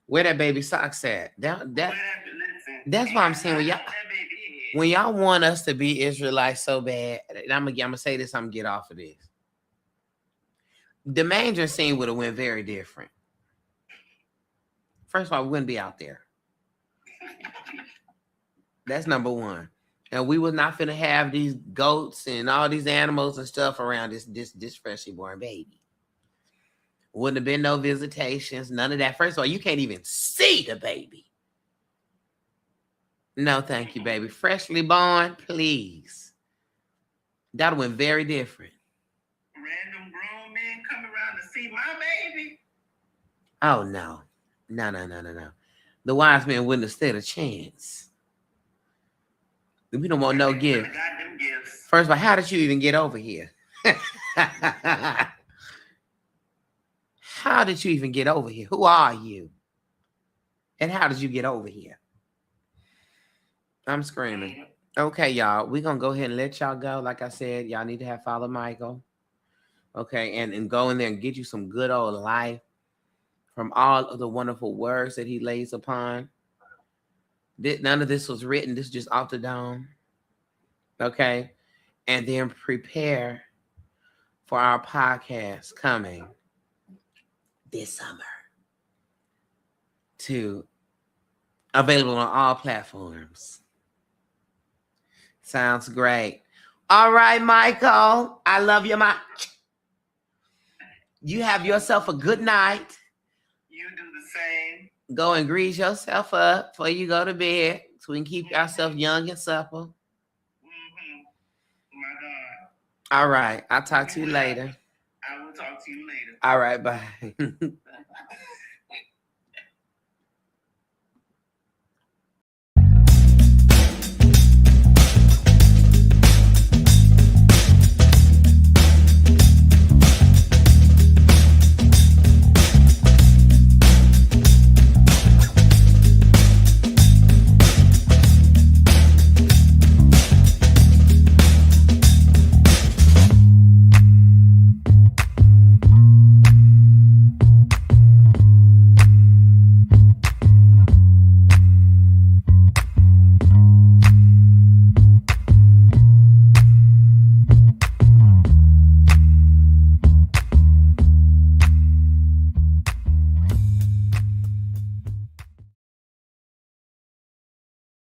A: Where that baby socks at? That's why I'm saying when y'all want us to be Israelites so bad, and I'm gonna say this, I'm gonna get off of this. The manger scene would have went very different. First of all, we wouldn't be out there. That's number one. And we was not finna have these goats and all these animals and stuff around this freshly born baby. Wouldn't have been no visitations, none of that. First of all, you can't even see the baby. No, thank you, baby. Freshly born, please. That went very different.
B: Random grown men come around to see my baby.
A: Oh, no. No. The wise men wouldn't have stood a chance. We don't want no gift. First of all, how did you even get over here? How did you even get over here? Who are you? And how did you get over here? I'm screaming. Okay, y'all. We're going to go ahead and let y'all go. Like I said, y'all need to have follow Michael. Okay, and go in there and get you some good old life from all of the wonderful words that he lays upon. None of this was written. This is just off the dome. Okay? And then prepare for our podcast coming this summer to available on all platforms. Sounds great. All right, Michael. I love you much. You have yourself a good night.
B: You do the same.
A: Go and grease yourself up before you go to bed so we can keep ourselves young and supple.
B: My God.
A: All right. I'll talk to you later.
B: I will talk to you later.
A: All right. Bye.